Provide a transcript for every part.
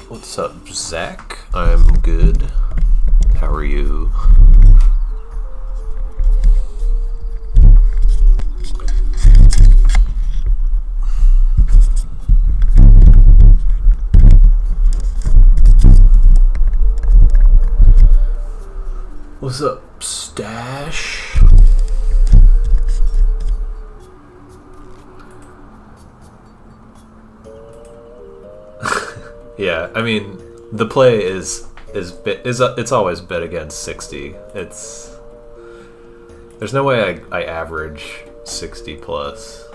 What's up, Zach? I'm good. How are you? What's up, Stash? Yeah, I mean, the play is it's always bet against 60. There's no way I average 60 plus.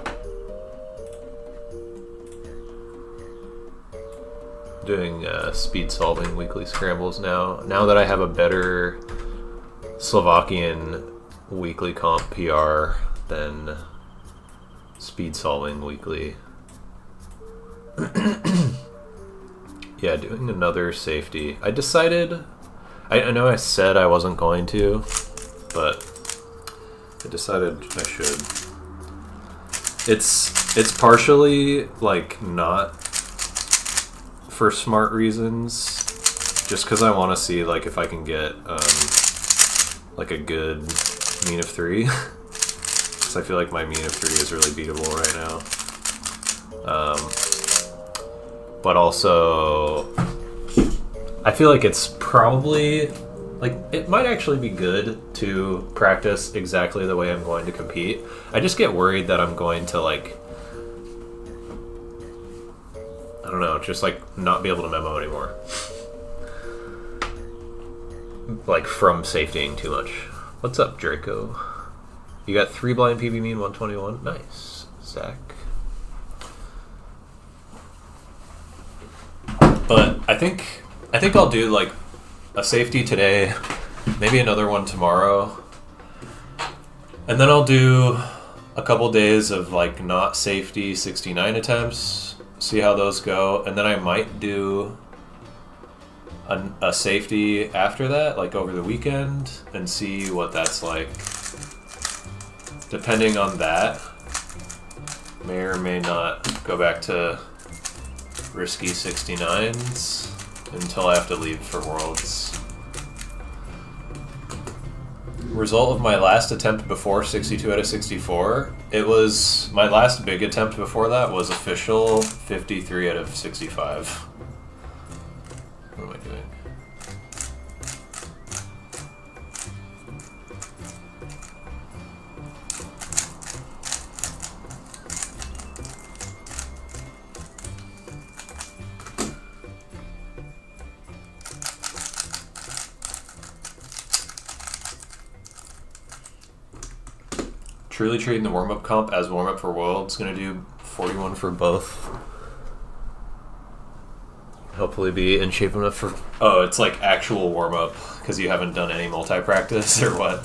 Doing speed solving weekly scrambles now. Now that I have a better Slovakian weekly comp PR than speed solving weekly. Yeah, doing another safety. I decided, I know I said I wasn't going to, but I decided I should. It's partially like not for smart reasons, just because I want to see like if I can get like a good mean of 3. Because I feel like my mean of 3 is really beatable right now. But also, I feel like it's probably, like, it might actually be good to practice exactly the way I'm going to compete. I just get worried that I'm going to, like, I don't know, just, like, not be able to memo anymore. Like, from safetying too much. What's up, Draco? You got 3 blind PB mean 121? Nice. Zach. But I think I'll do like a safety today, maybe another one tomorrow, and then I'll do a couple days of like not safety 69 attempts, see how those go, and then I might do a safety after that, like over the weekend, and see what that's like. Depending on that, may or may not go back to risky 69s until I have to leave for Worlds. Result of my last attempt before 62 out of 64, it was, my last big attempt before that was official 53 out of 65. What am I doing? Truly treating the warm-up comp as warm-up for Worlds. Gonna do 41 for both. Hopefully be in shape enough for... Oh, it's like actual warm-up because you haven't done any multi-practice or what?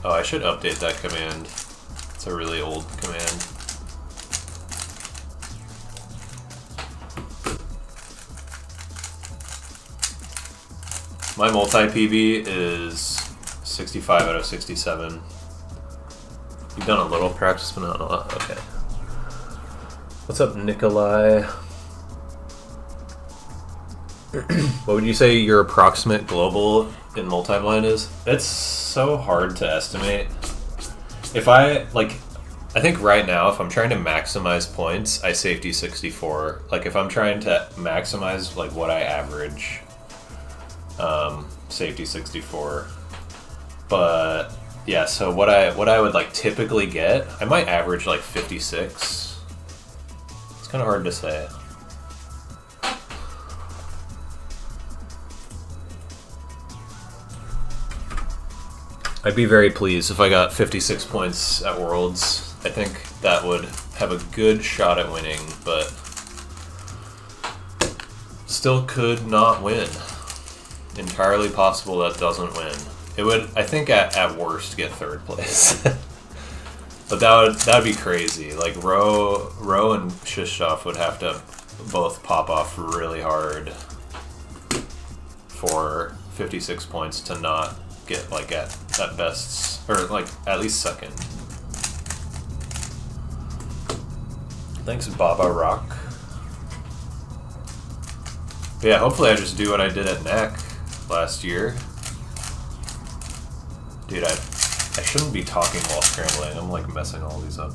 Oh, I should update that command. It's a really old command. My multi-PB is 65 out of 67. You've done a little practice, but not a lot. Okay. What's up, Nikolai? What would you say your approximate global in multi-blind is? It's so hard to estimate. If I think right now, if I'm trying to maximize points, I safety 64. Like, if I'm trying to maximize, like, what I average... safety 64, but yeah, so what I would like typically get, I might average like 56. It's kind of hard to say. I'd be very pleased if I got 56 points at Worlds. I think that would have a good shot at winning, but still could not win. Entirely possible that doesn't win. It would, I think, at worst get 3rd place. But that would be crazy. Like Roe and Shishov would have to both pop off really hard for 56 points to not get like at best, or like at least second. Thanks, Baba Rock. But yeah, hopefully I just do what I did at NAC last year. Dude, I shouldn't be talking while scrambling. I'm like messing all these up.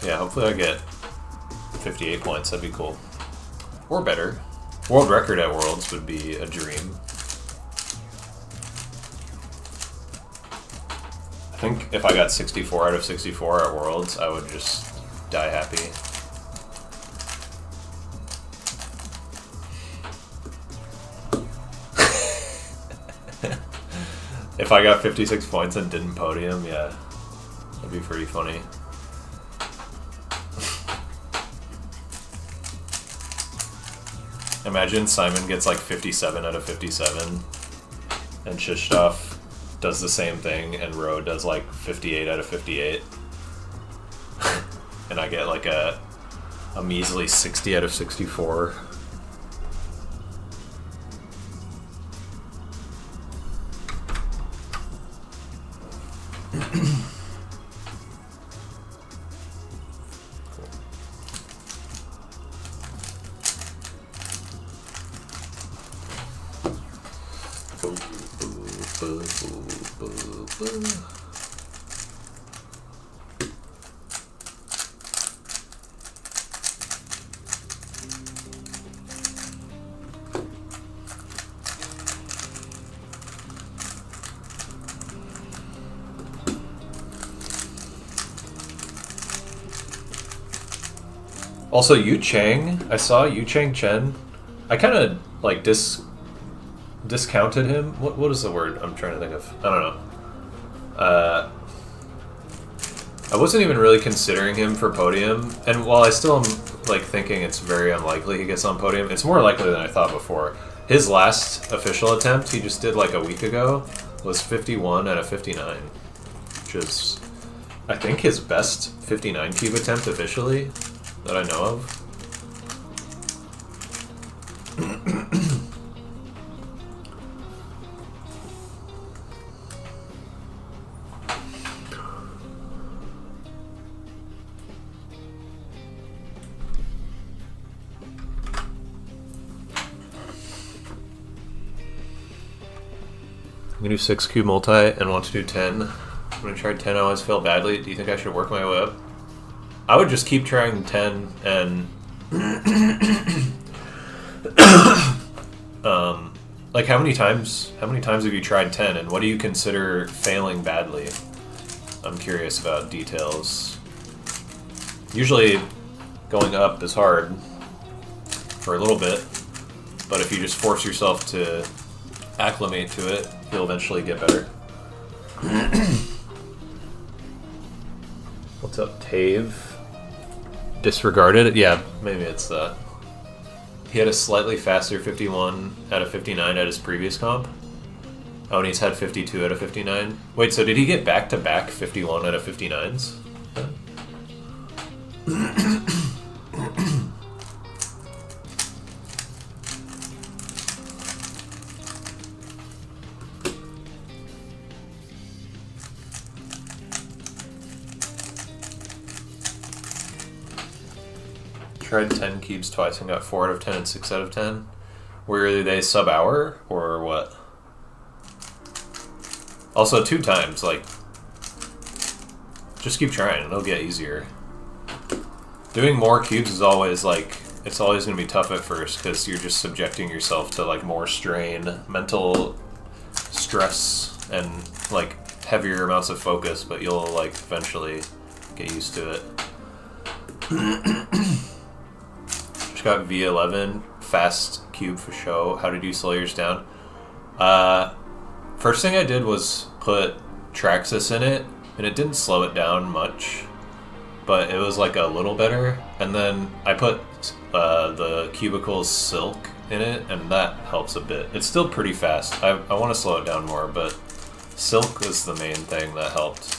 Yeah, hopefully I get 58 points. That'd be cool. Or better. World record at Worlds would be a dream. I think if I got 64 out of 64 at Worlds, I would just die happy. If I got 56 points and didn't podium, yeah, that'd be pretty funny. Imagine Simon gets like 57 out of 57, and Shishtoff does the same thing, and Ro does like 58 out of 58. And I get like a measly 60 out of 64. Also, Yu Chang, I saw Yu Chang Chen. I kind of like discounted him. What is the word I'm trying to think of? I don't know. I wasn't even really considering him for podium, and while I still am like thinking it's very unlikely he gets on podium, it's more likely than I thought before. His last official attempt he just did like a week ago was 51 out of 59, which is I think his best 59 cube attempt officially that I know of. I'm gonna do 6 cube multi and want to do 10. I'm gonna try 10, I always fail badly. Do you think I should work my way up? I would just keep trying 10 and like how many times have you tried 10 and what do you consider failing badly? I'm curious about details. Usually going up is hard for a little bit, but if you just force yourself to acclimate to it, you'll eventually get better. What's up, Tave? Disregarded it? Yeah, maybe it's that. He had a slightly faster 51 out of 59 at his previous comp. Oh, and he's had 52 out of 59. Wait, so did he get back-to-back 51 out of 59s? Tried 10 cubes twice and got 4 out of 10 and 6 out of 10. Were they sub-hour or what? Also, 2 times, like, just keep trying, it'll get easier. Doing more cubes is always, like, it's always going to be tough at first because you're just subjecting yourself to, like, more strain, mental stress, and, like, heavier amounts of focus, but you'll, like, eventually get used to it. Just got V11, fast cube for show. How did you slow yours down? First thing I did was put Traxxas in it, and it didn't slow it down much, but it was like a little better. And then I put the Cubicles Silk in it, and that helps a bit. It's still pretty fast. I want to slow it down more, but silk is the main thing that helped.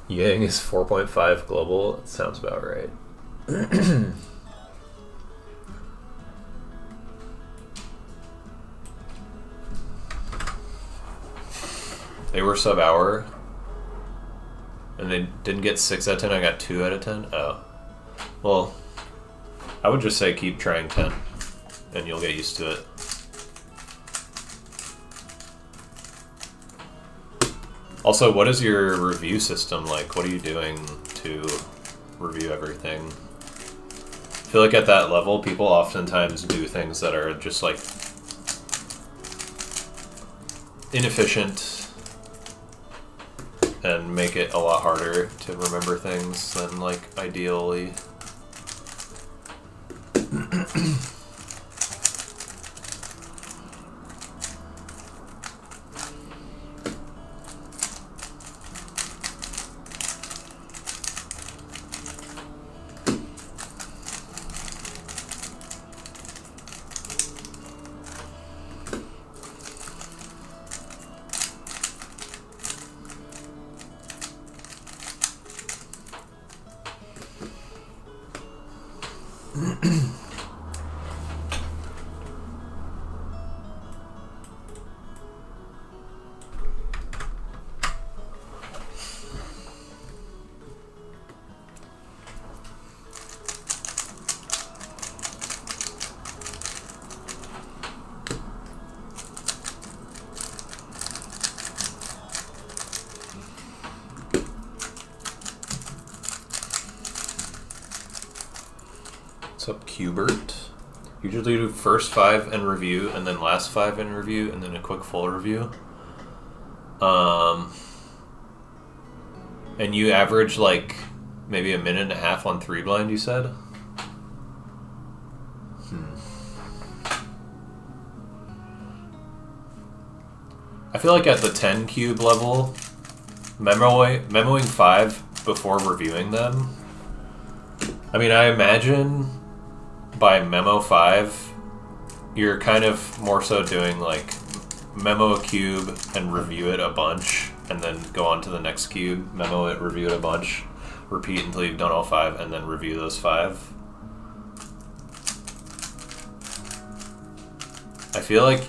Yang is 4.5 global. It sounds about right. They were sub-hour, and they didn't get 6 out of 10. I got 2 out of 10. Oh. Well, I would just say keep trying 10, and you'll get used to it. Also, what is your review system like? What are you doing to review everything? I feel like at that level, people oftentimes do things that are just like inefficient and make it a lot harder to remember things than like ideally. What's up, Qbert? Usually do first 5 and review, and then last 5 and review, and then a quick full review. And you average like maybe a minute and a half on 3 blind, you said? I feel like at the 10 cube level, memoing 5 before reviewing them. I mean, I imagine by memo 5, you're kind of more so doing like memo a cube and review it a bunch, and then go on to the next cube, memo it, review it a bunch, repeat until you've done all 5, and then review those 5. I feel like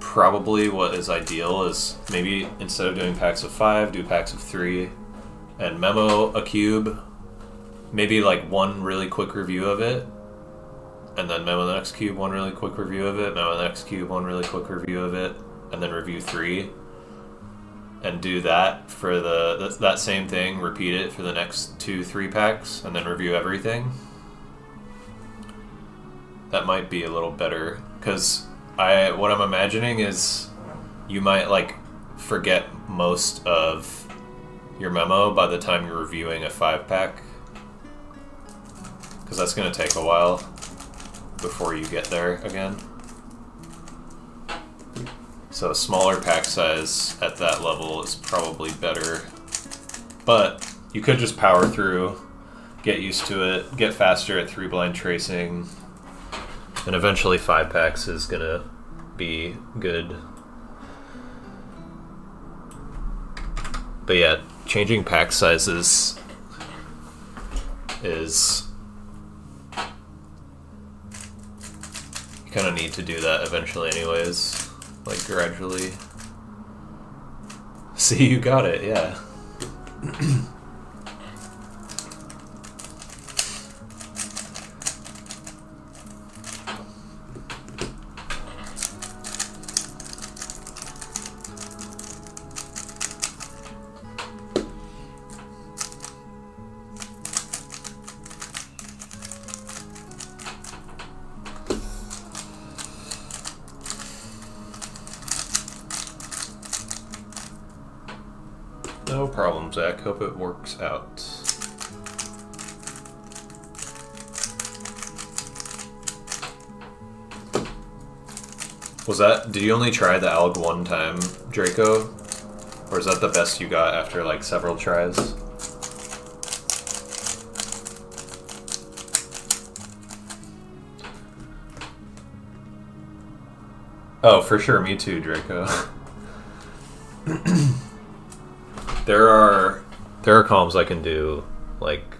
probably what is ideal is maybe instead of doing packs of 5, do packs of 3, and memo a cube, maybe like 1 really quick review of it, and then memo the next cube, 1 really quick review of it, memo the next cube, 1 really quick review of it, and then review 3, and do that for that same thing, repeat it for the next 2-3 packs, and then review everything. That might be a little better, because what I'm imagining is you might like forget most of your memo by the time you're reviewing a 5-pack, because that's going to take a while before you get there again. So a smaller pack size at that level is probably better, but you could just power through, get used to it, get faster at 3 blind tracing, and eventually 5 packs is gonna be good. But yeah, changing pack sizes is, you kind of need to do that eventually anyways, like gradually. See, you got it, yeah. No problem, Zach. Hope it works out. Did you only try the ALG 1 time, Draco? Or is that the best you got after like several tries? Oh, for sure. Me too, Draco. There are comms I can do like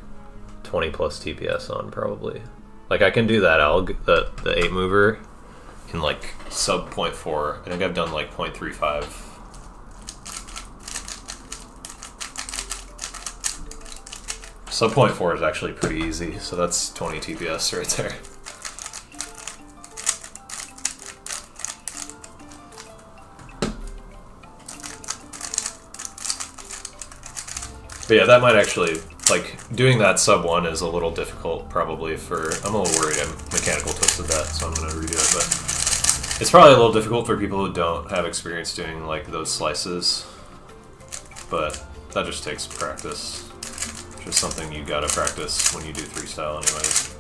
20 plus TPS on probably. Like I can do that alg, the 8 mover in like sub 0.4. I think I've done like 0.35. Sub 0.4 is actually pretty easy, so that's 20 TPS right there. But yeah, that might actually, like, doing that sub 1 is a little difficult probably for, I'm a little worried I mechanical twisted that, so I'm going to redo it, but it's probably a little difficult for people who don't have experience doing, like, those slices, but that just takes practice. Just something you gotta practice when you do 3-style anyways.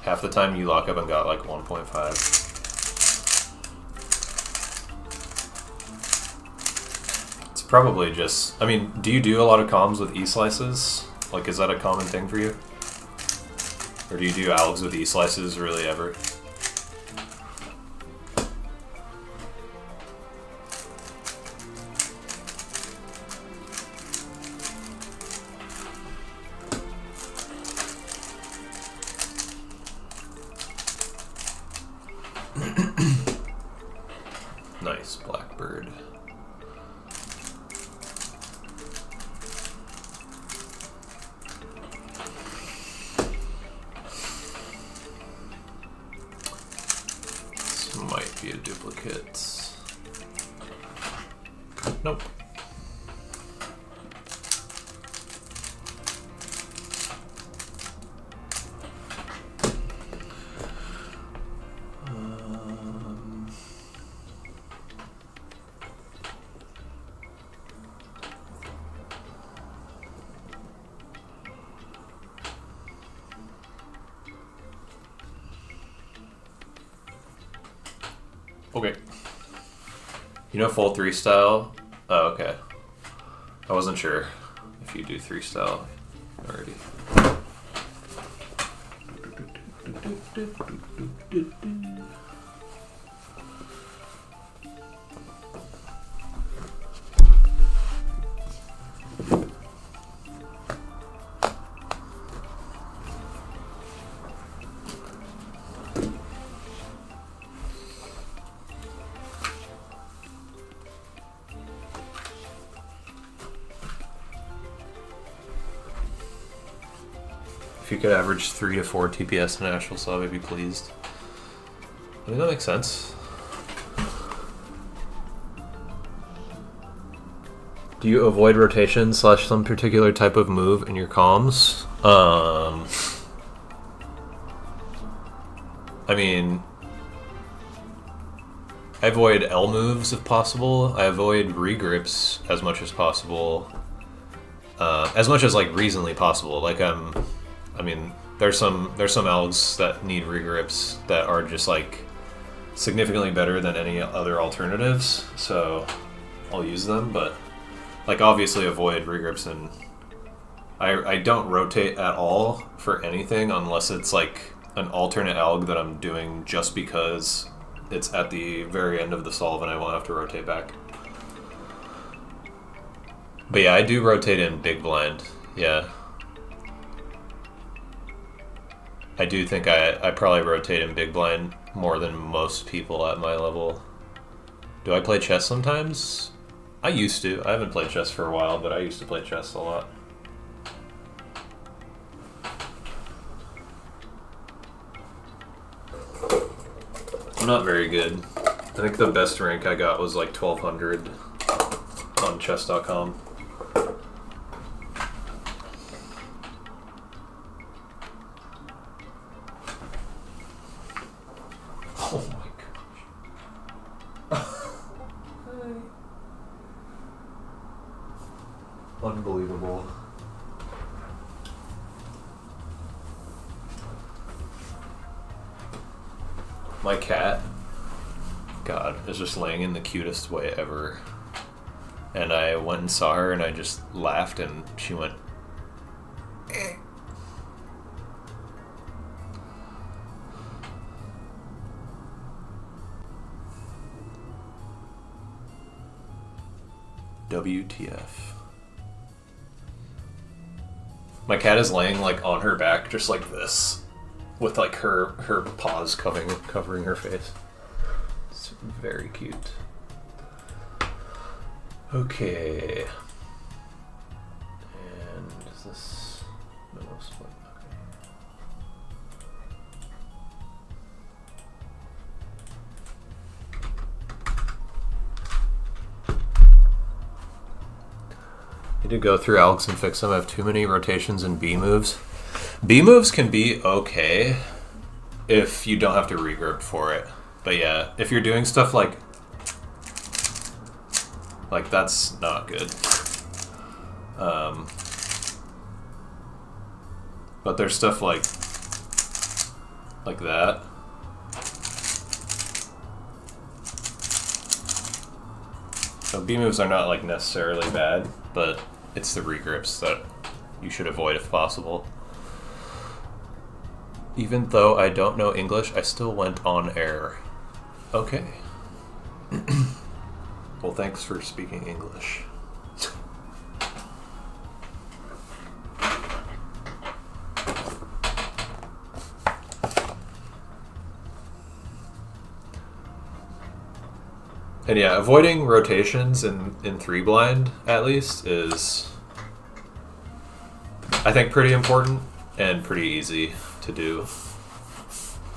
Half the time you lock up and got like 1.5. Probably just, I mean, do you do a lot of comms with E-slices? Like, is that a common thing for you? Or do you do algs with E-slices really ever? Nice, Blackbird. Might be a duplicate. Nope. Okay. You know full 3-style? Oh, okay. I wasn't sure if you do 3-style already. If you could average 3 to 4 TPS in actual sub, I'd be pleased. I mean, that makes sense. Do you avoid rotation / some particular type of move in your comms? I mean, I avoid L moves if possible. I avoid regrips as much as possible. As much as like reasonably possible. Like I mean, there's some algs that need regrips that are just like significantly better than any other alternatives, so I'll use them, but like obviously avoid regrips, and I don't rotate at all for anything unless it's like an alternate alg that I'm doing just because it's at the very end of the solve and I won't have to rotate back. But yeah, I do rotate in big blind, yeah. I do think I probably rotate in big blind more than most people at my level. Do I play chess sometimes? I used to. I haven't played chess for a while, but I used to play chess a lot. I'm not very good. I think the best rank I got was like 1200 on chess.com. Oh my gosh. Unbelievable. My cat, God, is just laying in the cutest way ever. And I went and saw her and I just laughed and she went, eh. WTF. My cat is laying like on her back just like this, with like her paws covering her face. It's very cute. Okay. And is this no split? Okay. Need to go through Alex and fix them. I have too many rotations and B moves. B moves can be okay if you don't have to regrip for it. But yeah, if you're doing stuff like that's not good. But there's stuff like that. So B moves are not like necessarily bad, but it's the regrips that you should avoid if possible. Even though I don't know English, I still went on air. Okay. Well, thanks for speaking English. And yeah, avoiding rotations in 3-blind, at least, is, I think, pretty important and pretty easy to do.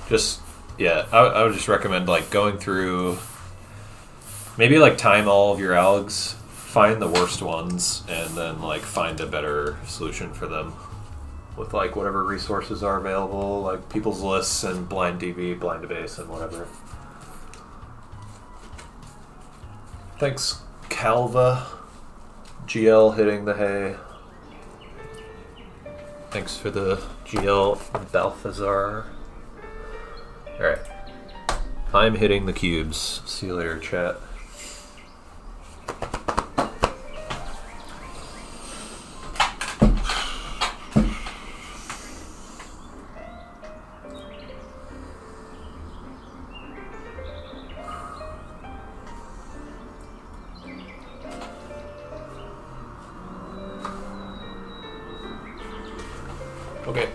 Just, yeah, I would just recommend, like, going through, maybe, like, time all of your algs, find the worst ones, and then, like, find a better solution for them with, like, whatever resources are available, like people's lists and blind DB, blind debase, and whatever. Thanks, Calva. GL hitting the hay. Thanks for the GL, Balthazar. Alright. I'm hitting the cubes. See you later, chat. Okay.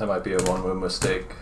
That might be a one-move mistake.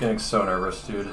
Getting so nervous, dude.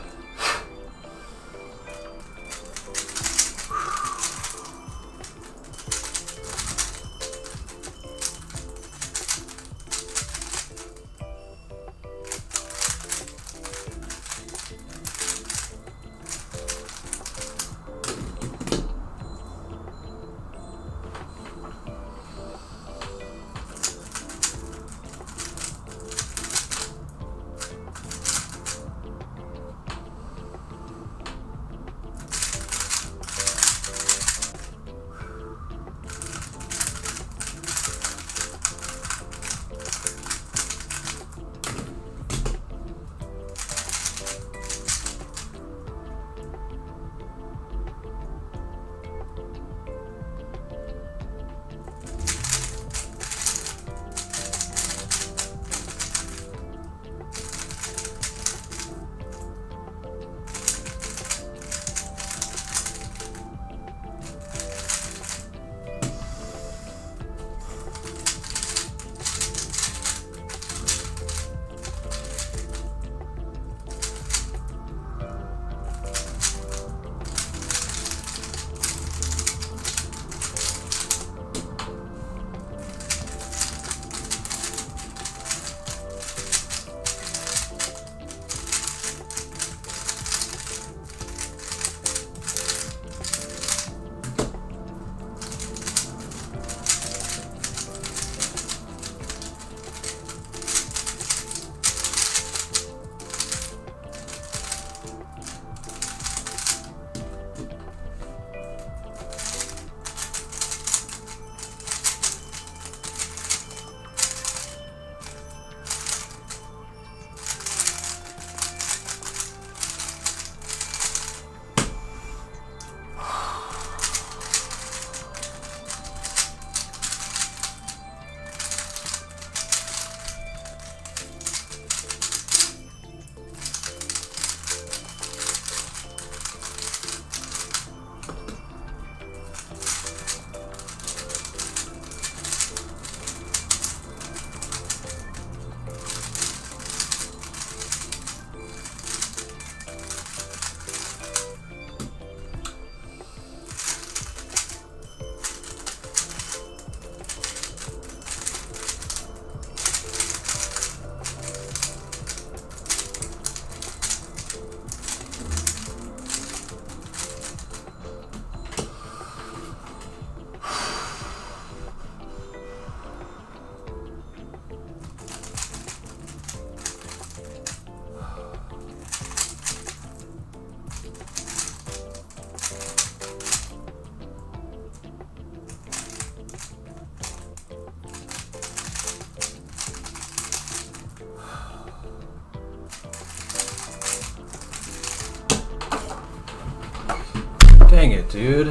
Dang it, dude.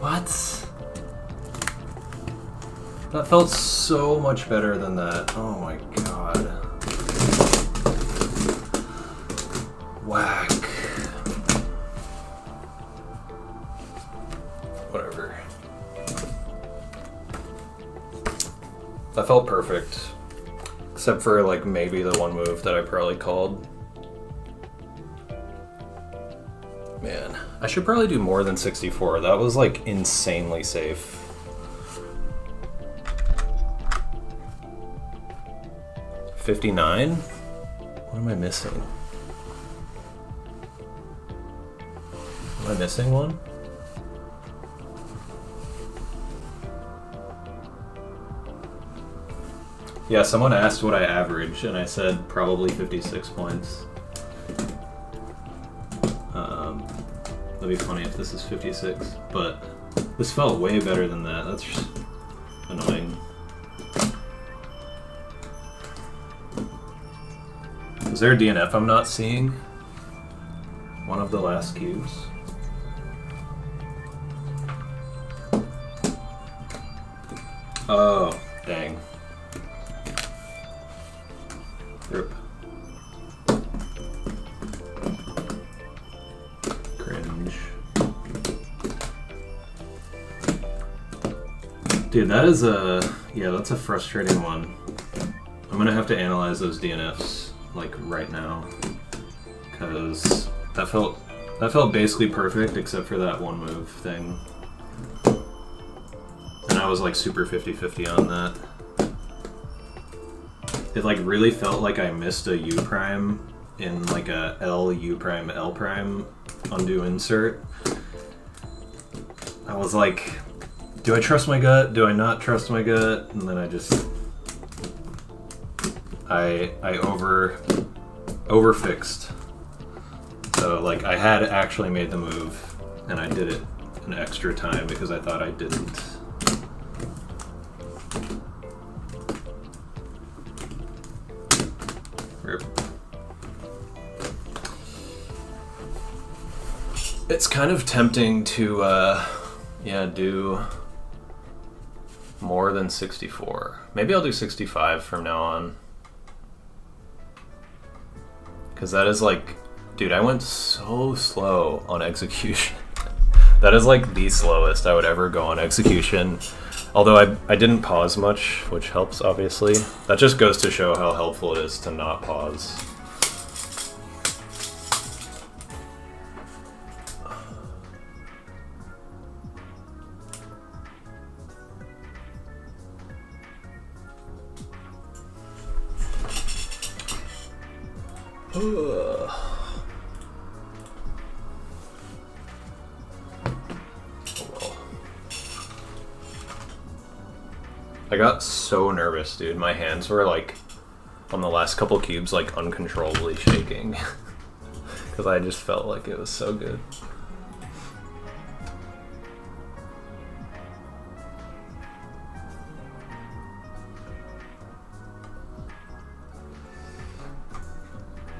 What? That felt so much better than that. Oh my god. Whack. Whatever. That felt perfect. Except for like maybe the one move that I probably called. Man, I should probably do more than 64. That was like insanely safe. $59? What am I missing? Am I missing one? Yeah, someone asked what I averaged, and I said probably 56 points. That'd be funny if this is 56, but this felt way better than that. That's just annoying. Is there a DNF I'm not seeing? One of the last cubes. Oh, dang. Rip. Cringe. Dude, that is yeah, that's a frustrating one. I'm gonna have to analyze those DNFs like right now, because that felt basically perfect except for that one move thing. And I was like super 50-50 on that. It like really felt like I missed a U prime in like a L U prime L prime undo insert. I was like, do I trust my gut? Do I not trust my gut? And then I just I overfixed. So like I had actually made the move and I did it an extra time because I thought I didn't. It's kind of tempting to, yeah, do more than 64. Maybe I'll do 65 from now on. Because that is like, dude, I went so slow on execution. That is like the slowest I would ever go on execution. Although I didn't pause much, which helps, obviously. That just goes to show how helpful it is to not pause. I got so nervous, dude. My hands were like, on the last couple cubes, like uncontrollably shaking. Because I just felt like it was so good.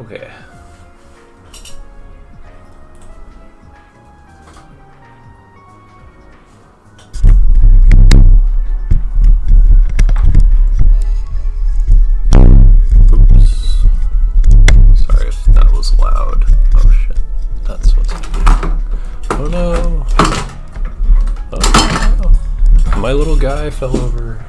Okay. My little guy fell over.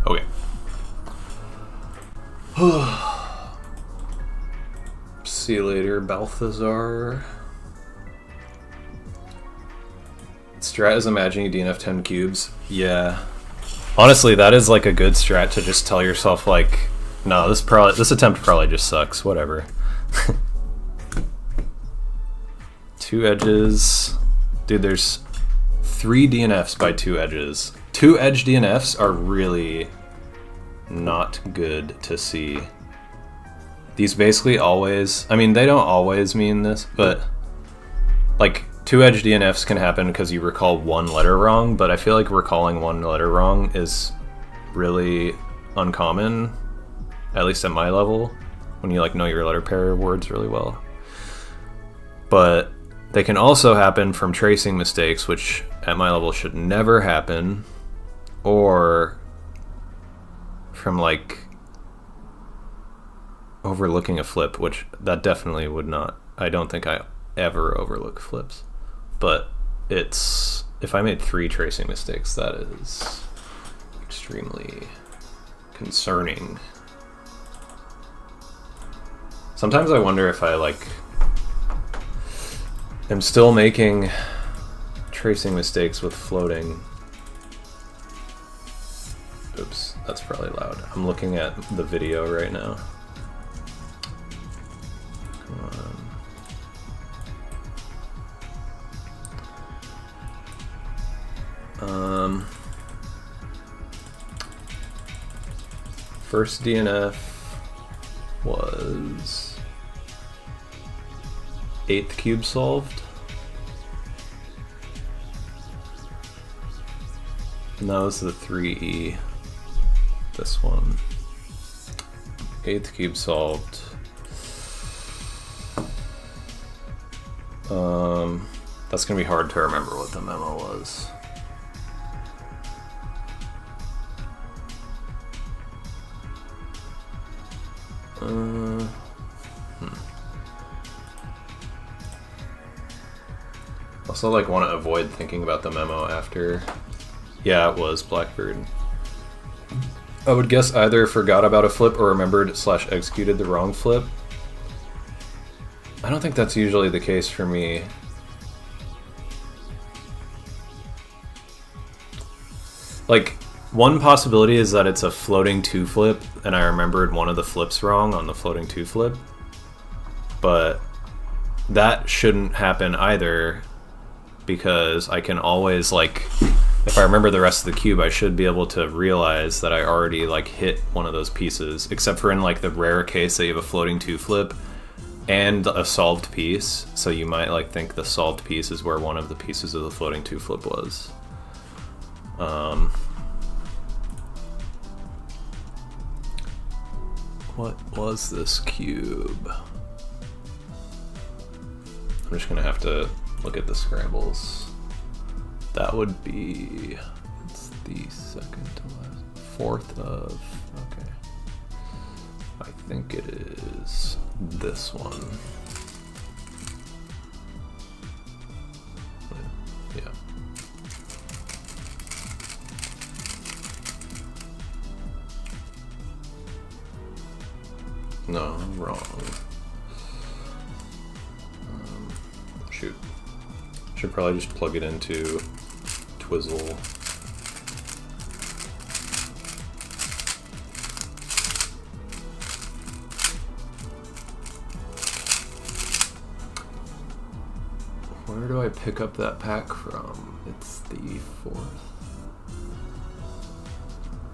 Okay. See you later, Balthazar. Strat is imagining DNF 10 cubes. Yeah. Honestly, that is like a good strat to just tell yourself like, no, this attempt probably just sucks, whatever. 2 edges. Dude, there's 3 DNFs by 2 edges. 2 edge DNFs are really not good to see. These basically always, I mean, they don't always mean this, but like two-edge DNFs can happen because you recall one letter wrong, but I feel like recalling one letter wrong is really uncommon, at least at my level, when you like know your letter pair words really well. But they can also happen from tracing mistakes, which at my level should never happen, or from like overlooking a flip, which that definitely would not. I don't think I ever overlook flips, but it's, if I made 3 tracing mistakes, that is extremely concerning. Sometimes I wonder if I like am still making tracing mistakes with floating. Oops, that's probably loud. I'm looking at the video right now. Come on. First DNF was 8th cube solved. And that was the 3E. This one. 8th cube solved. That's gonna be hard to remember what the memo was. Also, like, want to avoid thinking about the memo after. Yeah, it was Blackbird. I would guess either forgot about a flip or remembered / executed the wrong flip. I don't think that's usually the case for me. Like, one possibility is that it's a floating 2 flip and I remembered one of the flips wrong on the floating 2 flip. But that shouldn't happen either, because I can always, like, if I remember the rest of the cube, I should be able to realize that I already like hit one of those pieces, except for in like the rare case that you have a floating 2 flip and a solved piece. So you might like think the solved piece is where one of the pieces of the floating 2 flip was. What was this cube? I'm just gonna have to look at the scrambles. That would be, it's the second to last, 4th of, okay. I think it is this one. Yeah. No, I'm wrong. Shoot. Should probably just plug it into Twizzle. Where do I pick up that pack from? It's the 4th.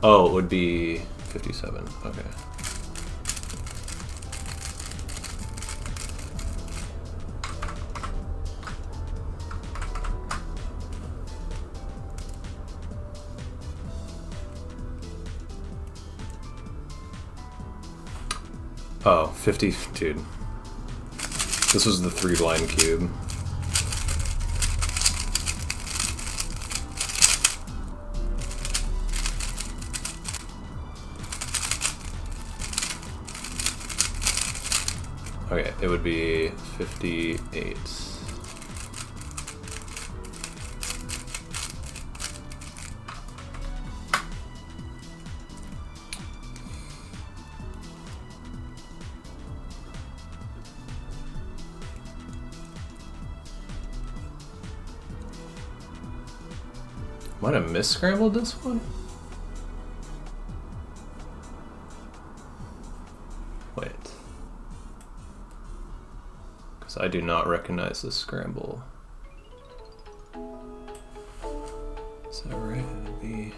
Oh, it would be 57. Okay. Oh, 50, dude. This was the 3 blind cube. Okay, it would be 58. Might have misscrambled this one? Wait. Because I do not recognize this scramble. Is that right? It would be...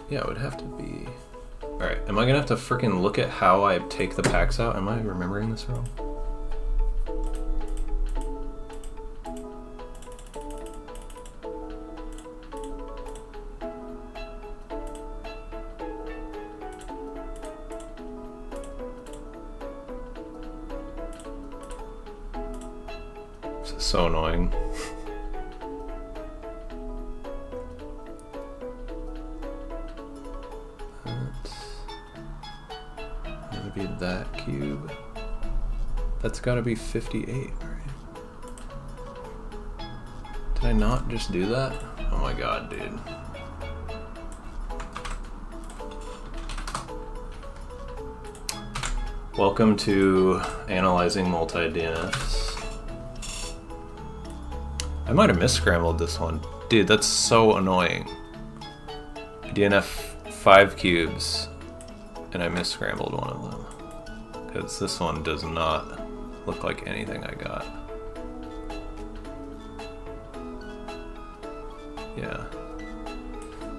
Yeah, it would have to be... Alright, am I gonna have to freaking look at how I take the packs out? Am I remembering this wrong? This is so annoying. That'd be that cube. That's gotta be 58, right? Did I not just do that? Oh my god, dude. Welcome to analyzing multi-DNFs. I might have misscrambled this one. Dude, that's so annoying. DNF 5 cubes, and I misscrambled one of them. Because this one does not look like anything I got. Yeah.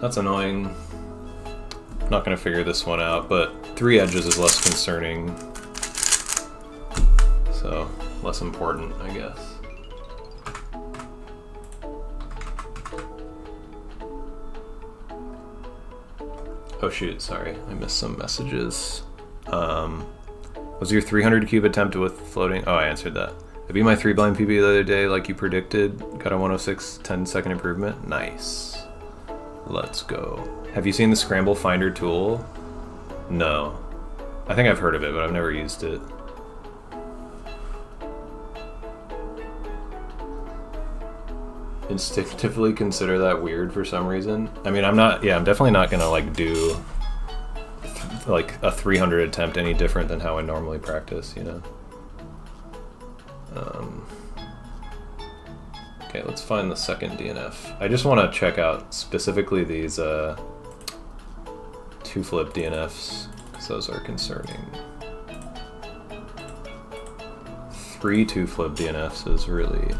That's annoying. Not gonna figure this one out, but 3 edges is less concerning. So, less important, I guess. Oh shoot, sorry, I missed some messages. Was your 300 cube attempt with floating? Oh, I answered that. I beat my 3-blind PB the other day like you predicted. Got a 106 10-second improvement. Nice. Let's go. Have you seen the Scramble Finder tool? No. I think I've heard of it, but I've never used it. Instinctively consider that weird for some reason. I mean, I'm definitely not gonna like do like a 300 attempt any different than how I normally practice, you know? Okay, let's find the second DNF. I just want to check out specifically these 2-flip DNFs, because those are concerning. 3 2-flip DNFs is really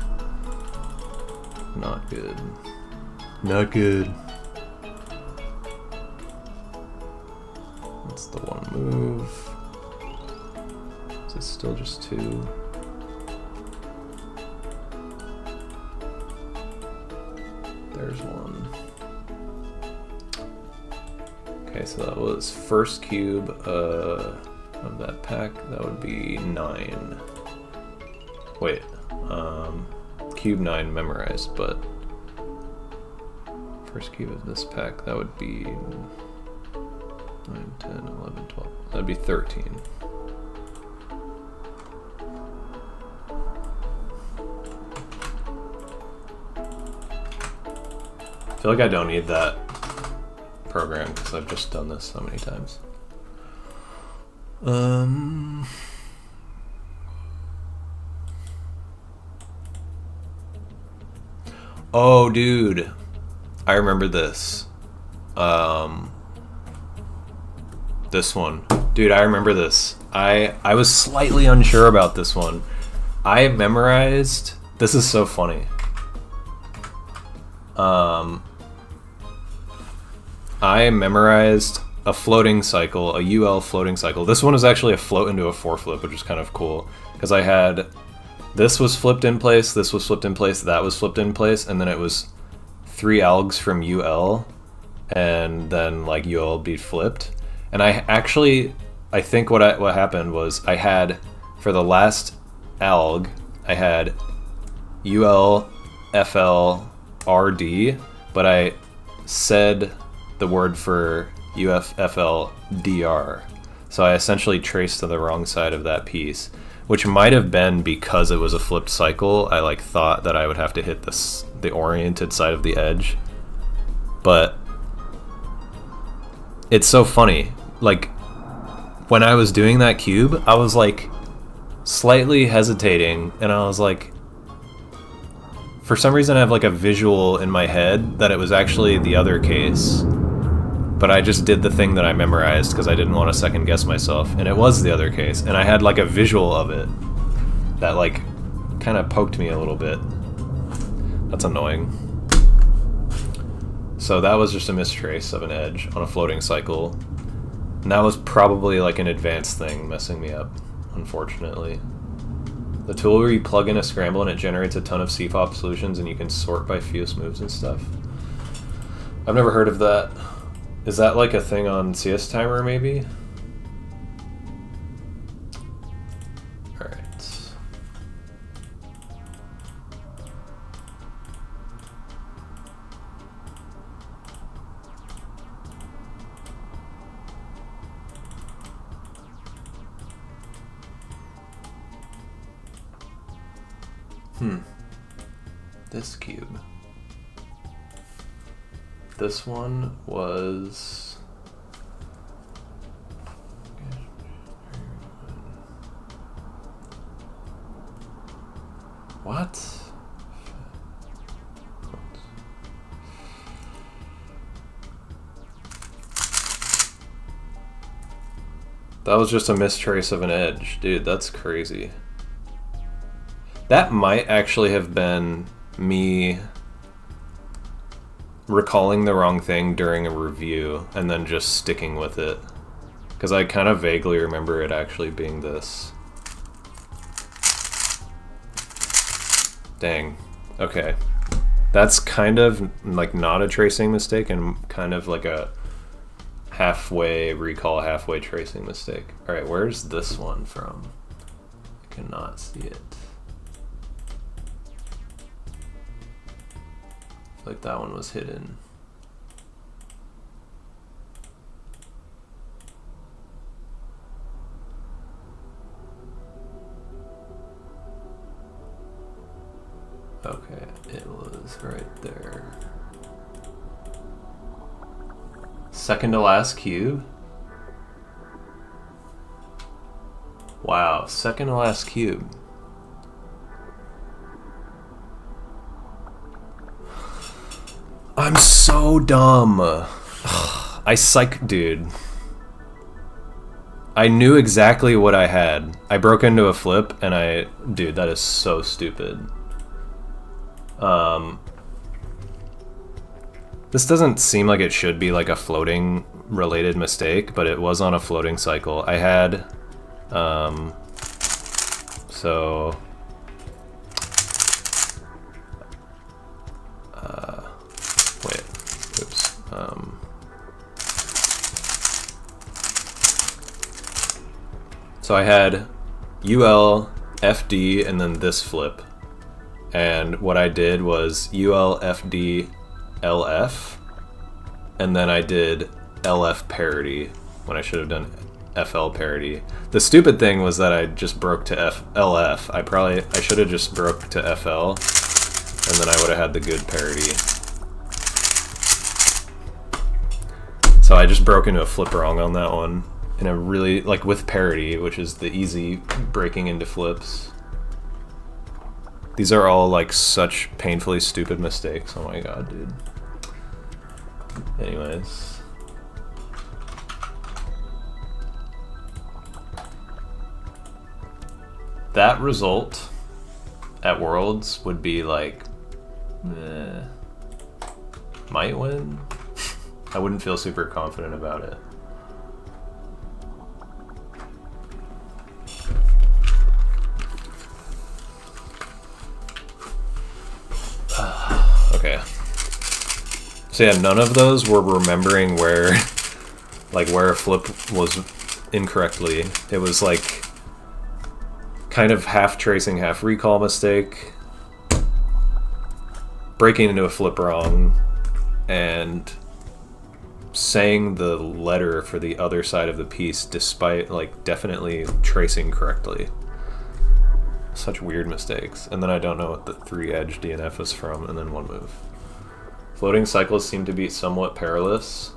not good. Not good. That's the one move. Is it still just 2? There's one. Okay, so that was first cube of that pack. That would be 9. Wait, cube 9 memorized, but first cube of this pack, that would be 9, 10, 11, 12. That'd be 13. I feel like I don't need that program because I've just done this so many times. Oh, dude, I remember this. This one, dude, I remember this. I was slightly unsure about this one. I memorized. This is so funny. I memorized a floating cycle, a UL floating cycle. This one is actually a float into a 4-flip, which is kind of cool because I had this was flipped in place, this was flipped in place, that was flipped in place, and then it was 3 algs from UL, and then like UL be flipped. And I think what happened was I had for the last alg, I had UL FL RD, but I said the word for UFFL DR. So I essentially traced to the wrong side of that piece, which might have been because it was a flipped cycle. I like thought that I would have to hit the oriented side of the edge. But it's so funny. Like when I was doing that cube, I was like slightly hesitating, and I was like, for some reason I have like a visual in my head that it was actually the other case. But I just did the thing that I memorized because I didn't want to second guess myself, and it was the other case, and I had like a visual of it that like kind of poked me a little bit. That's annoying. So that was just a mistrace of an edge on a floating cycle, and that was probably like an advanced thing messing me up, unfortunately. The tool where you plug in a scramble and it generates a ton of CFOP solutions and you can sort by fewest moves and stuff. I've never heard of that. Is that like a thing on CS Timer, maybe? Alright. This cube. This one was... What? That was just a mistrace of an edge. Dude, that's crazy. That might actually have been me recalling the wrong thing during a review and then just sticking with it. Because I kind of vaguely remember it actually being this. Dang. Okay. That's kind of like not a tracing mistake and kind of like a halfway recall, halfway tracing mistake. Alright, where's this one from? I cannot see it. I feel like that one was hidden. Okay, it was right there. Second to last cube? Wow, second to last cube. I'm so dumb. Dude. I knew exactly what I had. I broke into a flip and dude, that is so stupid. This doesn't seem like it should be like a floating related mistake, but it was on a floating cycle. I had, wait, oops. So I had UL, FD, and then this flip. And what I did was UL, FD, LF, and then I did LF parity when I should have done FL parity. The stupid thing was that I just broke to LF. I should have just broke to FL, and then I would have had the good parity. So I just broke into a flip wrong on that one, in a really, like with parity, which is the easy breaking into flips. These are all like such painfully stupid mistakes. Oh my god, dude. Anyways. That result at Worlds would be like, might win? I wouldn't feel super confident about it. Okay. So yeah, none of those were remembering where a flip was incorrectly. It was like kind of half tracing, half recall mistake, breaking into a flip wrong, and saying the letter for the other side of the piece despite like definitely tracing correctly. Such weird mistakes. And then I don't know what the 3-edge DNF was from, and then one move. Floating cycles seem to be somewhat perilous.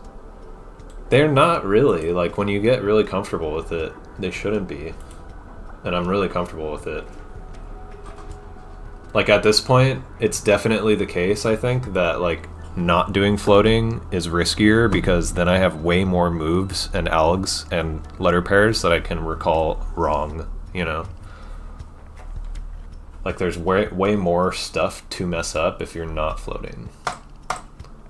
They're not really. Like, when you get really comfortable with it, they shouldn't be. And I'm really comfortable with it. Like, at this point, it's definitely the case, I think, that, like, not doing floating is riskier because then I have way more moves and algs and letter pairs that I can recall wrong, you know? Like, there's way more stuff to mess up if you're not floating.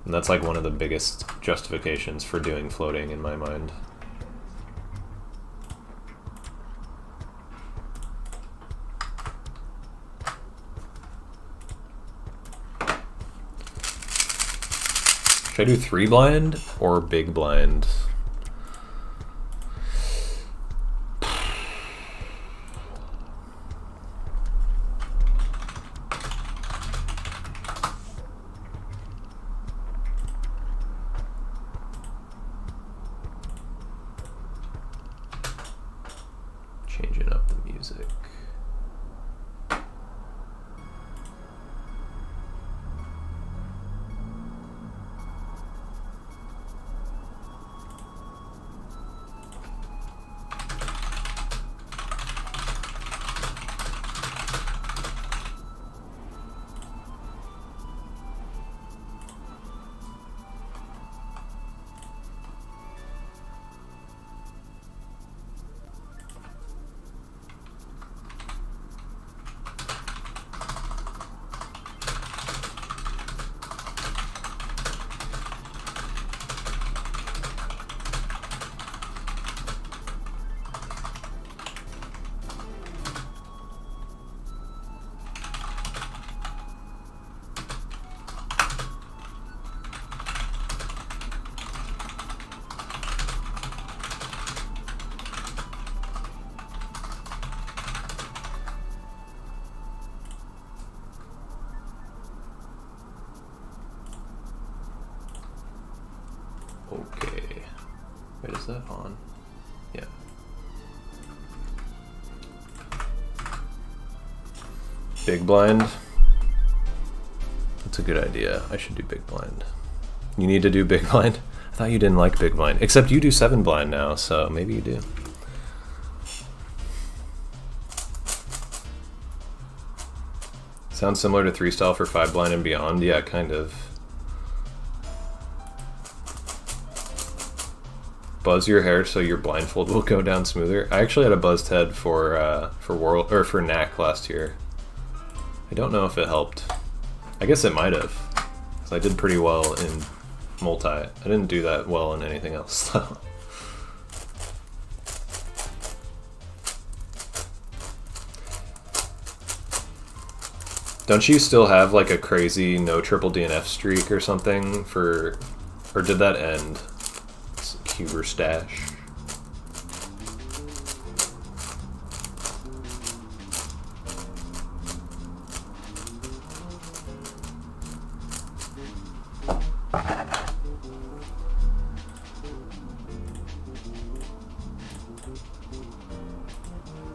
And that's like one of the biggest justifications for doing floating in my mind. Should I do 3 blind or big blind? Changing up the music. Okay. Wait, is that on? Yeah. Big blind. That's a good idea. I should do big blind. You need to do big blind? I thought you didn't like big blind. Except you do 7 blind now, so maybe you do. Sounds similar to 3 style for 5 blind and beyond. Yeah, kind of. Buzz your hair so your blindfold will go down smoother. I actually had a buzzed head for World or for NAC last year. I don't know if it helped. I guess it might have, because I did pretty well in multi. I didn't do that well in anything else though. Don't you still have like a crazy no triple DNF streak or something for, or did that end? Huber stash.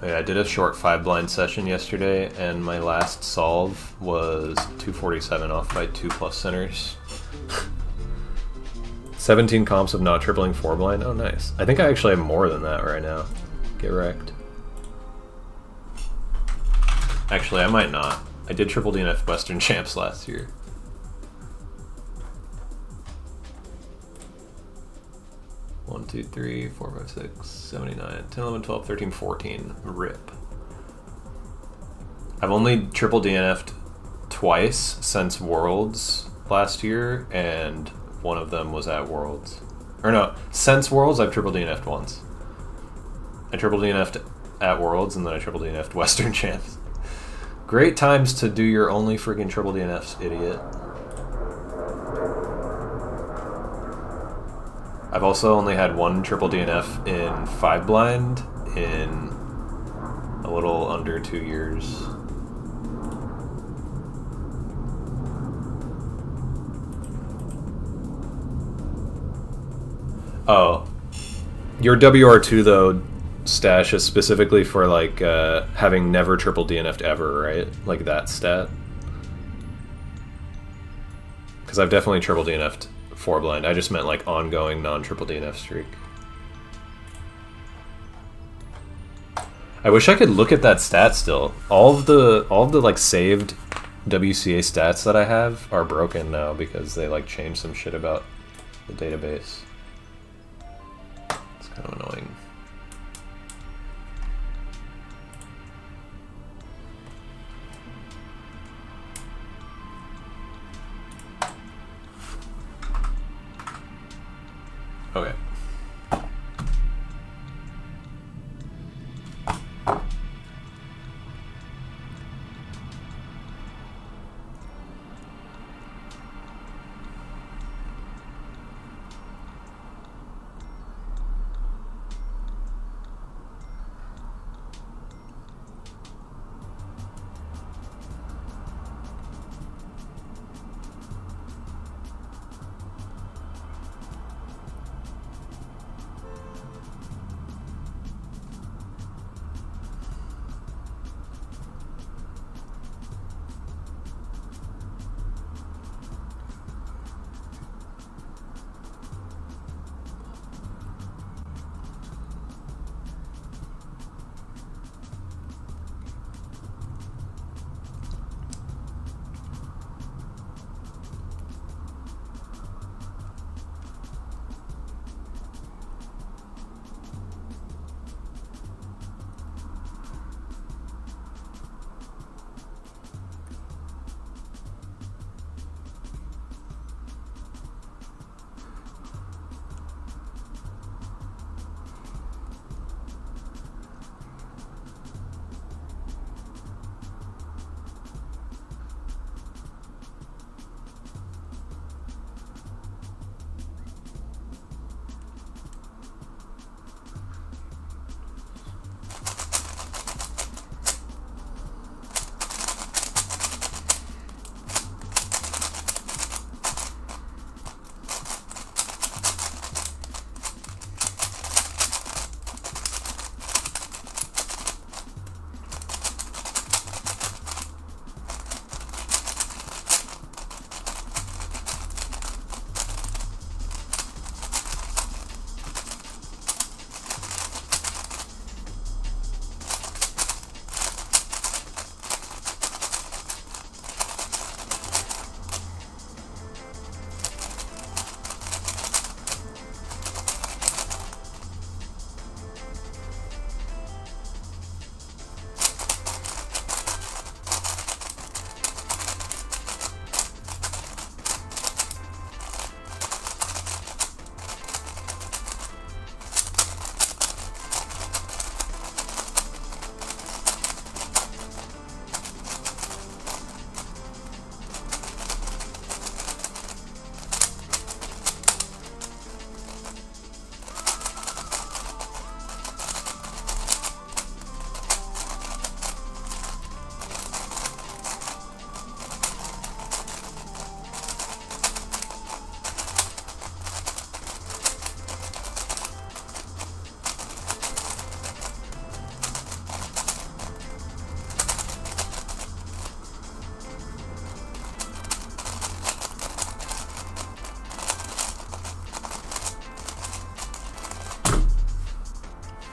I did a short 5 blind session yesterday, and my last solve was 247 off by 2+ centers. 17 comps of not tripling 4 blind. Oh, nice. I think I actually have more than that right now. Get wrecked. Actually, I might not. I did triple DNF Western Champs last year. One, 2, 3, 4, 5, 6, 7, 8, 9, 10, 11, 12, 13, 14. RIP. I've only triple DNF'd twice since Worlds last year, and one of them was at Worlds. Or no, since Worlds I've triple DNF'd once. I triple DNF'd at Worlds, and then I triple DNF'd Western Champs. Great times to do your only freaking triple DNFs, idiot. I've also only had 1 triple DNF in 5 blind in a little under 2 years. Oh, your WR2 though stash is specifically for like having never triple DNF'd ever, right? Like that stat. Because I've definitely triple DNF'd 4 blind. I just meant like ongoing non-triple DNF streak. I wish I could look at that stat still. All of the like saved WCA stats that I have are broken now because they like changed some shit about the database. It's kind of annoying. Okay.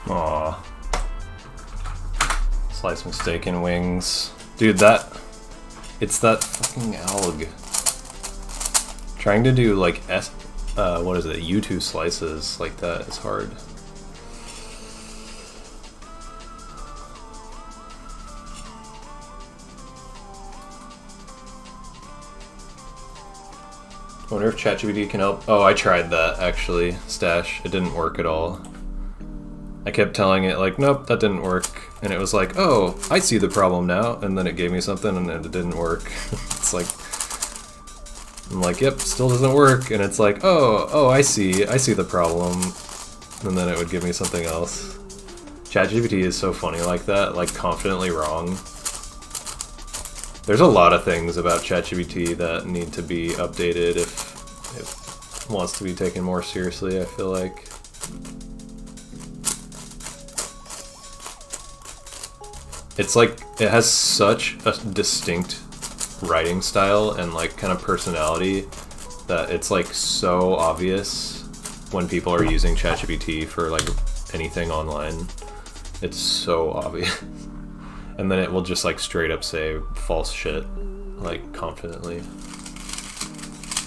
Aw. Slice mistaken wings. Dude, it's that fucking alg. Trying to do like what is it, U2 slices like that is hard. I wonder if ChatGPT can help. Oh, I tried that actually, Stash. It didn't work at all. I kept telling it like, nope, that didn't work. And it was like, oh, I see the problem now. And then it gave me something and it didn't work. It's like, I'm like, yep, still doesn't work. And it's like, oh, I see the problem. And then it would give me something else. ChatGPT is so funny like that, like confidently wrong. There's a lot of things about ChatGPT that need to be updated if it wants to be taken more seriously, I feel like. It's like, it has such a distinct writing style and like kind of personality that it's like so obvious when people are using ChatGPT for like anything online. It's so obvious. And then it will just like straight up say false shit, like confidently.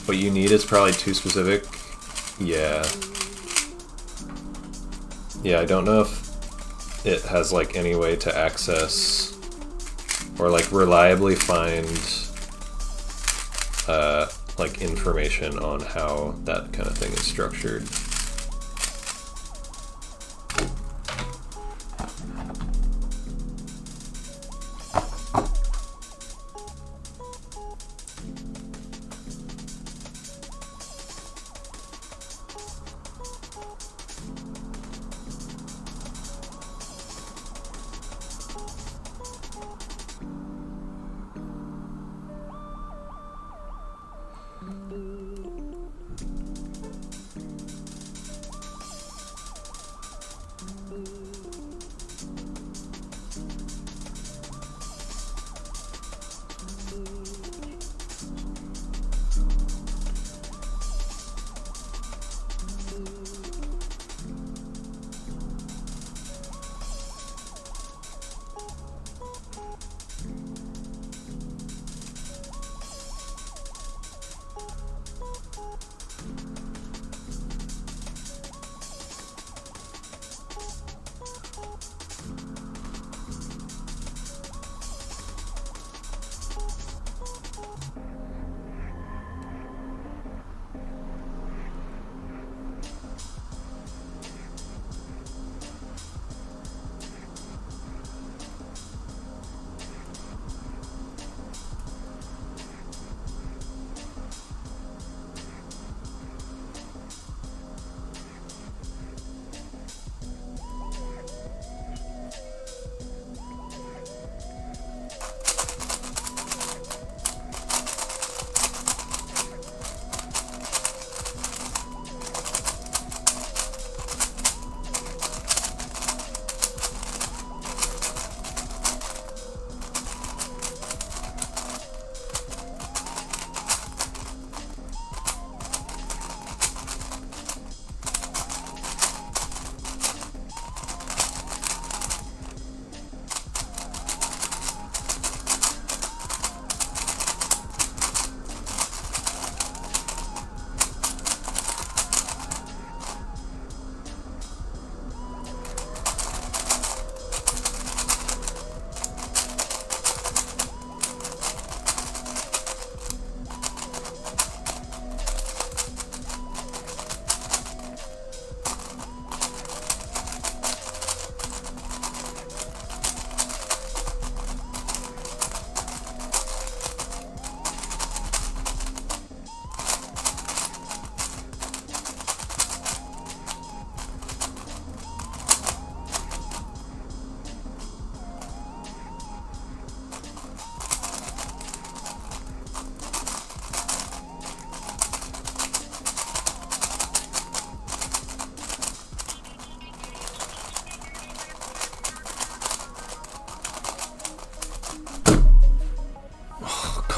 What you need is probably too specific. Yeah. Yeah, I don't know if it has like any way to access or like reliably find like information on how that kind of thing is structured.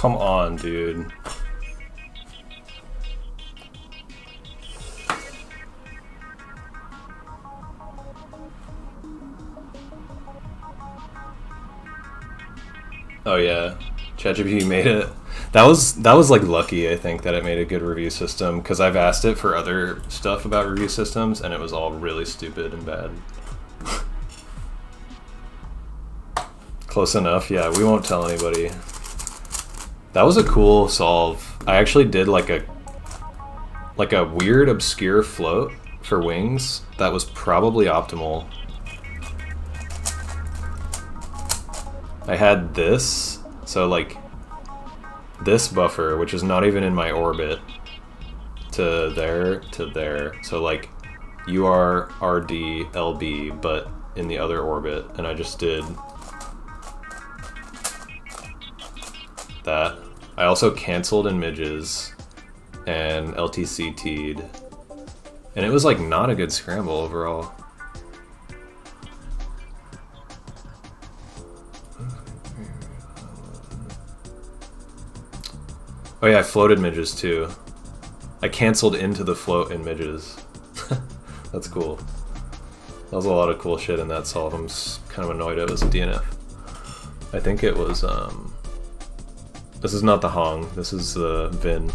Come on, dude. Oh yeah, ChatGPT made it. That was like lucky, I think, that it made a good review system, because I've asked it for other stuff about review systems and it was all really stupid and bad. Close enough. Yeah, we won't tell anybody. That was a cool solve. I actually did like a weird obscure float for wings that was probably optimal. I had this, so like this buffer, which is not even in my orbit, to there, so like UR, RD, LB, but in the other orbit, and I just did that. I also canceled in midges and LTCT'd, and it was like not a good scramble overall. Oh yeah, I floated midges too. I canceled into the float in midges. That's cool. That was a lot of cool shit in that solve. I'm kind of annoyed it was a DNF. I think it was, this is not the Hong, this is the Vin.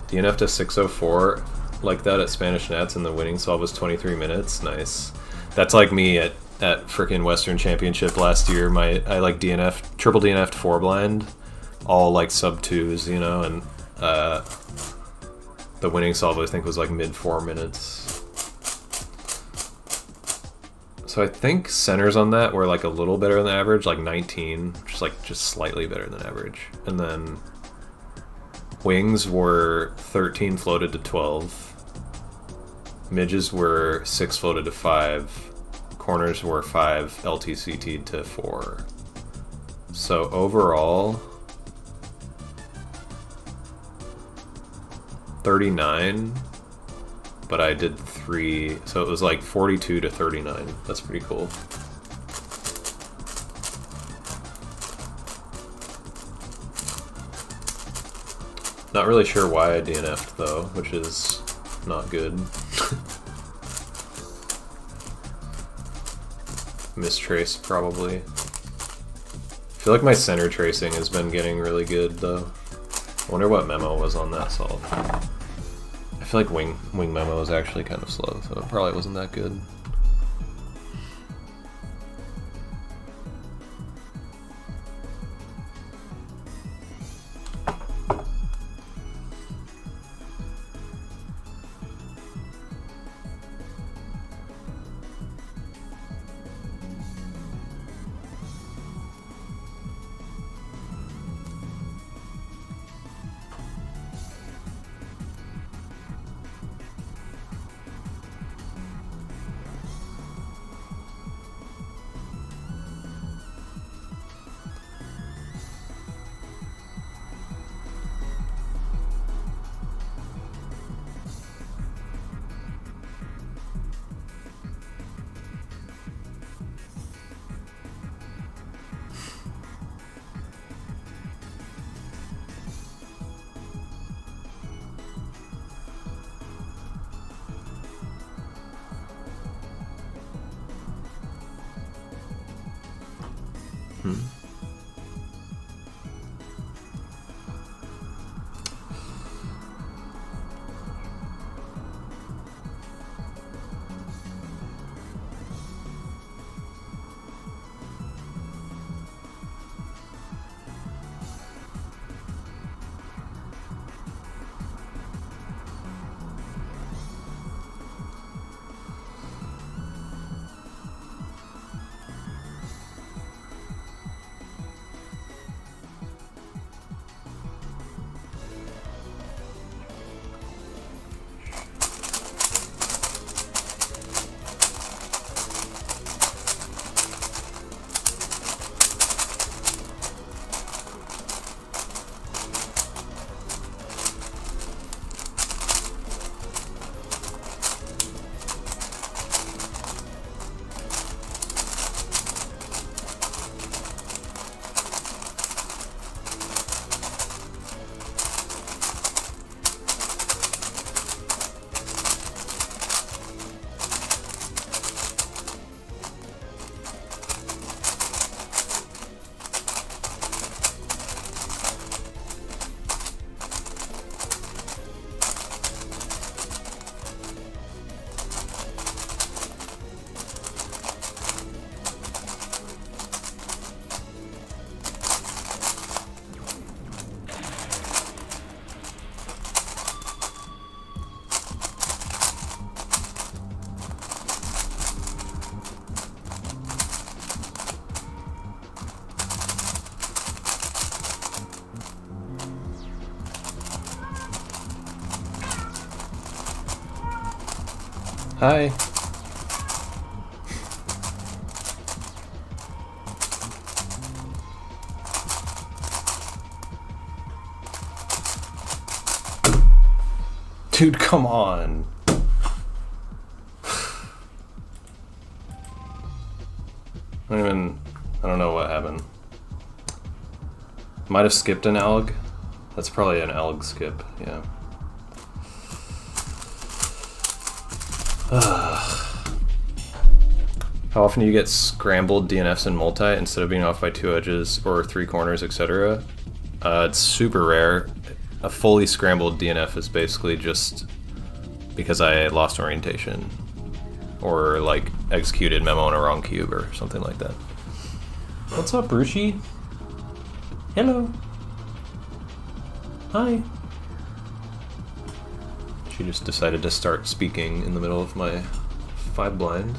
DNF to 604 like that at Spanish Nets, and the winning solve was 23 minutes. Nice. That's like me at freaking Western Championship last year. I like triple DNF'd 4-blind, all like sub 2s, you know, and the winning solve I think was like mid 4 minutes. So I think centers on that were like a little better than average, like 19, just slightly better than average. And then wings were 13 floated to 12. Midges were 6 floated to 5. Corners were 5 LTCT'd to 4. So overall, 39, but I did 3, so it was like 42 to 39. That's pretty cool. Not really sure why I DNF'd though, which is not good. Mistrace probably. I feel like my center tracing has been getting really good though. I wonder what memo was on that solve. I feel like wing memo is actually kind of slow, so it probably wasn't that good. Hi. Dude, come on. I don't know what happened. Might have skipped an alg. That's probably an alg skip, yeah. How often do you get scrambled DNFs in multi instead of being off by 2 edges or 3 corners, etc.? It's super rare. A fully scrambled DNF is basically just because I lost orientation or like executed memo on a wrong cube or something like that. What's up, Brucey? Hello. Hi. She just decided to start speaking in the middle of my 5 blind.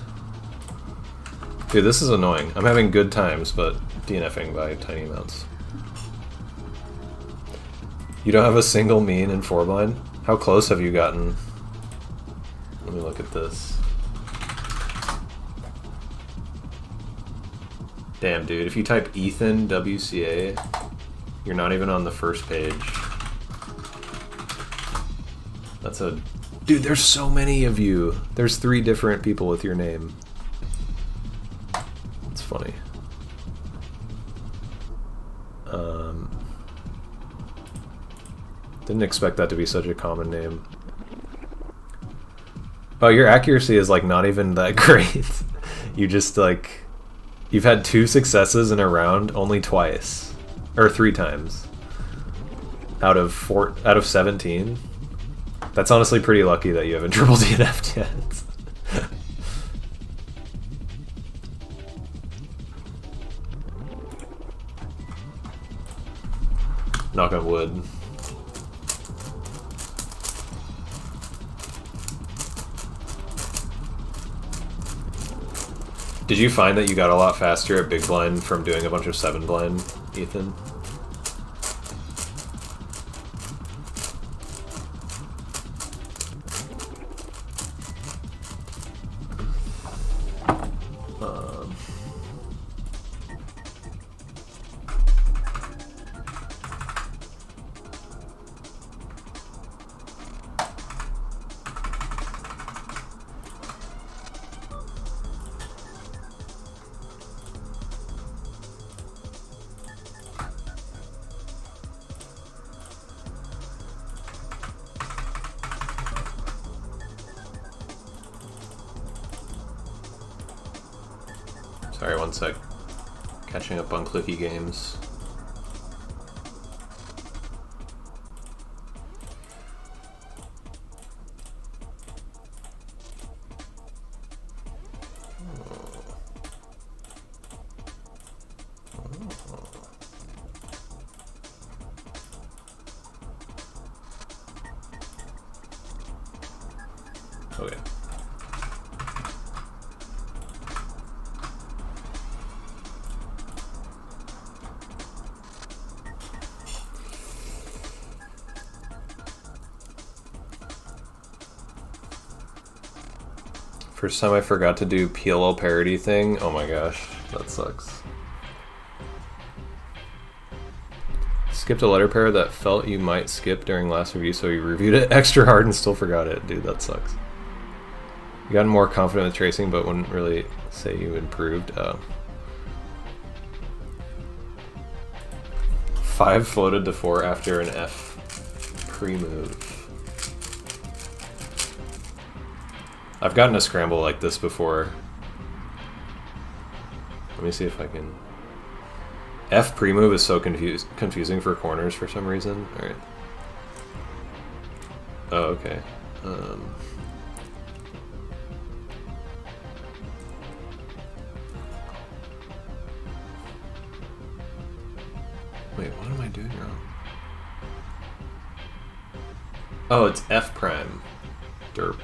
Dude, this is annoying. I'm having good times, but DNFing by tiny amounts. You don't have a single mean in 4 blind? How close have you gotten? Let me look at this. Damn, dude, if you type Ethan WCA, you're not even on the first page. That's a... Dude, there's so many of you. There's 3 different people with your name. It's funny. Didn't expect that to be such a common name. Oh, your accuracy is like not even that great. You just like... You've had 2 successes in a round only twice. Or 3 times. Out of 17. That's honestly pretty lucky that you haven't triple DNF'd yet. Knock on wood. Did you find that you got a lot faster at big blind from doing a bunch of 7 blind, Ethan? Sorry, one sec. Catching up on clicky games. Okay. First time I forgot to do PLL parody thing. Oh my gosh, that sucks. Skipped a letter pair that felt you might skip during last review, so you reviewed it extra hard and still forgot it. Dude, that sucks. You gotten more confident with tracing, but wouldn't really say you improved. 5 floated to 4 after an F pre-move. I've gotten a scramble like this before. Let me see if I can... F pre-move is so confusing for corners for some reason. Alright. Oh, okay. Wait, what am I doing wrong? Oh, it's F prime. Derp.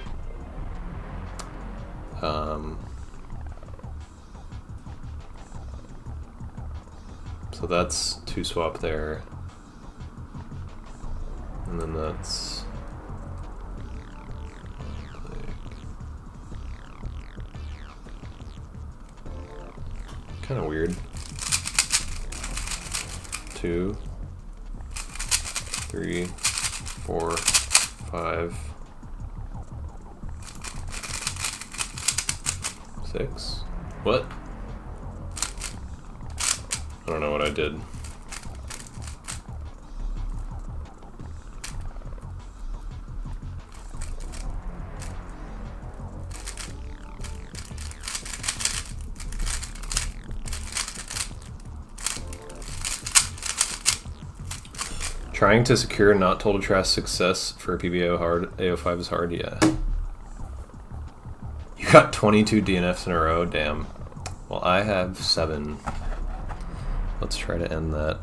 So that's 2 swap there. And then that's... Kind of weird. 2, 3, 4, 5, 6. What? I don't know what I did. Trying to secure not total trash success for PBO hard. AO5 is hard, yeah. You got 22 DNFs in a row, damn. Well, I have 7. Let's try to end that.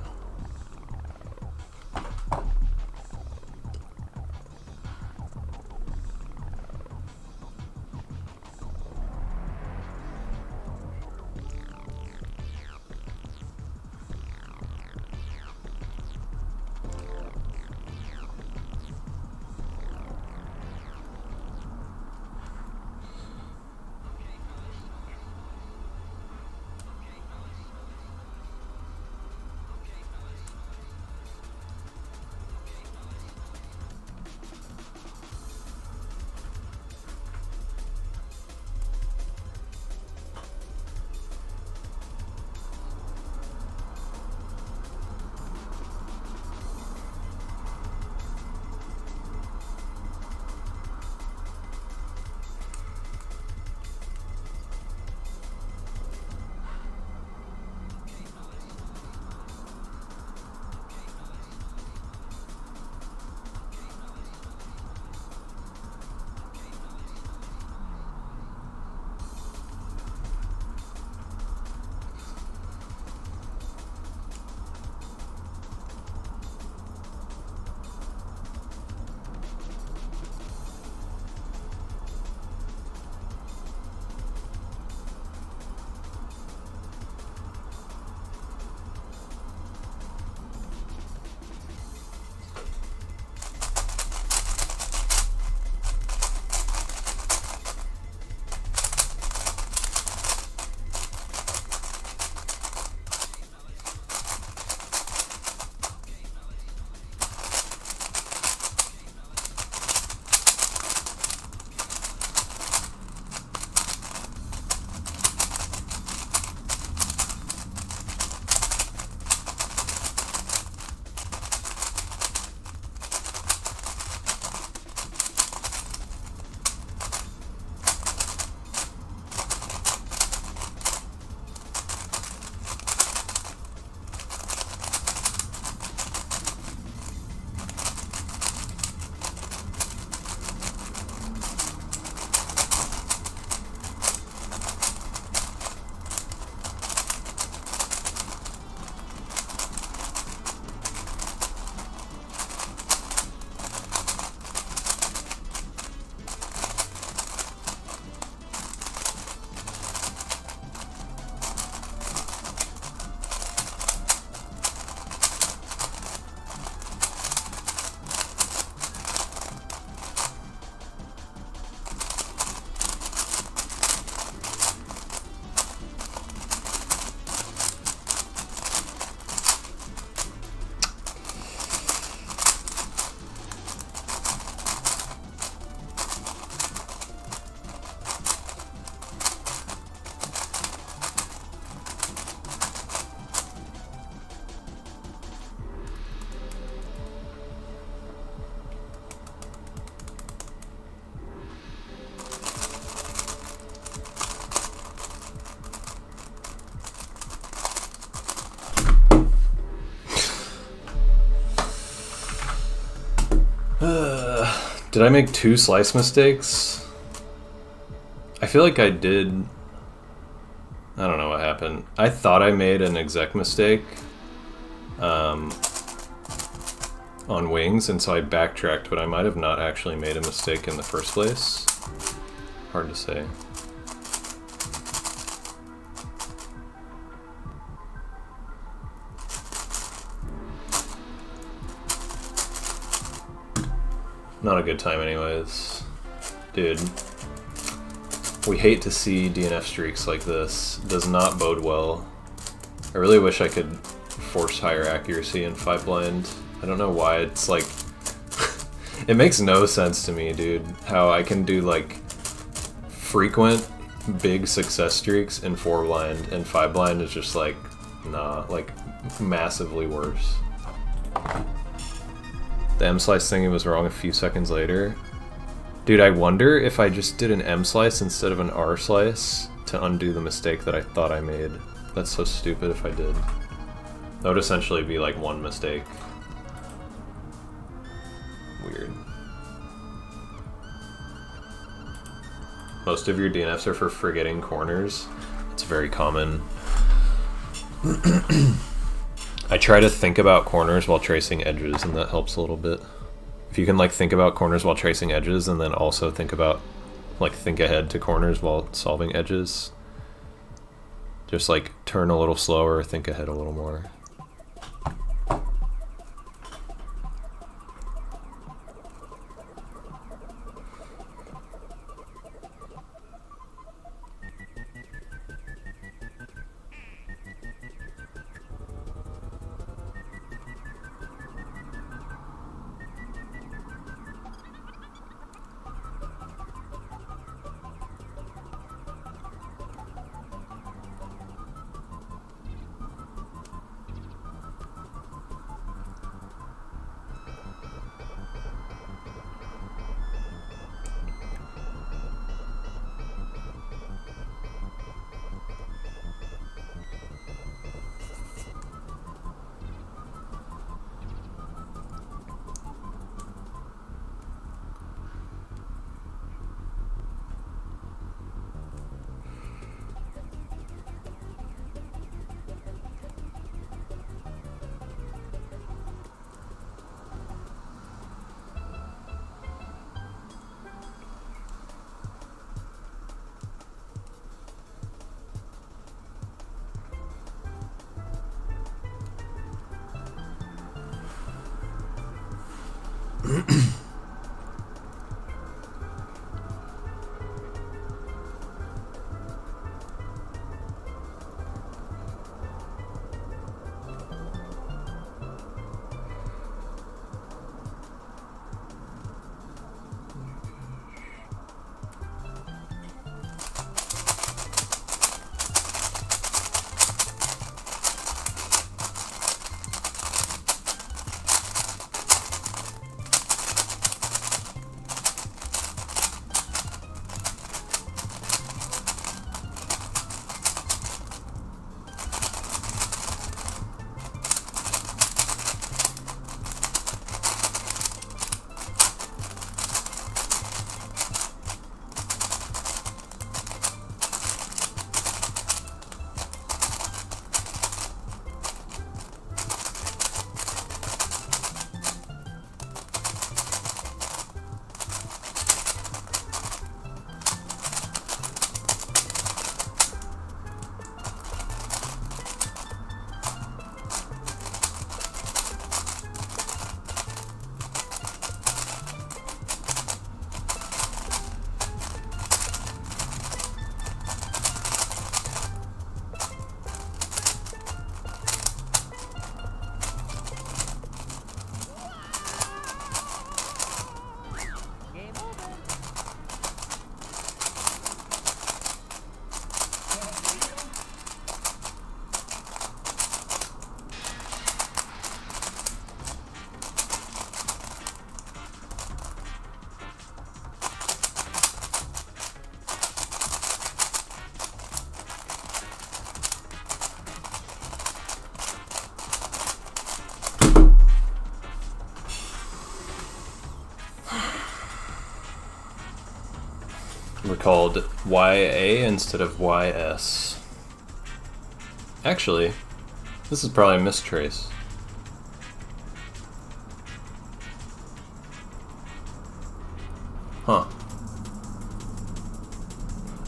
Did I make 2 slice mistakes? I feel like I did. I don't know what happened. I thought I made an exec mistake on wings, and so I backtracked, but I might have not actually made a mistake in the first place. Hard to say. Not a good time anyways. Dude, we hate to see DNF streaks like this. Does not bode well. I really wish I could force higher accuracy in 5 blind. I don't know why it's like... it makes no sense to me, dude, how I can do like frequent big success streaks in 4 blind, and 5 blind is just like, nah, like massively worse. The M-slice thingy was wrong a few seconds later. Dude, I wonder if I just did an M-slice instead of an R-slice to undo the mistake that I thought I made. That's so stupid if I did. That would essentially be like one mistake. Weird. Most of your DNFs are for forgetting corners. It's very common. I try to think about corners while tracing edges, and that helps a little bit. If you can like think about corners while tracing edges, and then also think ahead to corners while solving edges. Just like turn a little slower, think ahead a little more. We're called YA instead of YS. Actually, this is probably a mistrace. Huh.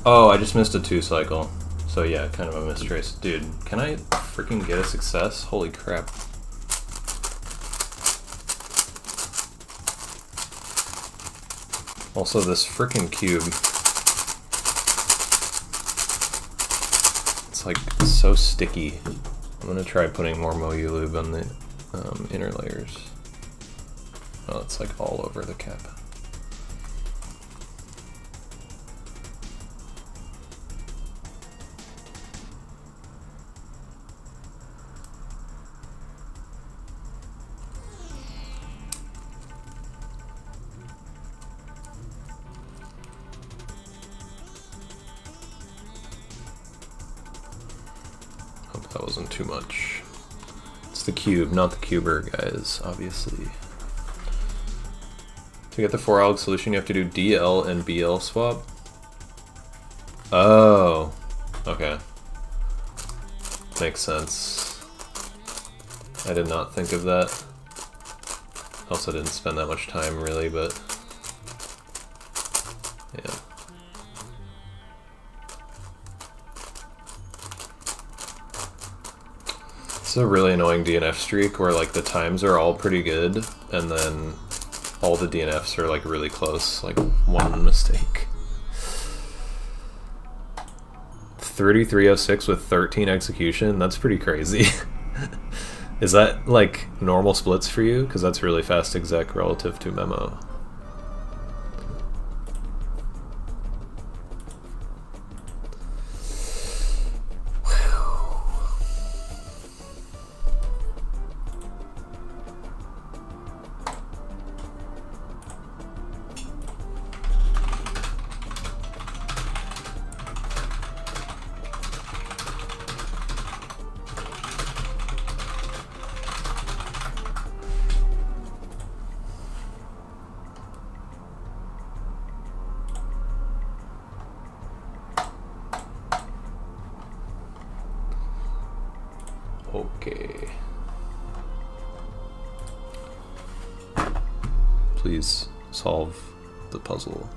Oh, I just missed a 2 cycle. So yeah, kind of a mistrace. Dude, can I freaking get a success? Holy crap. Also, this freaking cube. It's like so sticky. I'm gonna try putting more Moyu lube on the inner layers. Oh, it's like all over the cap. Hope that wasn't too much. It's the cube, not the cuber, guys, obviously. To get the 4-alg solution, you have to do DL and BL swap. Oh, okay. Makes sense. I did not think of that. Also didn't spend that much time really, but yeah. It's a really annoying DNF streak where like the times are all pretty good and then all the DNFs are like really close, like one mistake. 3306 with 13 execution, that's pretty crazy. Is that like normal splits for you? Because that's really fast exec relative to memo. Okay. Please solve the puzzle.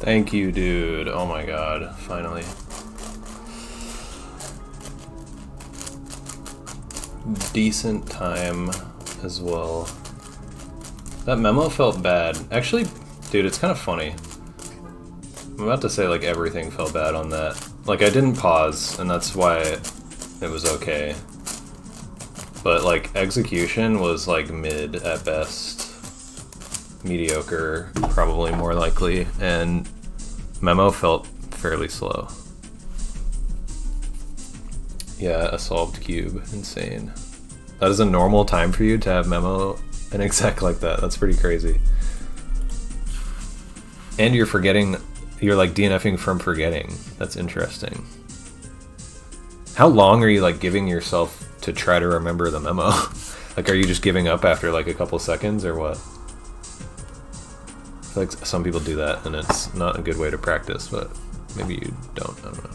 Thank you, dude. Oh my god, finally. Decent time as well. That memo felt bad. Actually, dude, it's kind of funny. I'm about to say like everything felt bad on that. Like I didn't pause, and that's why it was okay. But like execution was like mid at best. Mediocre, probably more likely, and memo felt fairly slow. Yeah, a solved cube. Insane. That is a normal time for you to have memo an exec like that. That's pretty crazy. And you're forgetting, you're like DNFing from forgetting. That's interesting. How long are you like giving yourself to try to remember the memo? Like, are you just giving up after like a couple seconds or what? I feel like some people do that and it's not a good way to practice, but maybe you don't, I don't know.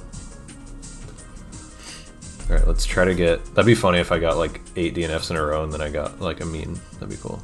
Alright, let's try to get... That'd be funny if I got like 8 DNFs in a row and then I got like a mean. That'd be cool.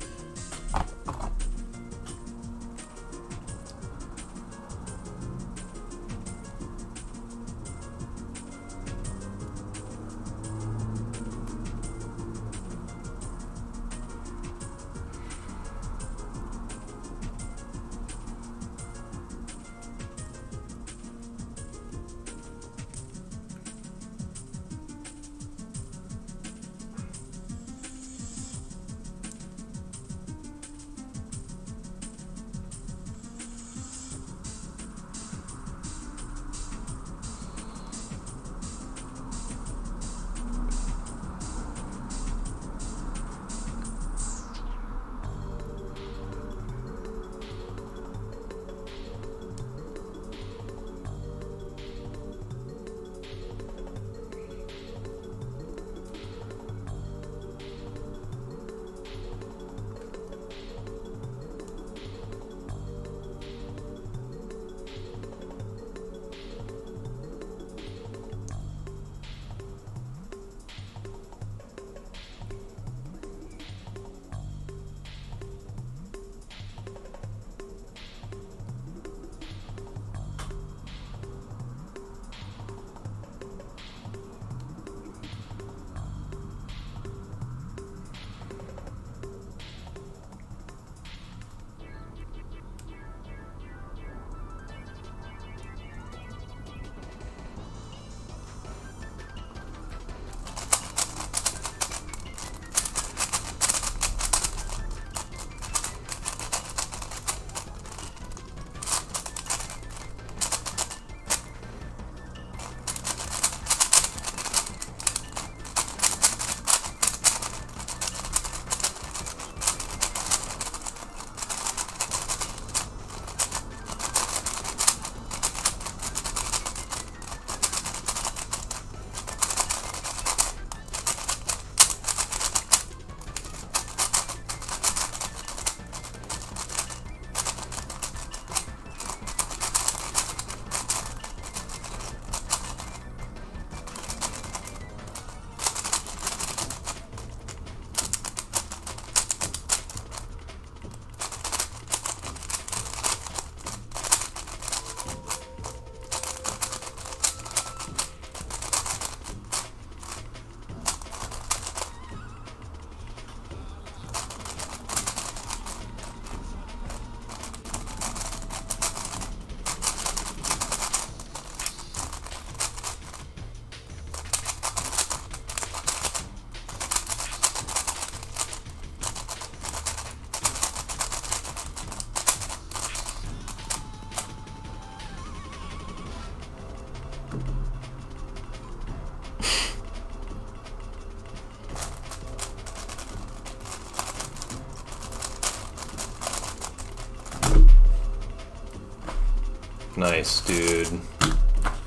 Nice, dude.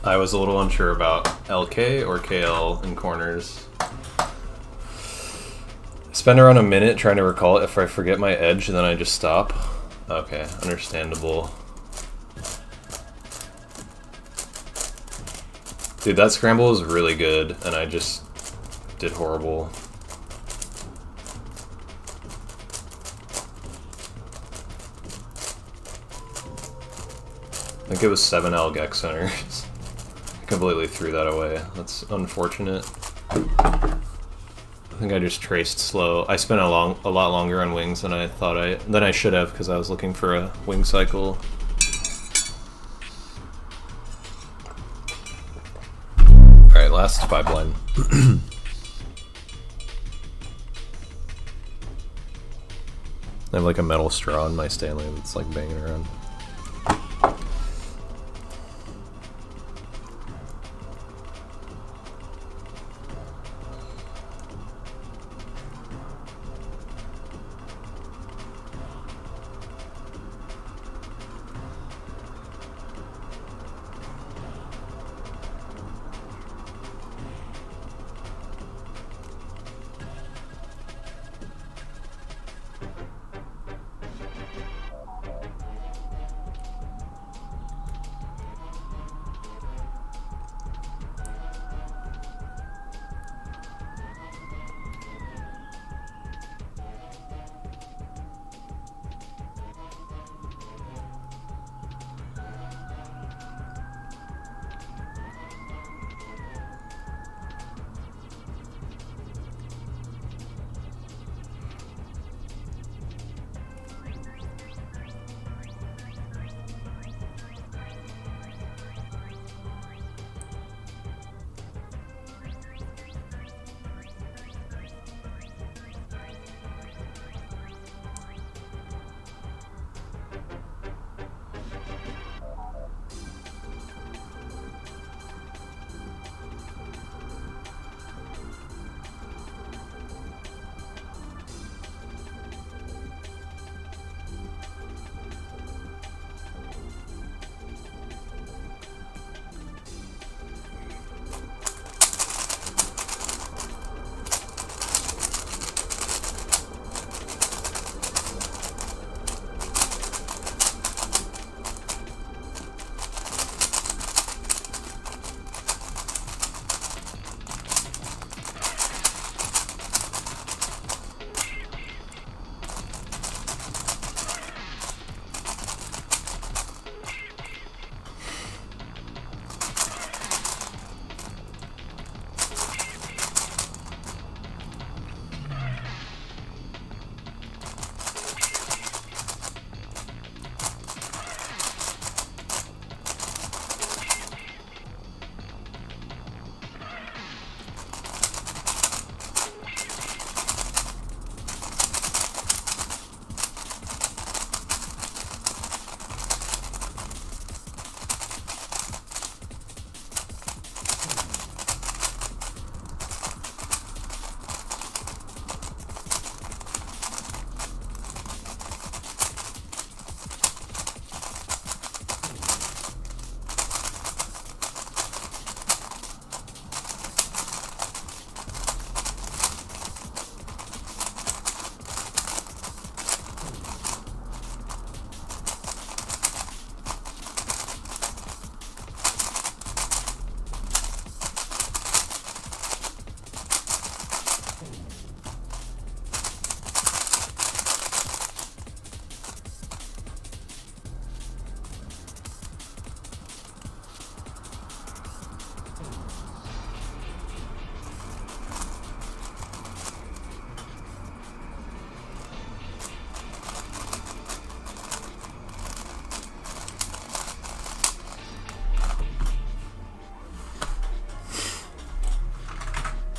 I was a little unsure about LK or KL in corners. Spend around a minute trying to recall it. If I forget my edge, then I just stop. Okay, understandable. Dude, that scramble was really good, and I just did horrible. think it was 7 Algex centers. I completely threw that away. That's unfortunate. I think I just traced slow. I spent a lot longer on wings than I should have, because I was looking for a wing cycle. Alright, last 5 blind. I have like a metal straw in my Stanley that's like banging around.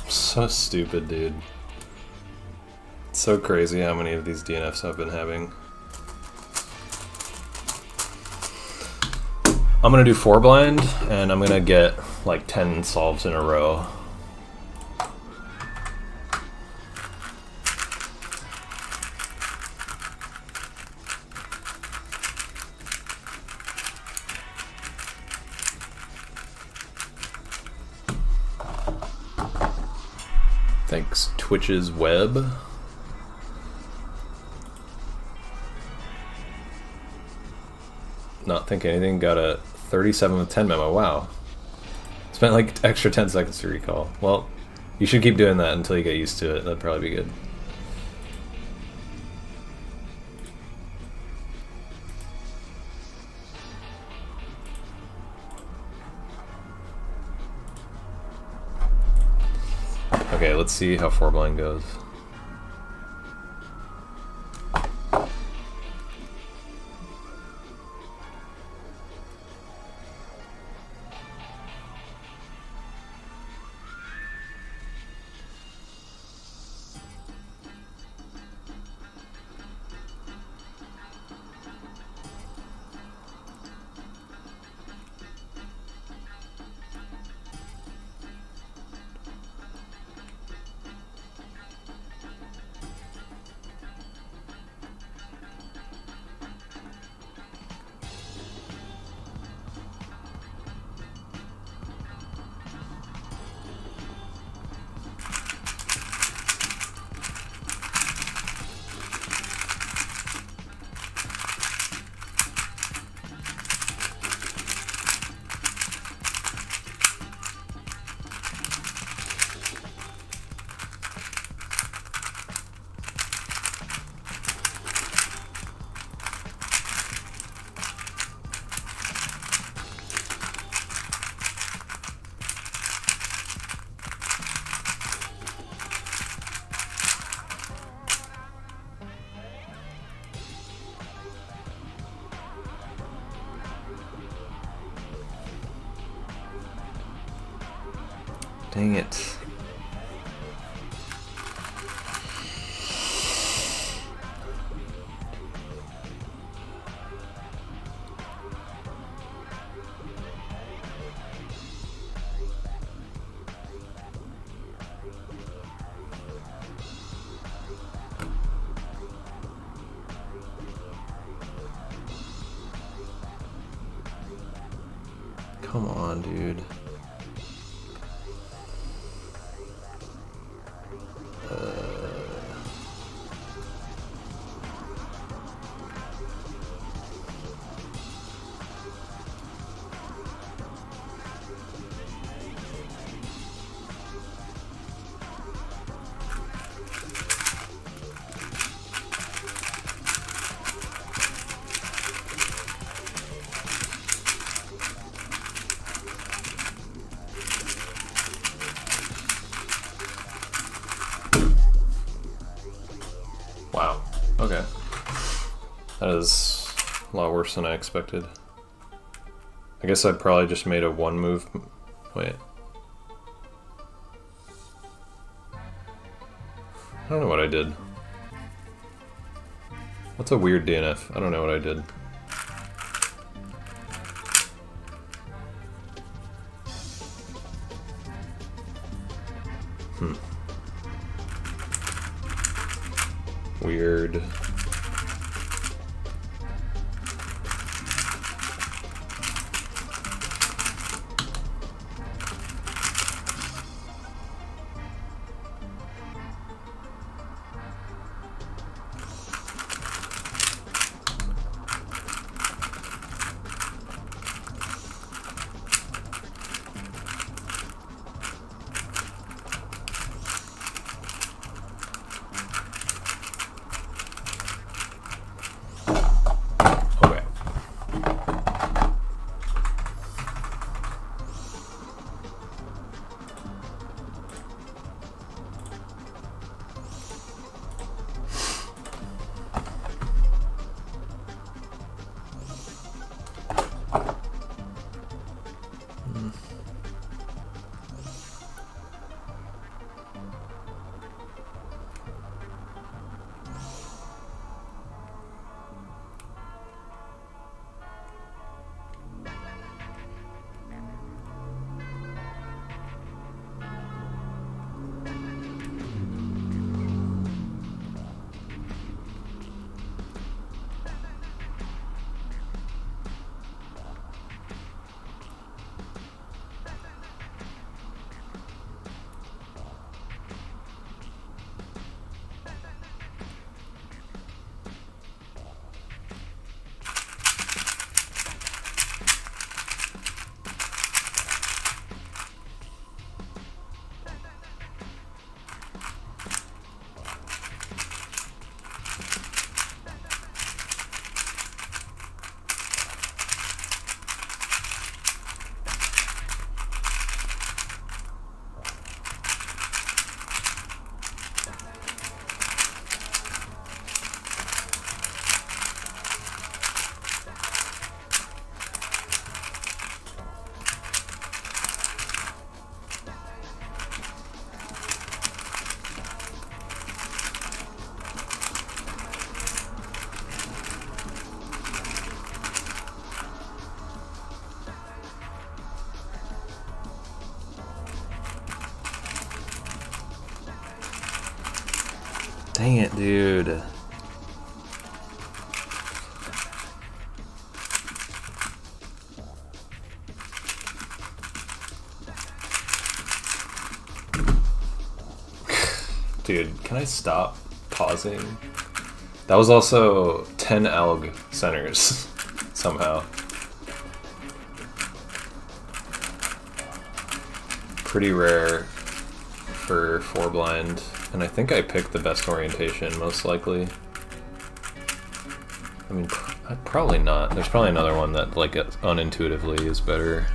So stupid, dude. It's so crazy how many of these DNFs I've been having. I'm gonna do 4 blind, and I'm gonna get like 10 solves in a row. Thanks, Twitch's Web. Not think anything, got a 37 with 10 memo, wow. Spent like extra 10 seconds to recall. Well, you should keep doing that until you get used to it, that'd probably be good. Okay, let's see how 4-blind goes. Dang it. Come on, dude. Wow. Okay. That is a lot worse than I expected. I guess I probably just made a one move. Wait. I don't know what I did. What's a weird DNF? I don't know what I did. Weird. Dang it, dude. Dude, can I stop pausing? That was also 10 alg centers, somehow. Pretty rare for 4 blind, and I think I picked the best orientation, most likely. I mean, probably not. There's probably another one that, like, unintuitively is better.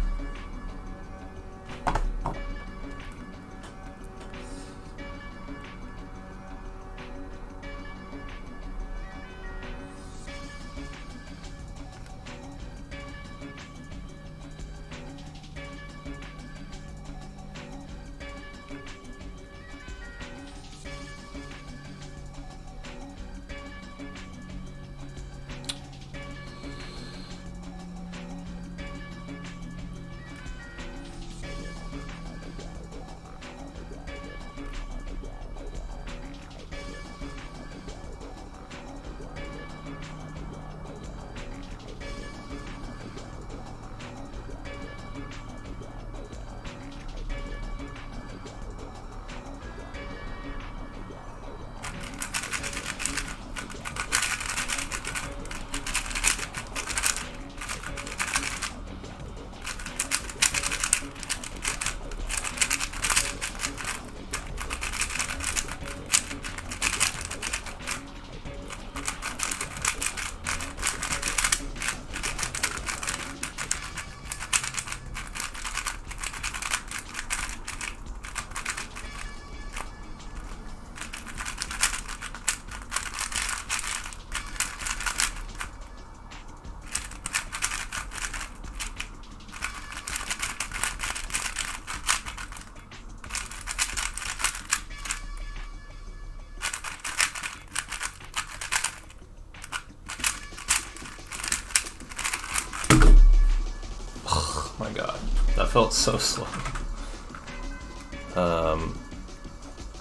My god, that felt so slow.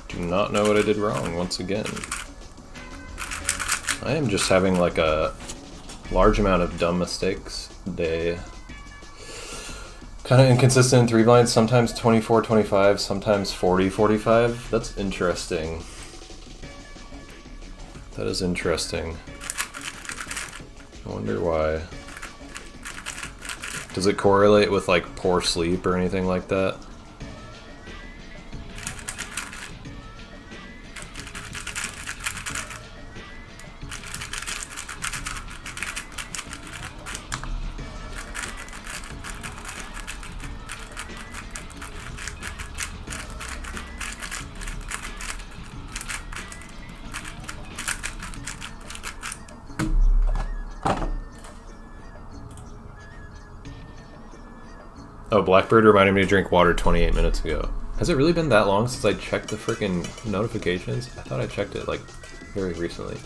Do not know what I did wrong once again. I am just having like a large amount of dumb mistakes a day. Kind of inconsistent 3 blinds, sometimes 24-25, sometimes 40-45. That's interesting. That is interesting. I wonder why. Does it correlate with like poor sleep or anything like that? Oh, Blackbird reminded me to drink water 28 minutes ago. Has it really been that long since I checked the freaking notifications? I thought I checked it, like, very recently.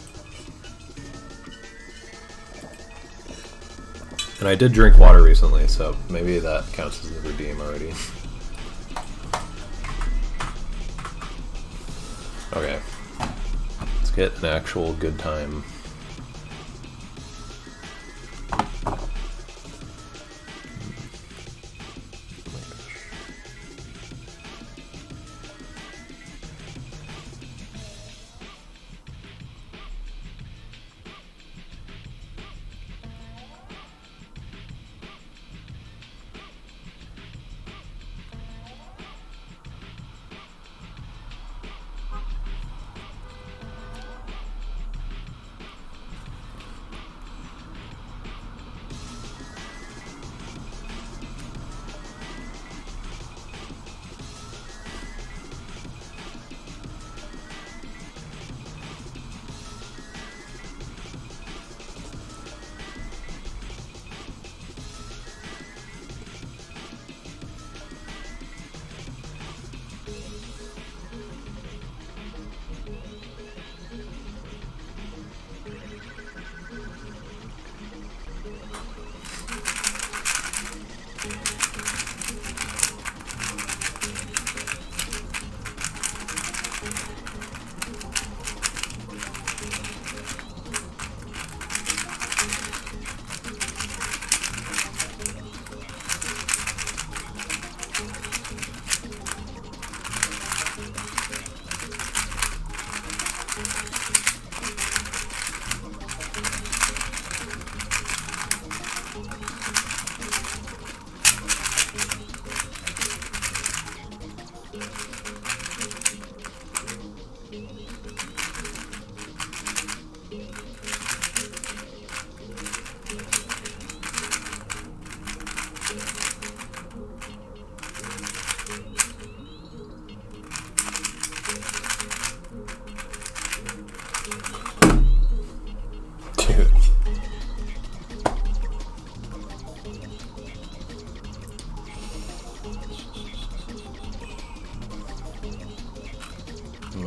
And I did drink water recently, so maybe that counts as a redeem already. Okay. Let's get an actual good time.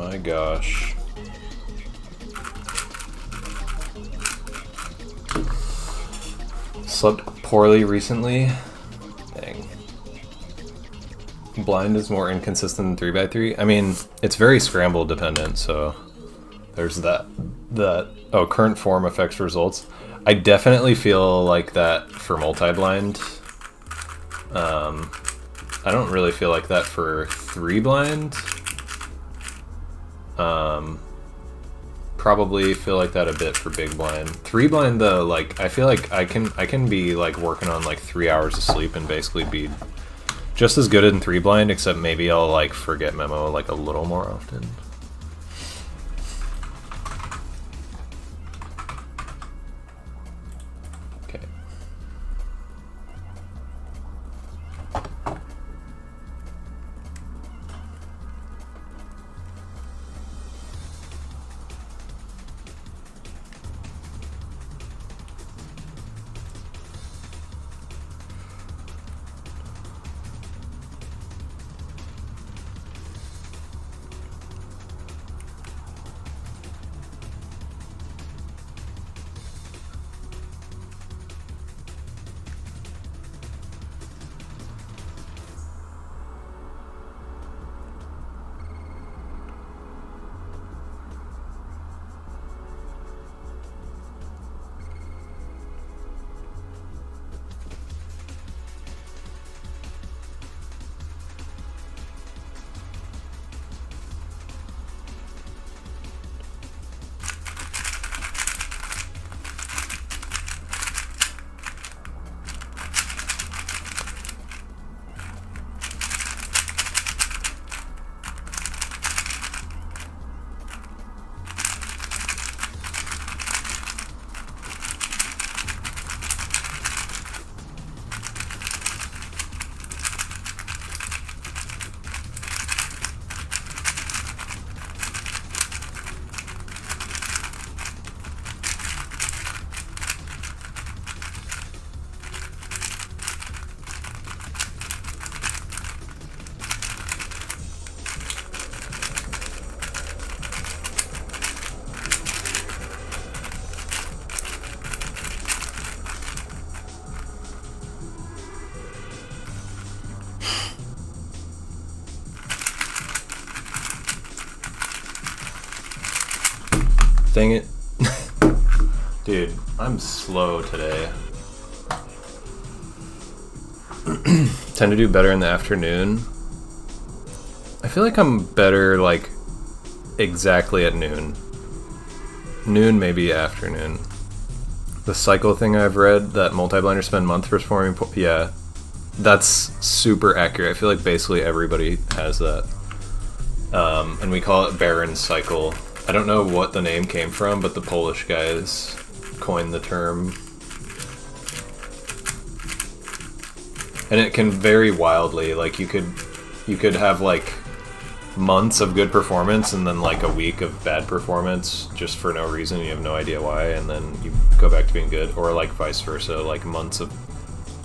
My gosh. Slept poorly recently. Dang. Blind is more inconsistent than 3x3. I mean, it's very scramble dependent, so there's that. Oh, current form affects results. I definitely feel like that for multi-blind. I don't really feel like that for 3-blind. Probably feel like that a bit for big blind. 3-blind though, like I feel like I can be like working on like 3 hours of sleep and basically be just as good in 3-blind, except maybe I'll like forget memo like a little more often. Okay. Dang it. Dude, I'm slow today. Tend to do better in the afternoon. I feel like I'm better like exactly at noon. Noon, maybe afternoon. The cycle thing I've read, that multi-blinders spend months performing, yeah, that's super accurate. I feel like basically everybody has that. And we call it Baron's cycle. I don't know what the name came from, but the Polish guys coined the term. And it can vary wildly. Like you could have like months of good performance and then like a week of bad performance just for no reason. You have no idea why, and then you go back to being good, or like vice versa, like months of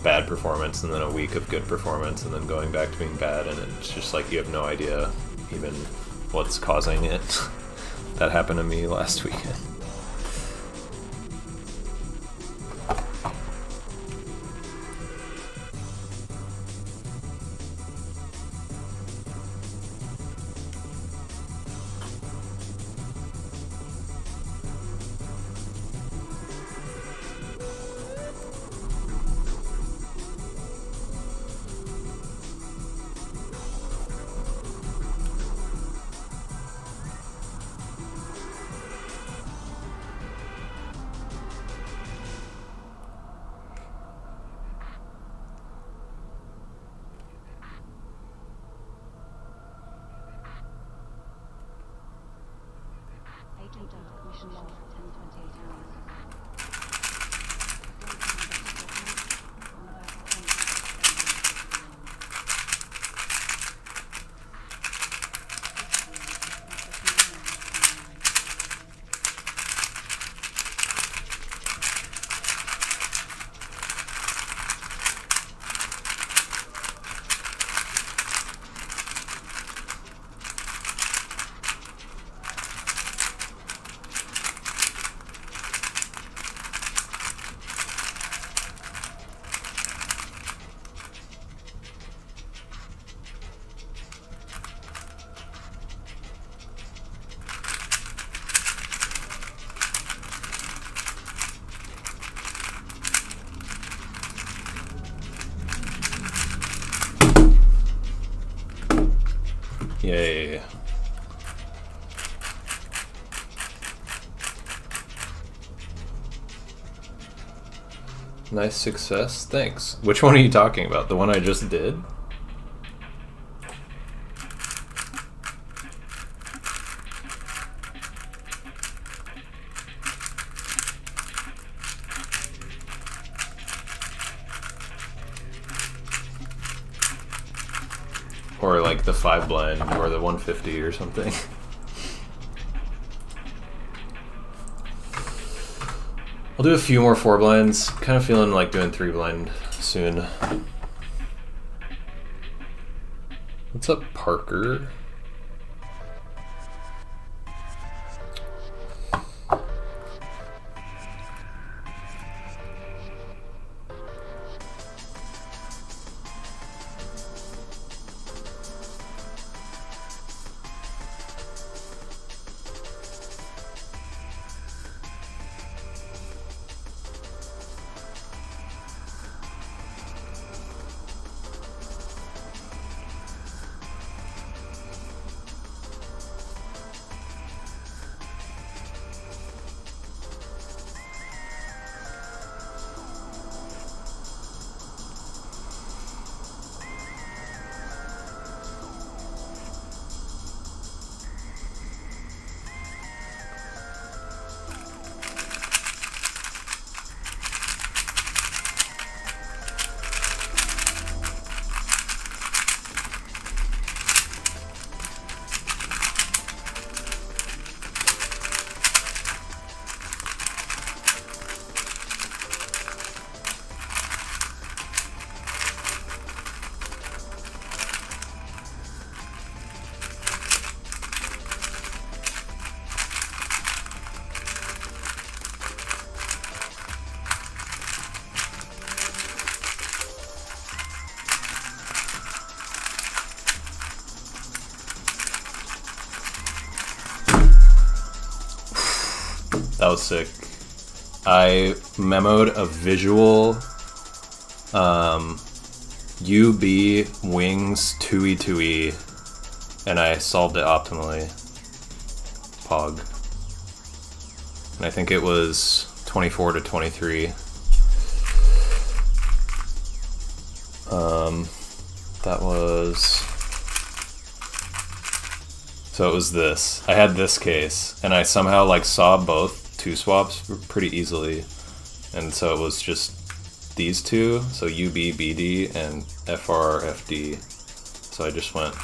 bad performance and then a week of good performance and then going back to being bad, and it's just like you have no idea even what's causing it. That happened to me last weekend. Yay. Nice success. Thanks. Which one are you talking about? The one I just did? Or like the 5 blind or the 150 or something. I'll do a few more 4 blinds. Kind of feeling like doing 3 blind soon. What's up, Parker? That was sick. I memoed a visual UB wings 2E2E and I solved it optimally. Pog. And I think it was 24 to 23. That was... So it was this. I had this case and I somehow like saw both 2 swaps pretty easily, and so it was just these 2, so UB BD and FR FD. So I just went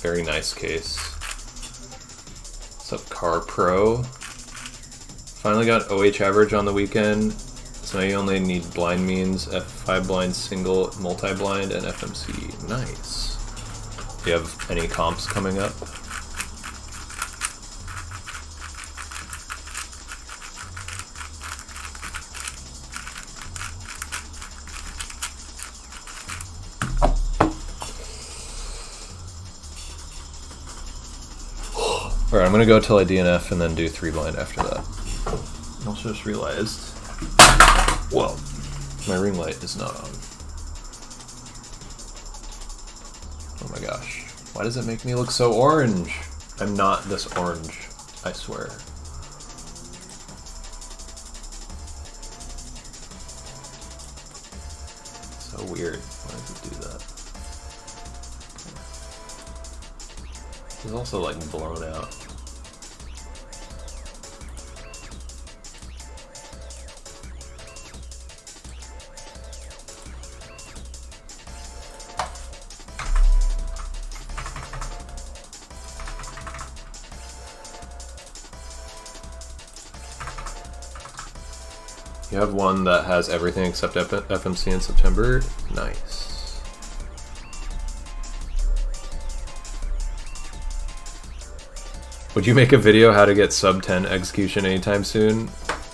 very nice case. What's up, Car Pro? Finally got OH average on the weekend, so now you only need blind means, F5 blind single, multi-blind, and FMC. Nice. Do you have any comps coming up? Alright, I'm gonna go till I DNF and then do 3 blind after that. I also just realized, whoa, my ring light is not on. Oh my gosh, why does it make me look so orange? I'm not this orange, I swear. So weird, why does it do that? It's also like blown out. You have one that has everything except FMC in September? Nice. Would you make a video how to get sub 10 execution anytime soon?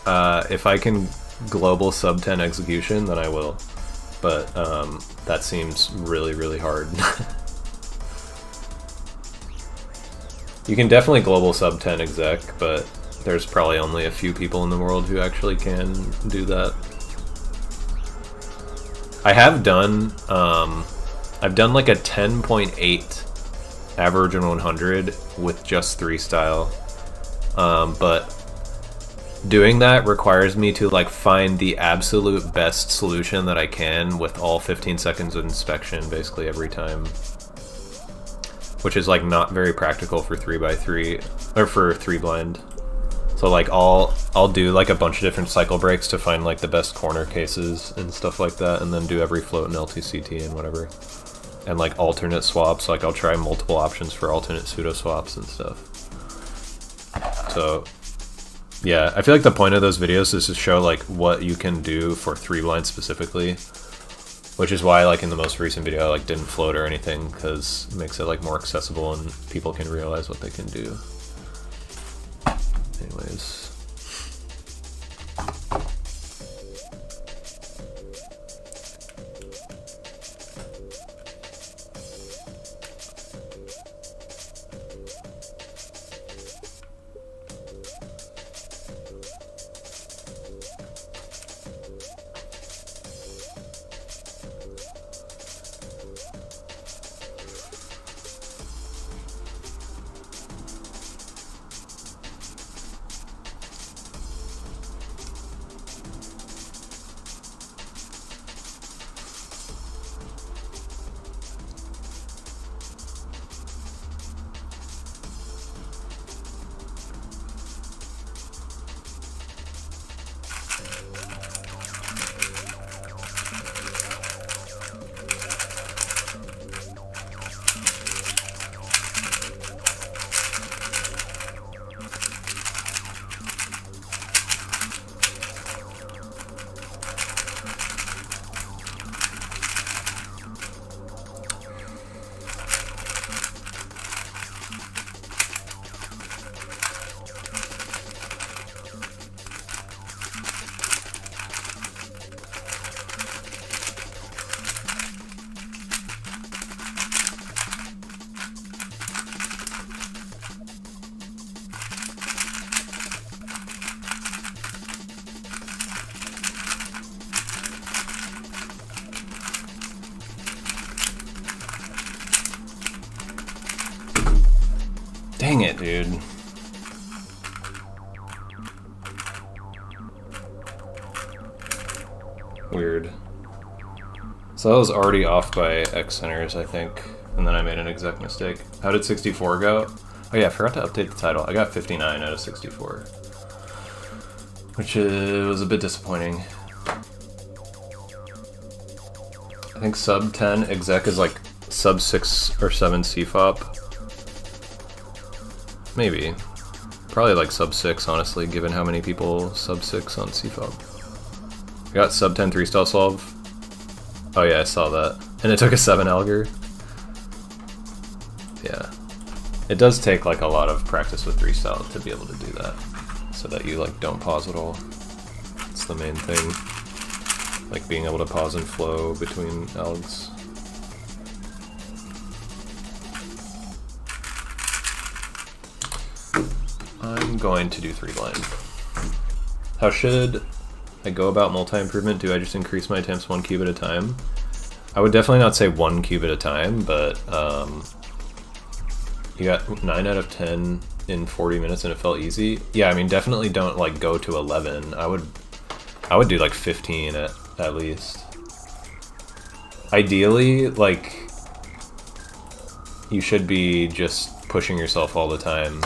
If I can global sub 10 execution, then I will. But that seems really, really hard. You can definitely global sub 10 exec, but there's probably only a few people in the world who actually can do that. I have done, I've done like a 10.8 average in 100 with just 3 style, but doing that requires me to like find the absolute best solution that I can with all 15 seconds of inspection basically every time, which is like not very practical for 3x3 or for 3 blind. So like I'll do like a bunch of different cycle breaks to find like the best corner cases and stuff like that, and then do every float in LTCT and whatever, and like alternate swaps. Like I'll try multiple options for alternate pseudo swaps and stuff. So yeah, I feel like the point of those videos is to show like what you can do for 3 blind specifically, which is why like in the most recent video I like didn't float or anything, because it makes it like more accessible and people can realize what they can do. Anyways. Dang it, dude. Weird. So that was already off by X centers, I think, and then I made an exec mistake. How did 64 go? Oh yeah, I forgot to update the title. I got 59 out of 64, which was a bit disappointing. I think sub 10 exec is like sub 6 or 7 CFOP. Maybe. Probably like sub 6, honestly, given how many people sub 6 on CFOP. I got sub 10 3-style solve. Oh yeah, I saw that. And it took a 7 alger. Yeah. It does take like a lot of practice with 3-style to be able to do that, so that you like don't pause at all. It's the main thing. Like being able to pause and flow between algs. I'm going to do 3 blind. How should I go about multi-improvement? Do I just increase my attempts 1 cube at a time? I would definitely not say 1 cube at a time, but you got 9 out of 10 in 40 minutes and it felt easy. Yeah, I mean, definitely don't like go to 11. I would do like 15 at least. Ideally, like, you should be just pushing yourself all the time.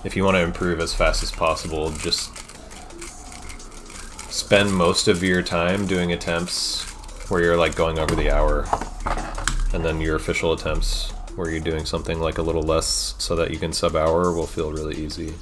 If you want to improve as fast as possible, just spend most of your time doing attempts where you're like going over the hour, and then your official attempts where you're doing something like a little less so that you can sub hour will feel really easy.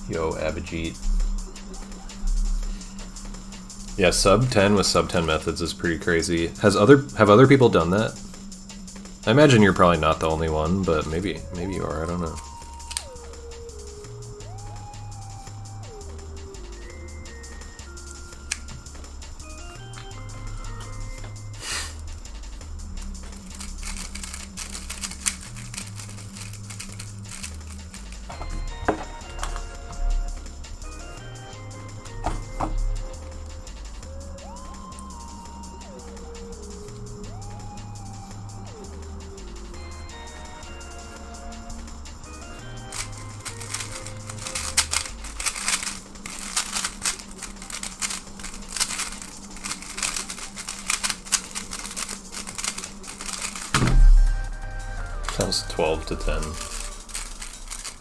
Yo, Abhijit. Yeah, sub 10 with sub 10 methods is pretty crazy. Have other people done that? I imagine you're probably not the only one, but maybe you are, I don't know. That was 12 to 10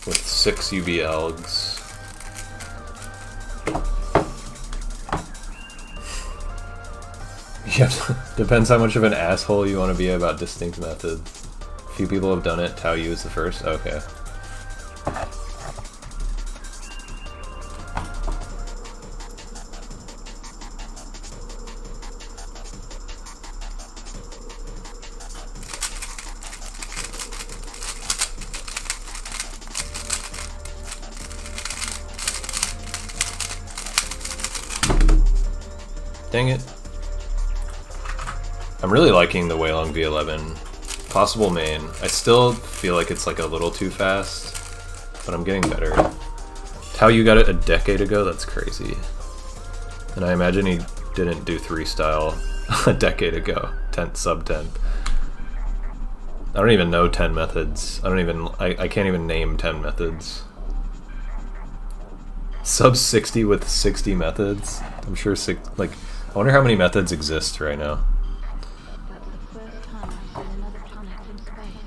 with 6 UV algs. Yeah, depends how much of an asshole you want to be about distinct methods. A few people have done it. Tao Yu is the first. Okay. Dang it. I'm really liking the Weilong V11. Possible main. I still feel like it's like a little too fast, but I'm getting better. How you got it a decade ago? That's crazy. And I imagine he didn't do 3-style a decade ago. Sub 10. I don't even know 10 methods. I can't even name 10 methods. Sub 60 with 60 methods? I'm sure I wonder how many methods exist right now. That's the first time I've seen another planet in space.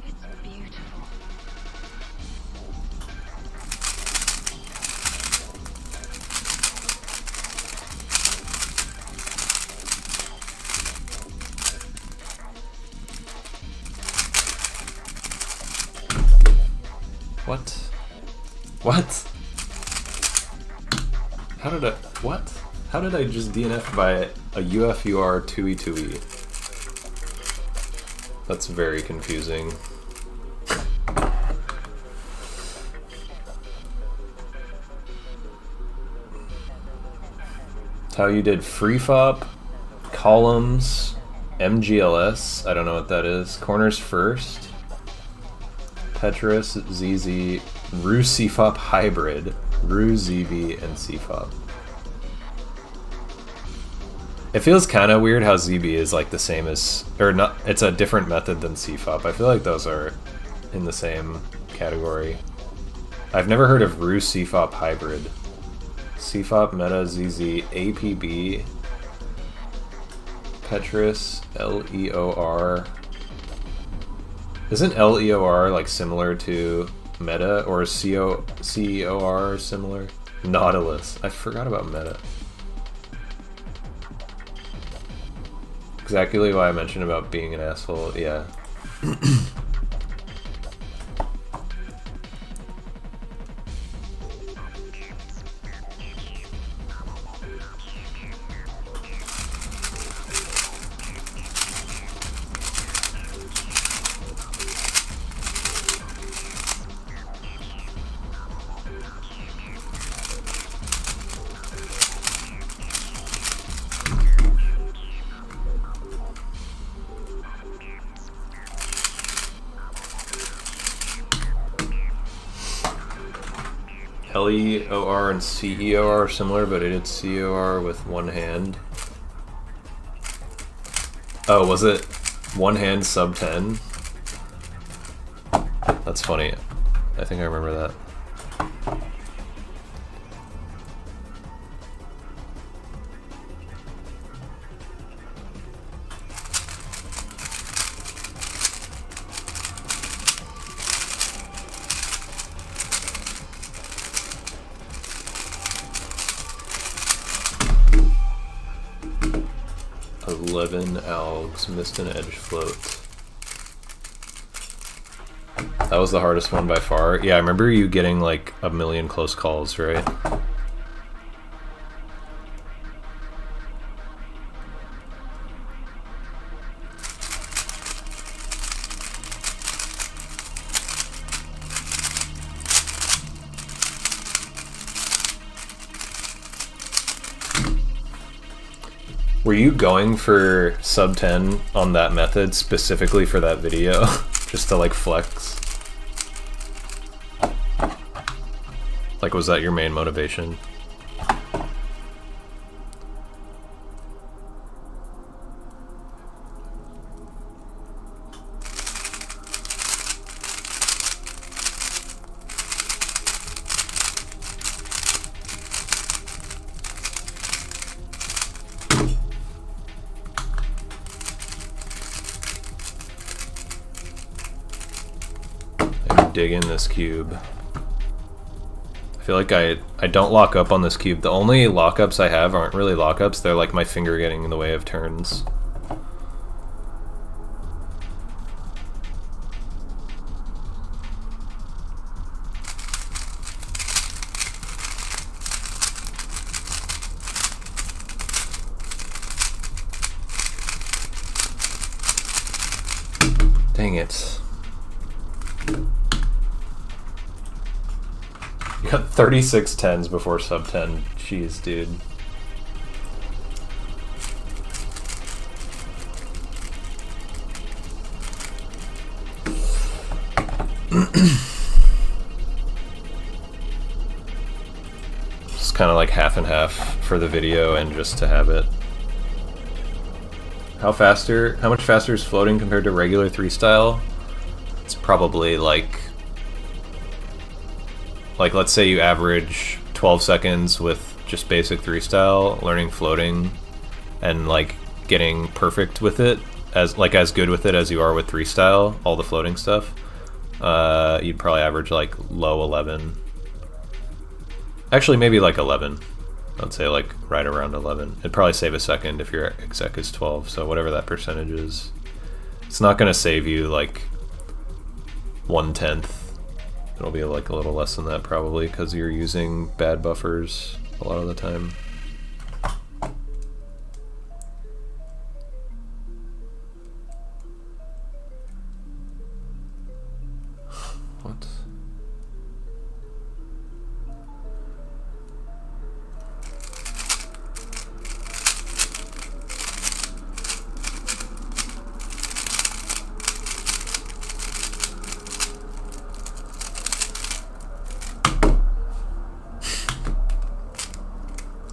It's beautiful. What? What? How did I just DNF by a UFUR 2E2E? That's very confusing. How you did free fop, columns, MGLS, I don't know what that is, corners first, Petrus, ZZ, Ru CFOP hybrid, Ru ZB, and CFOP. It feels kind of weird how ZB is like the same as, or not, it's a different method than CFOP. I feel like those are in the same category. I've never heard of Ru CFOP hybrid. CFOP, Meta, ZZ, APB, Petrus, LEOR. Isn't LEOR like similar to Meta, or is CEOR similar? Nautilus. I forgot about Meta. Exactly why I mentioned about being an asshole, yeah. 'LEOR and CEOR are similar, but it did CEOR with one hand. Oh, was it one hand sub 10? That's funny. I think I remember that. Algs, missed an edge float. That was the hardest one by far. Yeah, I remember you getting like a million close calls, right? Were you going for sub 10 on that method specifically for that video? Just to like flex? Like, was that your main motivation? Dig in this cube. I feel like I don't lock up on this cube. The only lockups I have aren't really lockups. They're like my finger getting in the way of turns. Dang it. You got 36 10s before sub 10. Jeez, dude. Just kind of like half and half for the video and just to have it. How much faster is floating compared to regular 3-style? It's probably like let's say you average 12 seconds with just basic 3-style, learning floating, and like getting perfect with it, as good with it as you are with 3-style, all the floating stuff. You'd probably average like low 11. Actually, maybe like 11. I'd say like right around 11. It'd probably save a second if your exec is 12, so whatever that percentage is. It's not gonna save you like 1/10. It'll be like a little less than that probably because you're using bad buffers a lot of the time. What?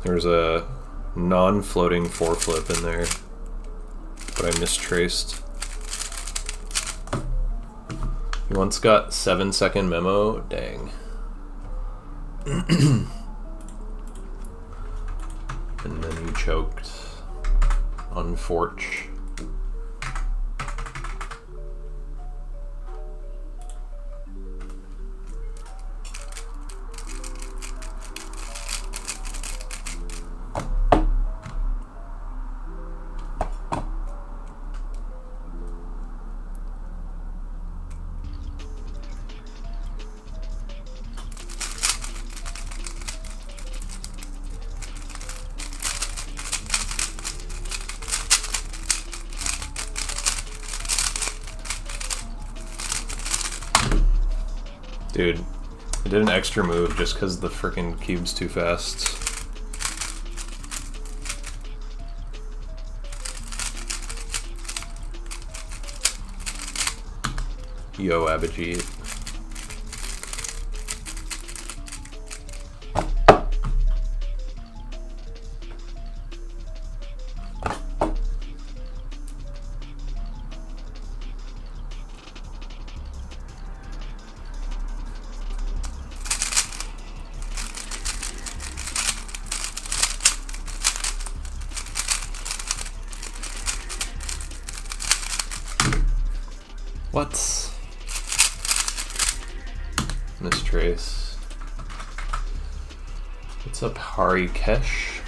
There's a non-floating foreflip in there, but I mistraced. You once got 7-second memo? Dang. And then you choked on Forge. Dude, I did an extra move just because the frickin' cube's too fast. Yo, Abhijit. What? Mistrace. What's up, Harikesh?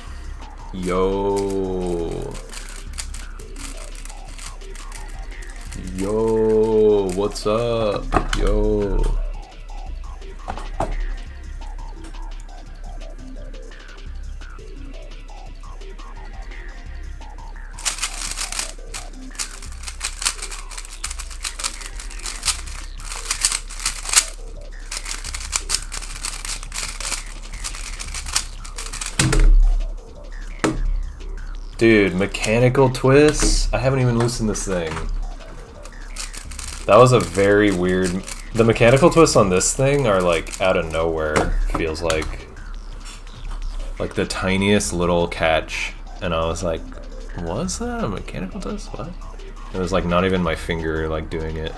Yo. Yo, what's up? Yo. Dude, mechanical twists? I haven't even loosened this thing. That was a very weird... The mechanical twists on this thing are like out of nowhere, feels like. Like the tiniest little catch. And I was like, was that a mechanical twist? What? It was like not even my finger like doing it.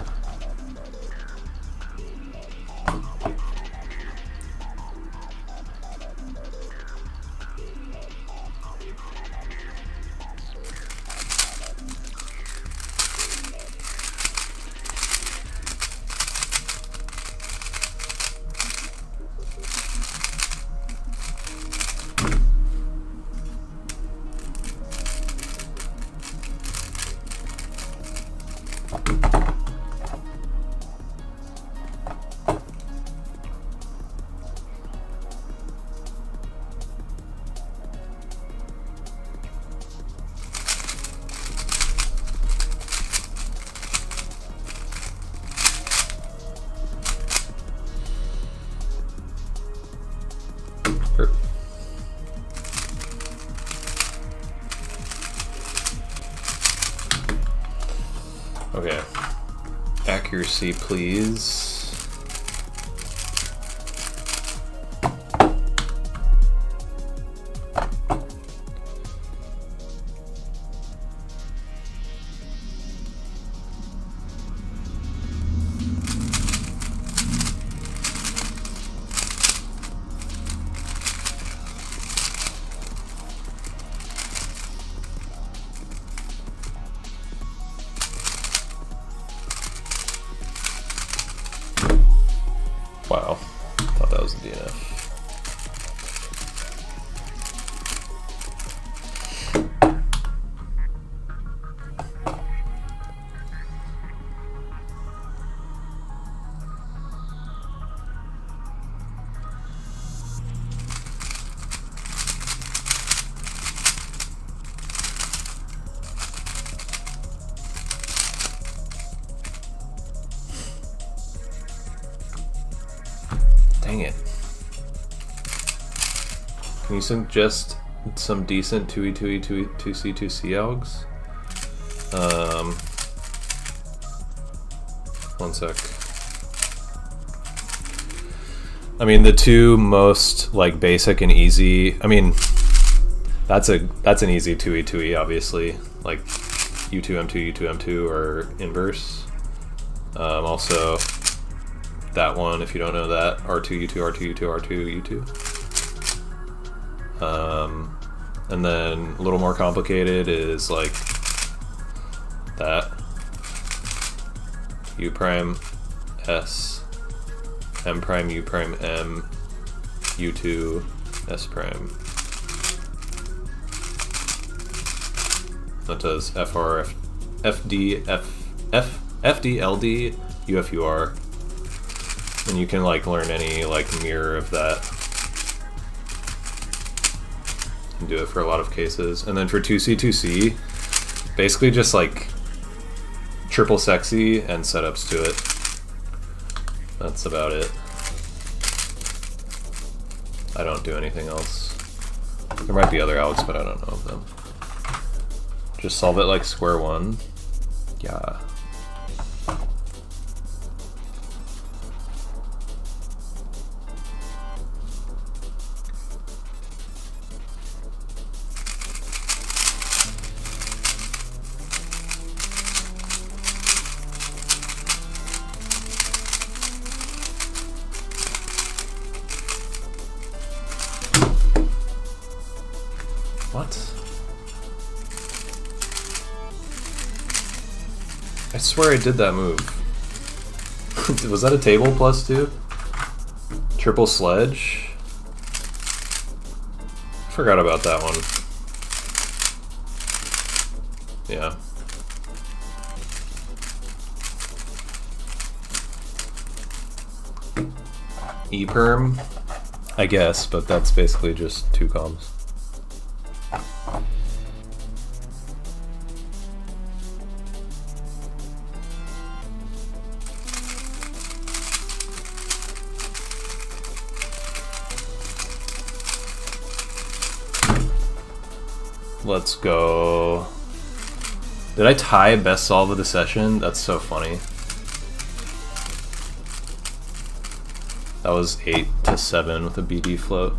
Okay. Accuracy, please. Wow, thought that was a DNF. Dang it. Can you suggest some decent 2E, 2C, 2C algs? One sec. I mean, the two most like basic and easy, I mean, that's an easy 2E, 2E, obviously. Like U2, M2, U2, M2 or inverse. Also, that one, if you don't know that, R2, U2, R2, U2, R2, U2. And then a little more complicated is like that. U prime S, M prime, U prime M, U2, S prime. That does FR, FD, FD, LD, UFUR. And you can like learn any like mirror of that and do it for a lot of cases. And then for 2C, 2C, basically just like triple sexy and setups to it. That's about it. I don't do anything else. There might be other algs, but I don't know of them. Just solve it like square one. Yeah. What? I swear I did that move. Was that a table +2? Triple sledge? I forgot about that one. Yeah. E-perm, I guess, but that's basically just 2 comms. Let's go. Did I tie best solve of the session? That's so funny. That was 8-7 with a BD float.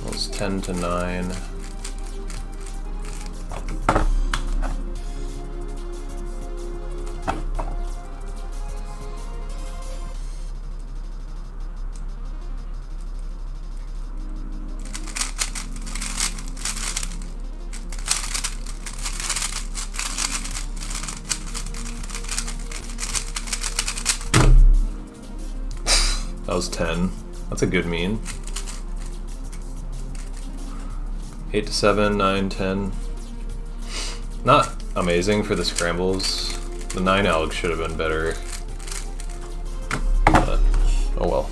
That was 10-9. That was 10. That's a good mean. 8-7, 9-10. Not amazing for the scrambles. The 9 alg should have been better. But, oh well.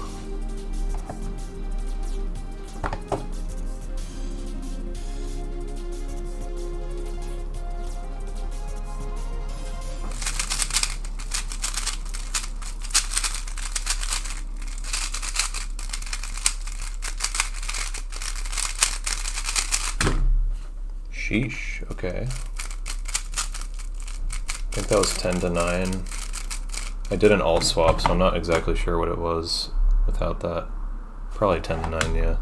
Sheesh, okay. I think that was 10-9. I did an alt swap, so I'm not exactly sure what it was without that. Probably 10-9, yeah.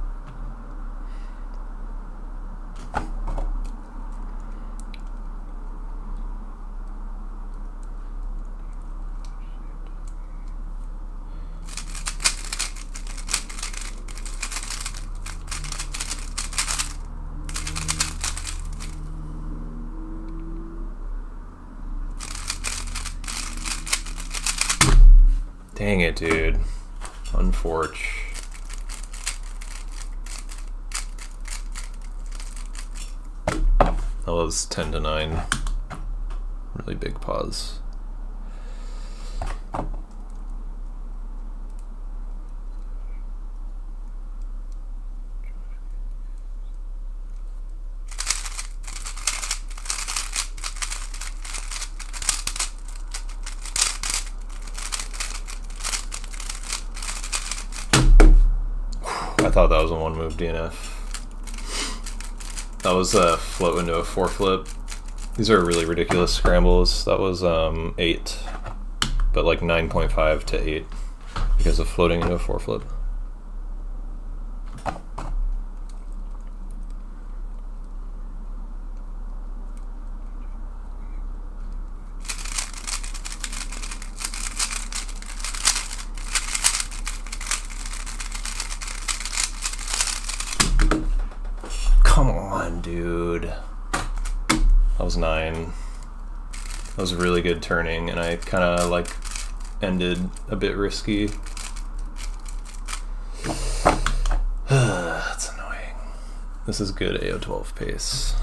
Dang it, dude. Unforge. That was 10-9. Really big pause. I thought that was a 1-move DNF. That was a float into a 4-flip. These are really ridiculous scrambles. That was 8, but like 9.5 to 8 because of floating into a 4-flip. Come on, dude. That was 9. That was really good turning, and I kind of like ended a bit risky. That's annoying. This is good AO12 pace.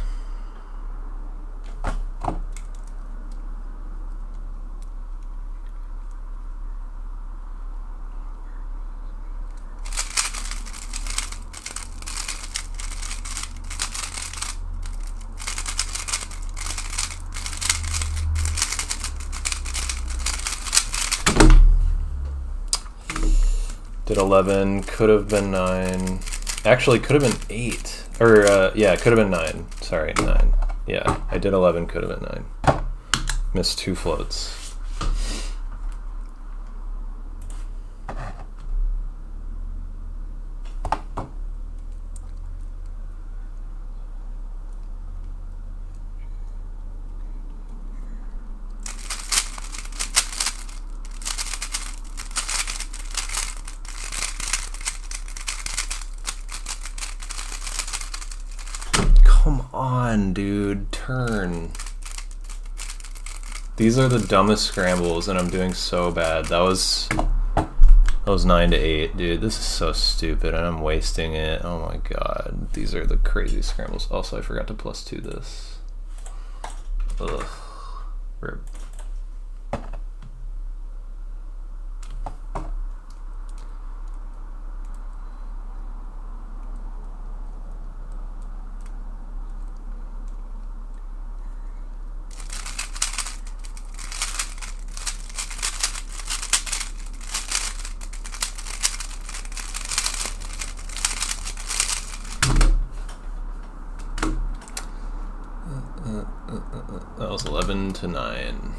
Did 11, could have been 9. Actually, could have been 8. Or, yeah, could have been 9. Sorry, 9. Yeah, I did 11, could have been 9. Missed 2 floats. on, dude. Turn. These are the dumbest scrambles, and I'm doing so bad. That was 9 to 8, dude. This is so stupid, and I'm wasting it. Oh my god. These are the crazy scrambles. Also, I forgot to +2 this. Ugh. Rip. That was 11 to 9.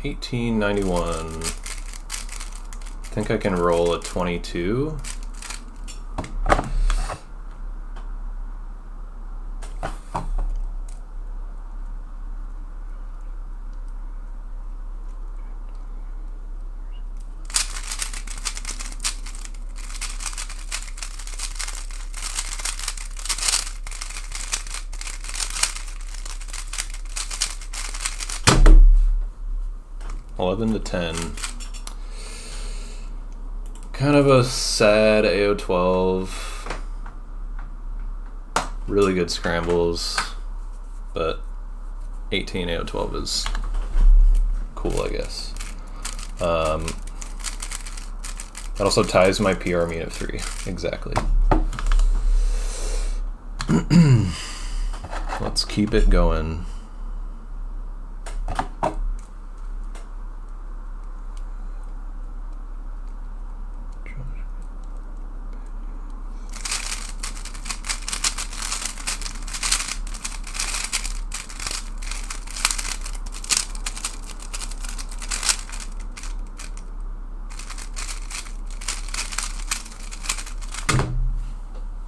$18.91. I think I can roll a 22. $11 to 10. Kind of a sad AO12. Really good scrambles, but 18 AO12 is cool, I guess. That also ties my PR mean of 3. Exactly. Let's keep it going.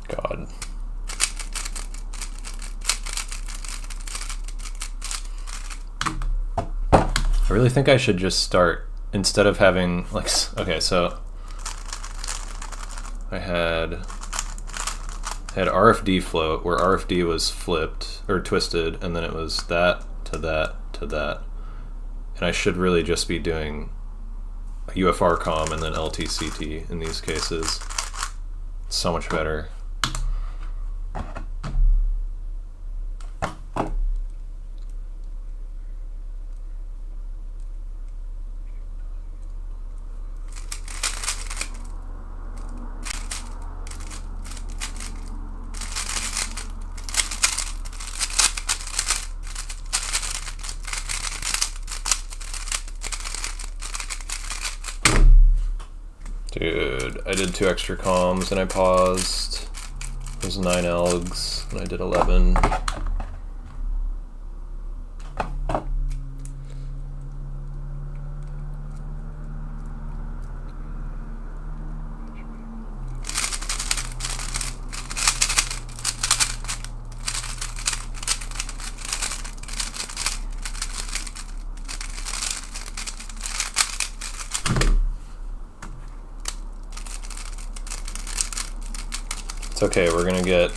God. I really think I should just start, instead of having, like, okay, so I had RFD float, where RFD was flipped, or twisted, and then it was that to that to that. And I should really just be doing a UFR comm and then LTCT in these cases. It's so much better. Dude, I did 2 extra comms and I paused. It was 9 elgs and I did 11. It's okay, we're gonna get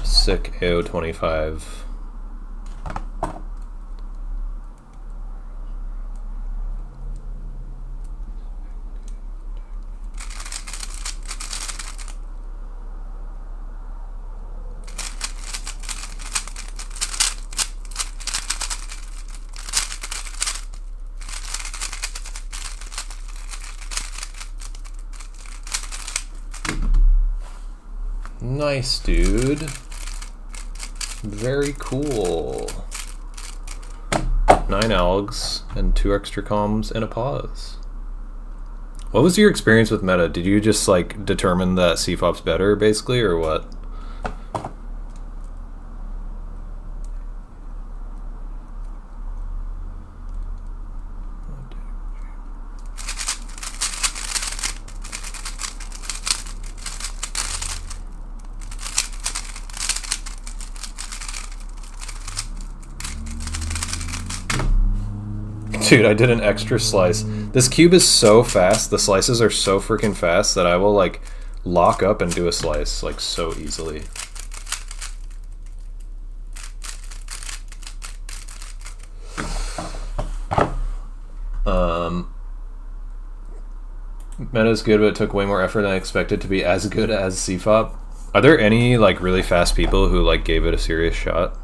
sick AO25. Nice, dude. Very cool. 9 algs and 2 extra comms and a pause. What was your experience with meta? Did you just like determine that CFOP's better basically, or what? Dude, I did an extra slice. This cube is so fast. The slices are so freaking fast that I will like lock up and do a slice like so easily. Meta's good, but it took way more effort than I expected to be as good as CFOP. Are there any like really fast people who like gave it a serious shot?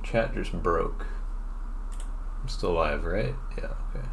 Chat just broke. I'm still live, right? Yeah, okay.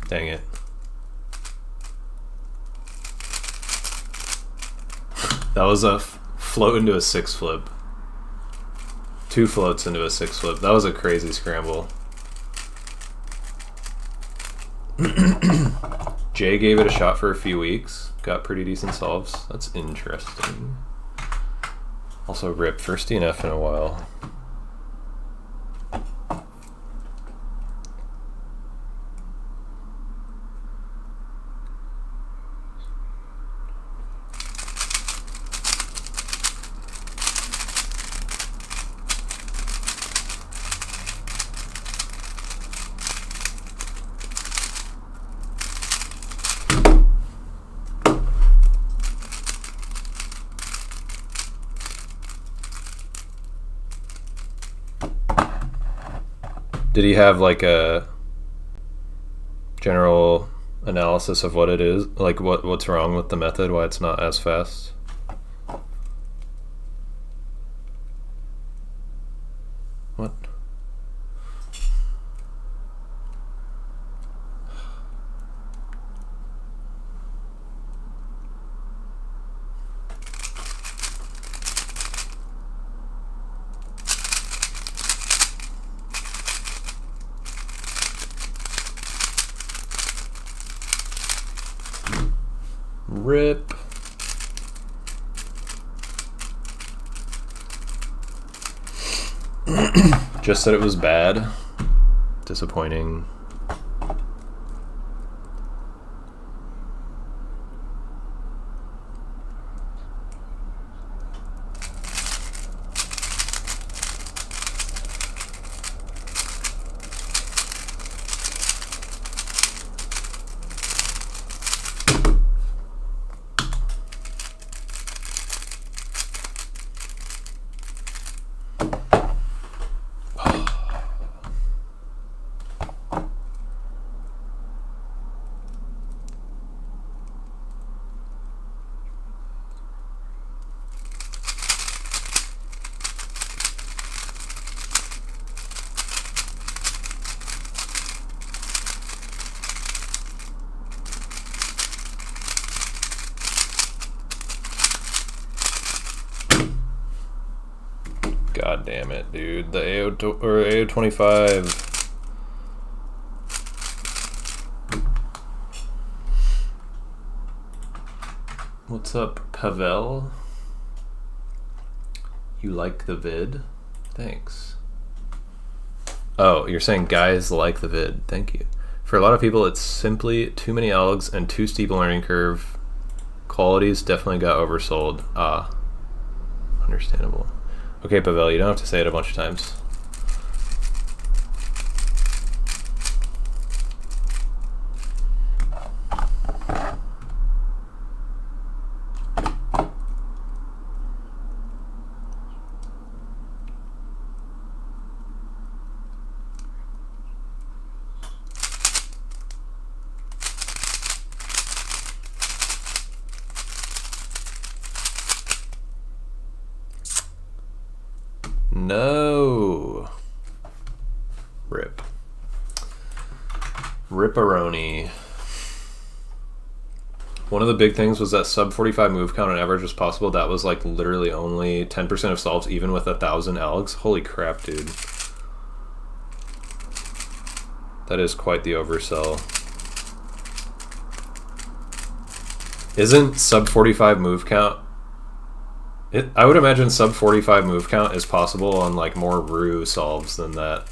Dang it. That was a float into a 6 flip. 2 floats into a 6 flip. That was a crazy scramble. Jay gave it a shot for a few weeks. Got pretty decent solves. That's interesting. Also rip first DNF in a while. Did he have like a general analysis of what it is? Like what's wrong with the method, why it's not as fast? What? Rip. Just said it was bad. Disappointing. God damn it, dude. The AO25. What's up, Pavel? You like the vid? Thanks. Oh, you're saying guys like the vid. Thank you. For a lot of people, it's simply too many algs and too steep a learning curve. Qualities definitely got oversold. Ah. Understandable. Okay, Pavel, you don't have to say it a bunch of times. Ripperoni. One of the big things was that sub 45 move count on average was possible. That was like literally only 10% of solves, even with 1,000 algs. Holy crap, dude. That is quite the oversell. Isn't sub 45 move count? I would imagine sub 45 move count is possible on like more Rue solves than that.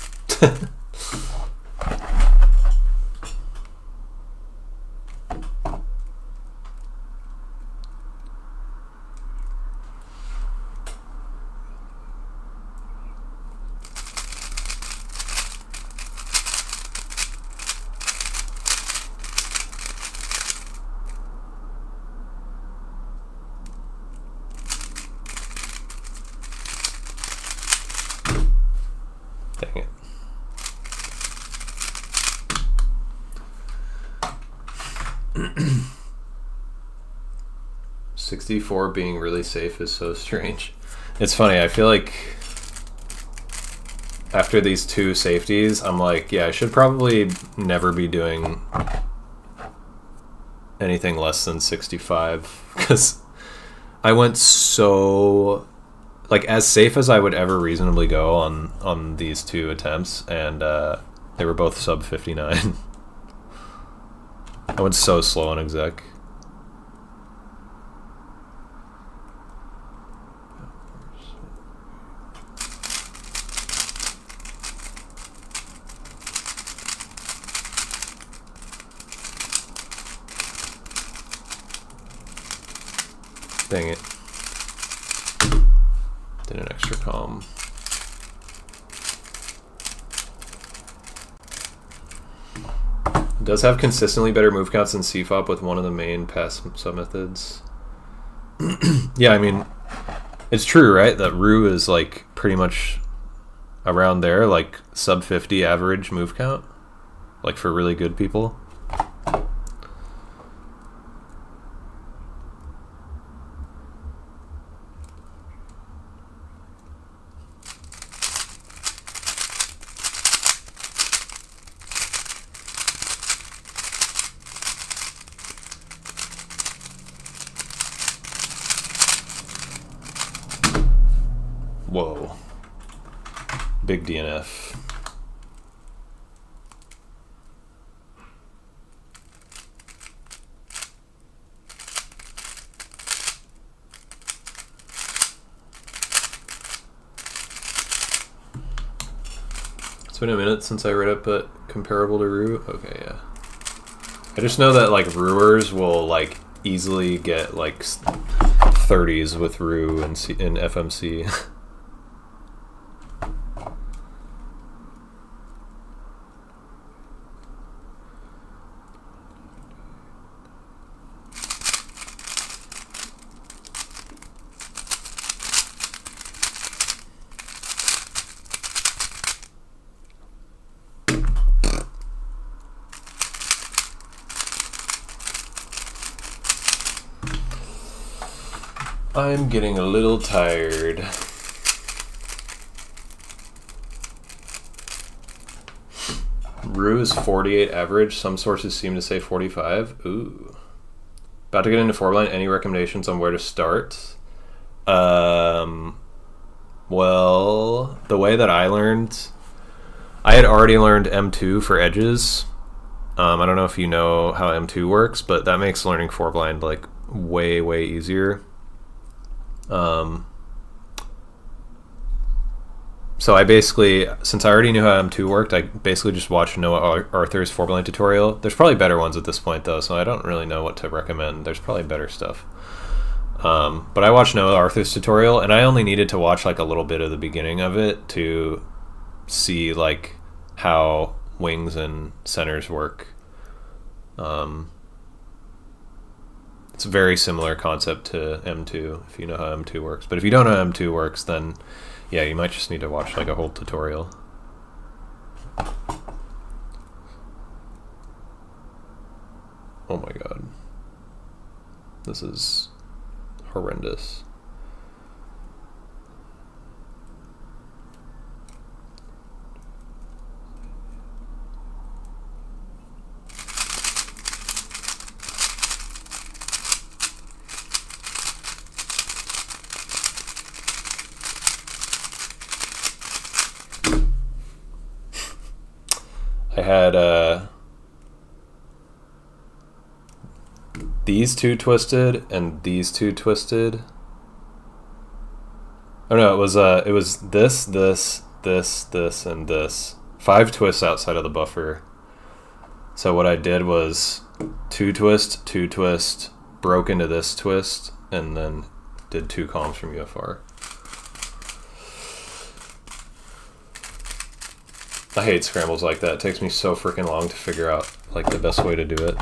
Dang it. $64 being really safe is so strange. It's funny, I feel like after these two safeties, I'm like, yeah, I should probably never be doing anything less than 65, because I went so, like, as safe as I would ever reasonably go on these two attempts, and they were both sub 59. I went so slow on exec. Dang it. Did an extra calm. It does have consistently better move counts than CFOP with one of the main pass sub-methods. Yeah, I mean, it's true, right? That Rue is like pretty much around there, like sub 50 average move count, like for really good people. Whoa. Big DNF. It's been a minute since I read it, but comparable to Rue? Okay, yeah. I just know that like Ruers will like easily get like 30s with Rue and in FMC. I'm getting a little tired. Rue is 48 average. Some sources seem to say 45. Ooh. About to get into 4-blind. Any recommendations on where to start? Well, the way that I learned, I had already learned M2 for edges. I don't know if you know how M2 works, but that makes learning 4-blind like way, way easier. So I basically, since I already knew how M2 worked, I basically just watched Noah Arthur's 4-blind tutorial. There's probably better ones at this point though, so I don't really know what to recommend. There's probably better stuff. But I watched Noah Arthur's tutorial, and I only needed to watch like a little bit of the beginning of it to see like how wings and centers work. It's a very similar concept to M2 if you know how M2 works. But if you don't know how M2 works, then yeah, you might just need to watch like a whole tutorial. Oh my god. This is horrendous. I had these two twisted and these two twisted. Oh no, it was this, and this. 5 twists outside of the buffer. So what I did was 2 twist, broke into this twist, and then did 2 columns from UFR. I hate scrambles like that. It takes me so freaking long to figure out like the best way to do it.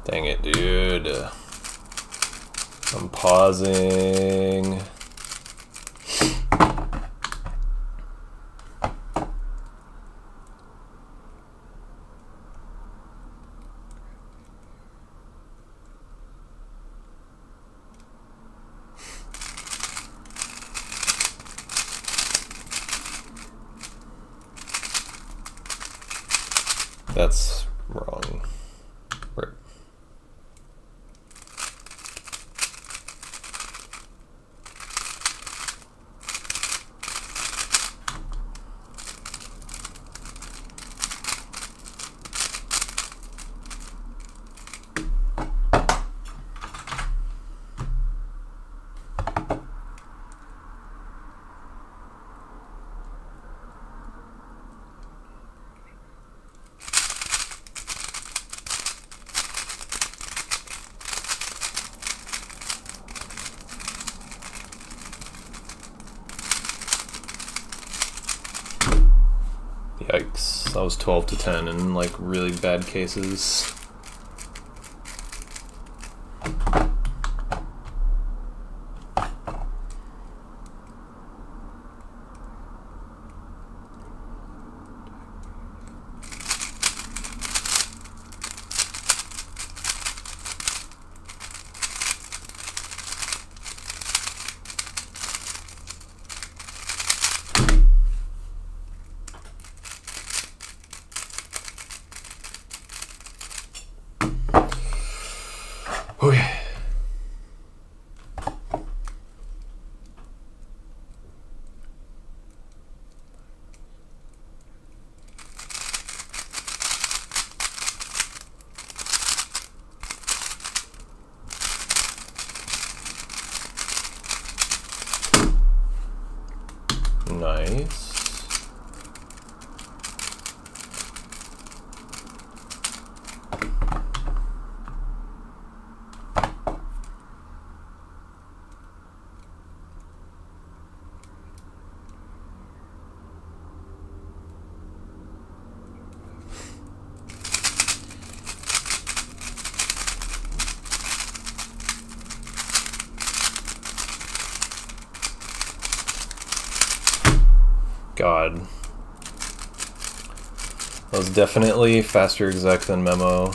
Dang it, dude. I'm pausing. That's wrong. Right. Yikes. That was 12 to 10 in like really bad cases. Okay. Nice. God. That was definitely faster exec than memo.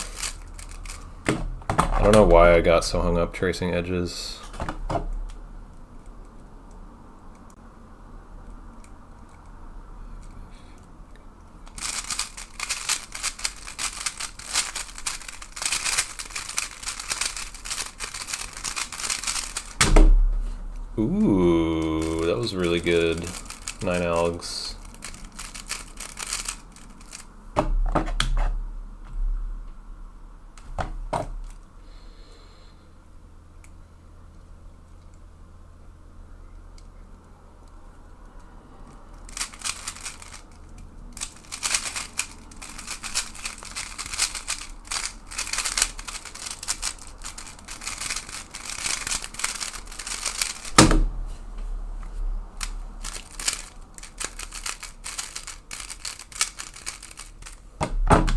I don't know why I got so hung up tracing edges. Ooh, that was really good. 9 algs.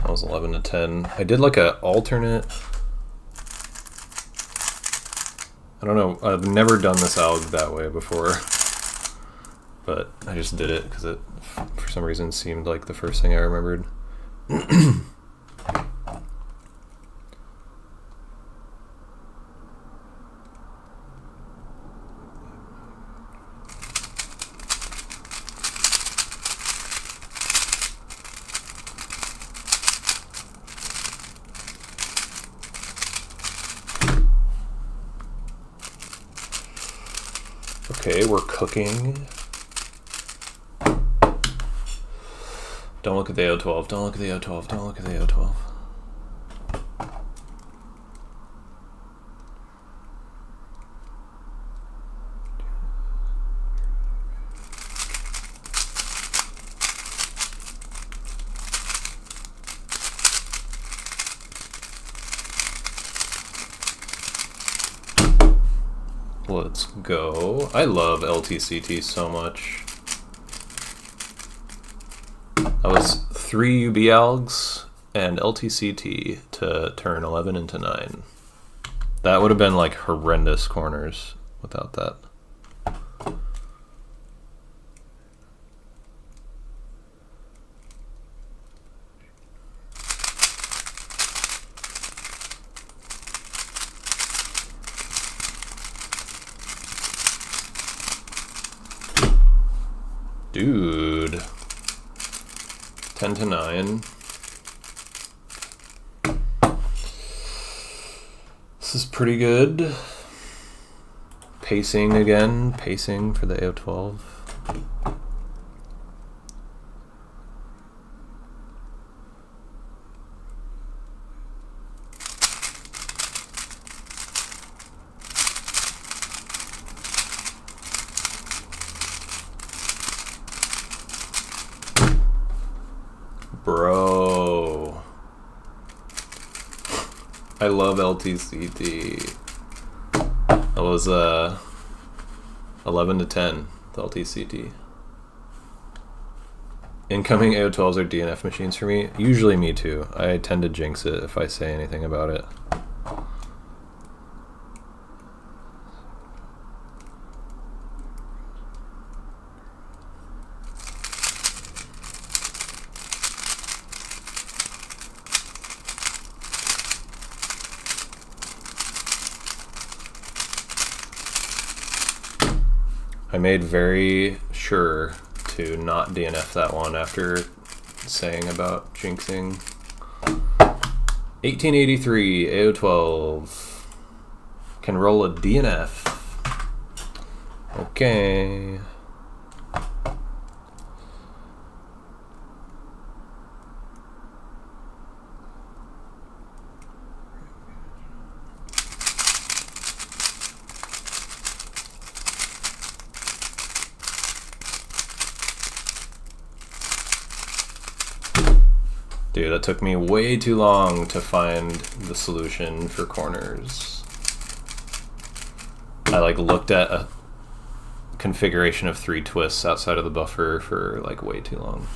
That was 11 to 10. I did like a alternate. I don't know. I've never done this alg that way before, but I just did it because it, for some reason, seemed like the first thing I remembered. Okay, we're cooking. Don't look at the AO12, don't look at the AO12, don't look at the AO12. Let's go. I love LTCT so much. That was 3 UB algs and LTCT to turn 11 into 9. That would have been like horrendous corners without that. Dude. 10 to 9. This is pretty good. Pacing again. Pacing for the AO12. Bro. I love LTCT. That was 11 to 10, the LTCT. Incoming AO12s are DNF machines for me. Usually me too. I tend to jinx it if I say anything about it. I made very sure to not DNF that one after saying about jinxing. 1883 AO12 can roll a DNF. Okay. Dude, that took me way too long to find the solution for corners. I like looked at a configuration of 3 twists outside of the buffer for like way too long.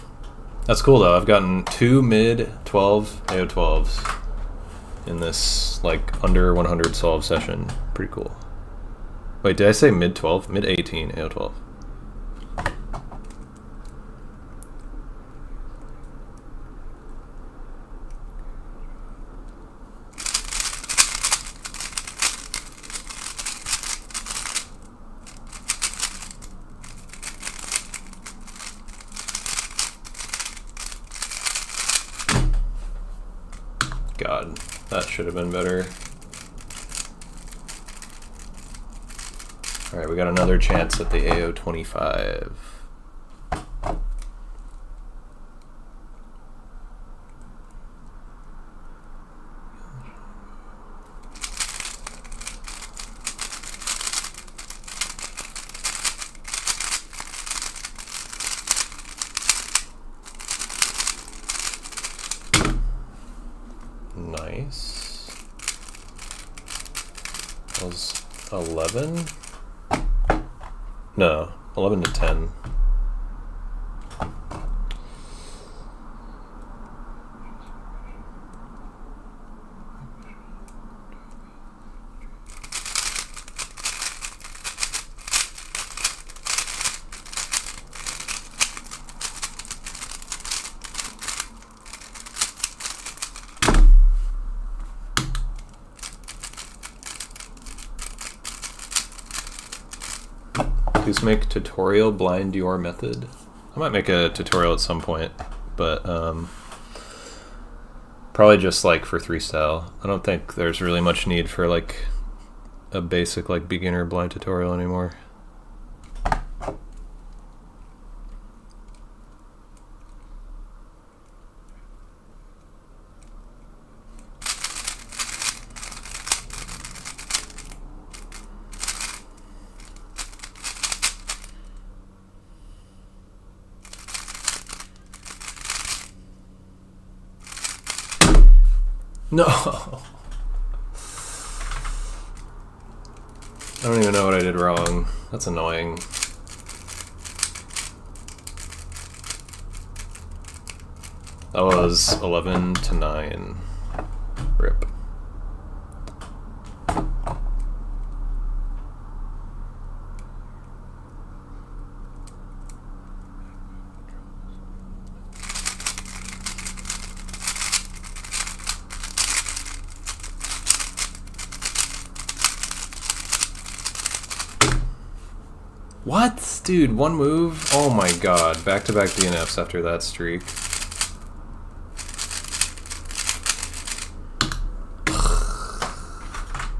That's cool though. I've gotten 2 mid 12 AO12s in this like under 100 solve session. Pretty cool. Wait, did I say mid 12? Mid 18 AO12. God, that should have been better. Alright, we got another chance at the AO25. Nice. That was 11? No, 11 to 10. Please make tutorial blind your method. I might make a tutorial at some point, but probably just like for 3-style. I don't think there's really much need for like a basic like beginner blind tutorial anymore. No. I don't even know what I did wrong. That's annoying. That was 11-9. Rip. What? Dude, one move? Oh my god. Back-to-back DNFs after that streak.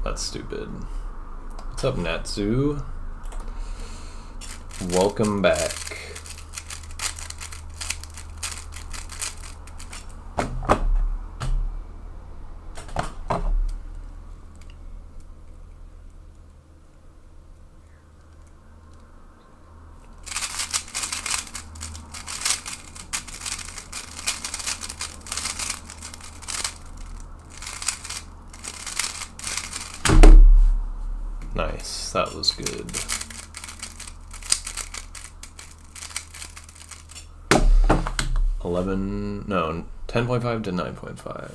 That's stupid. What's up, Natsu? Welcome back. Nice, that was good. No, 10.5 to 9.5.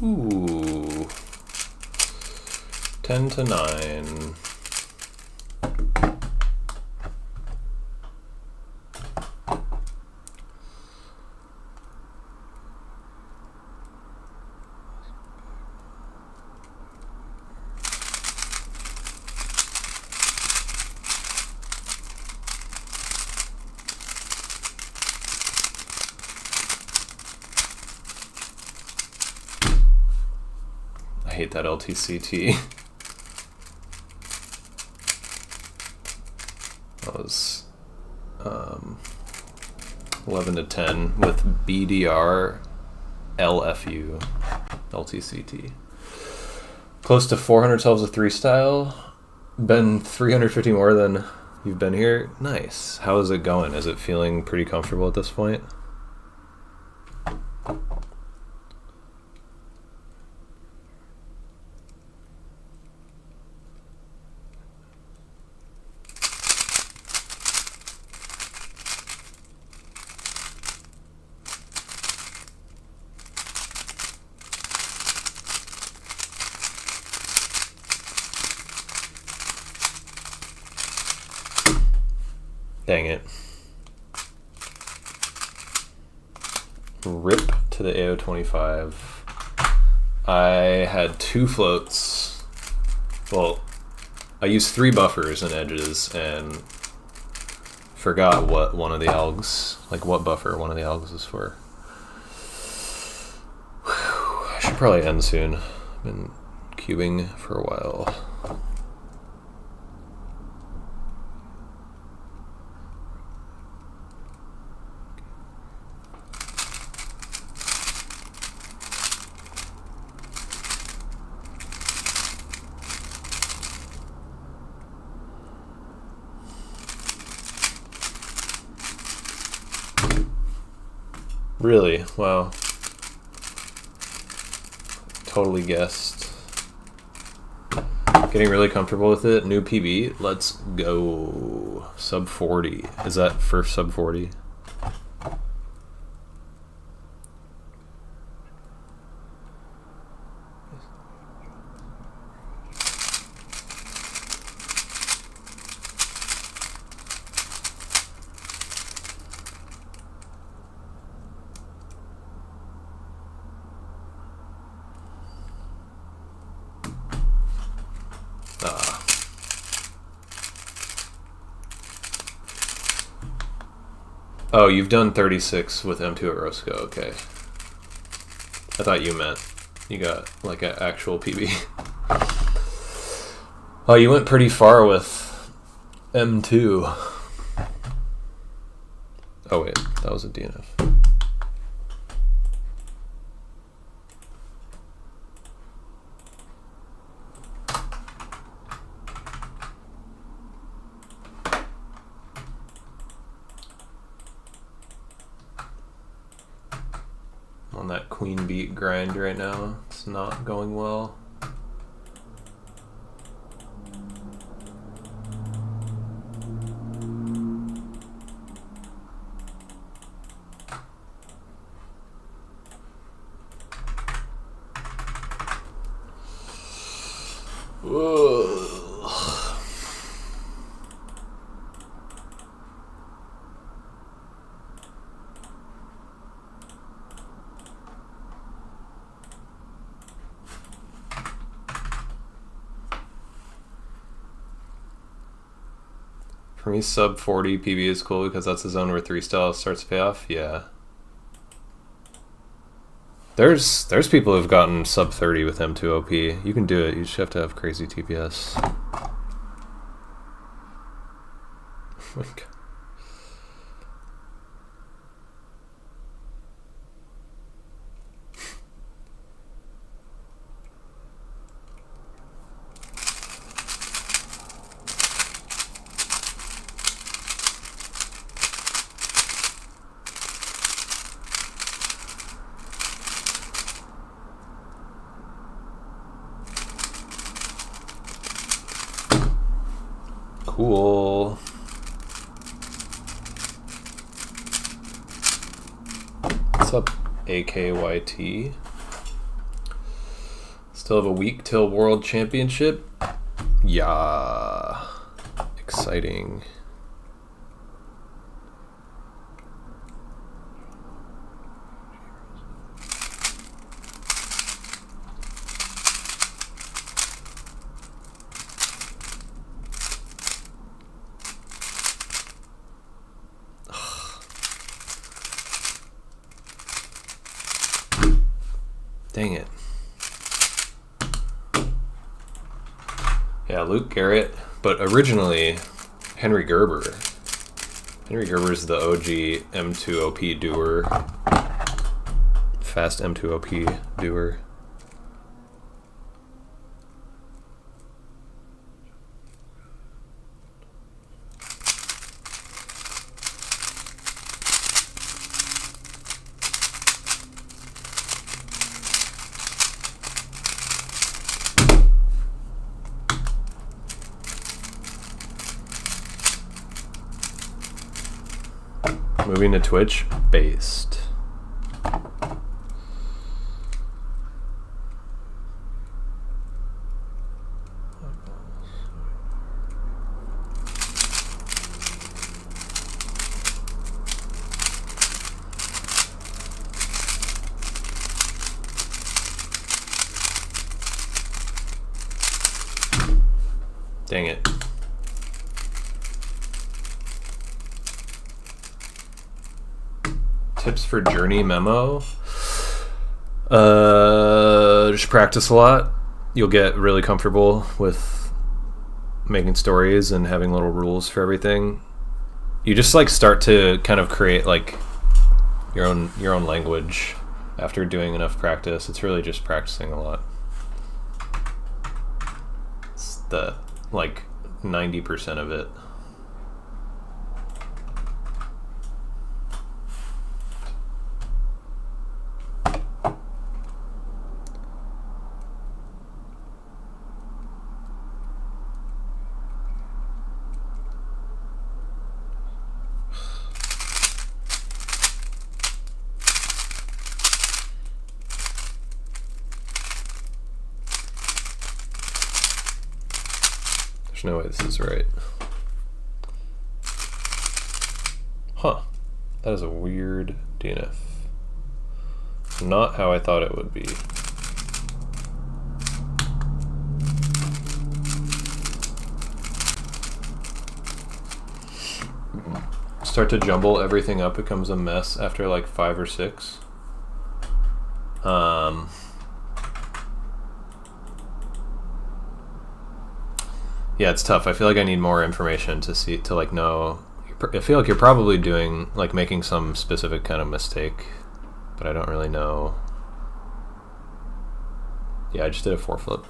Ooh. 10 to 9. I hate that LTCT. That was 11 to 10 with BDR LFU LTCT. Close to 400 solves a 3 style. Been 350 more than you've been here. Nice. How is it going? Is it feeling pretty comfortable at this point? Dang it. Rip to the AO25. I had 2 floats. Well, I used 3 buffers and edges and forgot what one of the algs, like what buffer one of the algs is for. Whew, I should probably end soon. I've been cubing for a while. Really? Wow. Totally guessed. Getting really comfortable with it. New PB. Let's go. Sub 40. Is that first sub 40? Oh, you've done 36 with M2 at Roscoe, okay. I thought you meant you got like an actual PB. Oh, you went pretty far with M2. Oh wait, that was a DNF. I'm on that queen beat grind right now. It's not going well. For me, sub 40 PB is cool because that's the zone where 3 starts to pay off. Yeah. There's people who've gotten sub 30 with M2 OP. You can do it. You just have to have crazy TPS. Oh my God. Cool. What's up, AKYT? Still have a week till World Championship? Yeah. Exciting. Dang it. Yeah, Luke Garrett, but originally Henry Gerber. Henry Gerber's the OG M2OP doer. Fast M2OP doer. Moving to Twitch, based. Dang it. Tips for journey memo. Just practice a lot. You'll get really comfortable with making stories and having little rules for everything. You just like start to kind of create like your own language after doing enough practice. It's really just practicing a lot. It's the like 90% of it. There's no way this is right. Huh. That is a weird DNF. Not how I thought it would be. Start to jumble everything up, becomes a mess after like 5 or 6. Yeah, it's tough. I feel like I need more information to like know your I feel like you're probably doing, like, making some specific kind of mistake, but I don't really know. Yeah, I just did a 4-flip.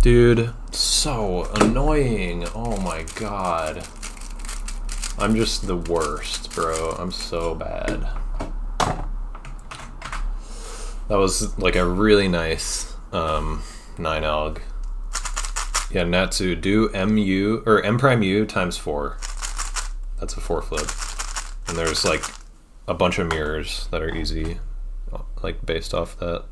Dude, so annoying. Oh my god. I'm just the worst, bro. I'm so bad. That was like a really nice 9 alg. Yeah, Natsu, do MU or M prime U times 4. That's a 4-flip. And there's like a bunch of mirrors that are easy, like based off that.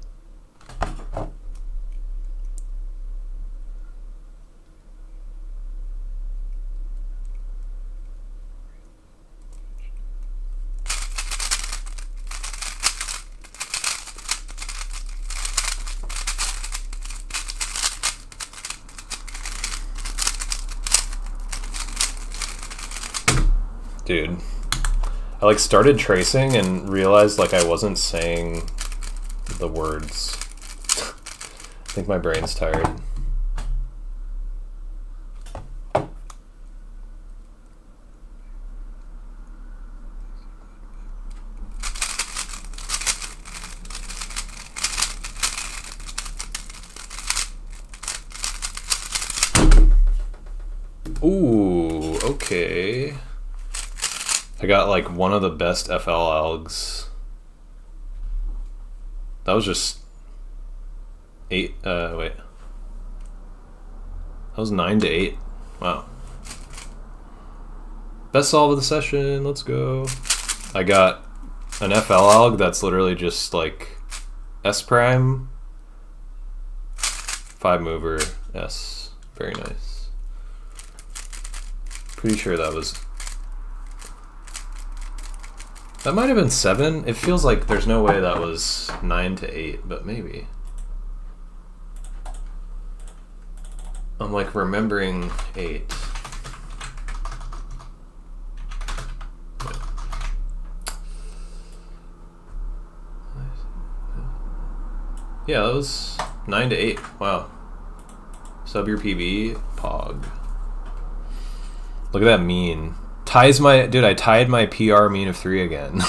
Dude, I like started tracing and realized like I wasn't saying the words. I think my brain's tired. Ooh, okay. I got like one of the best FL algs. That was just 8, wait. That was 9 to 8. Wow. Best solve of the session, let's go. I got an FL alg that's literally just like S prime, 5 mover, S. Very nice. Pretty sure that was... That might have been 7. It feels like there's no way that was 9 to 8, but maybe. I'm like remembering 8. Wait. Yeah, that was 9 to 8. Wow. Sub your PB, Pog. Look at that mean. Ties my... Dude, I tied my PR mean of 3 again.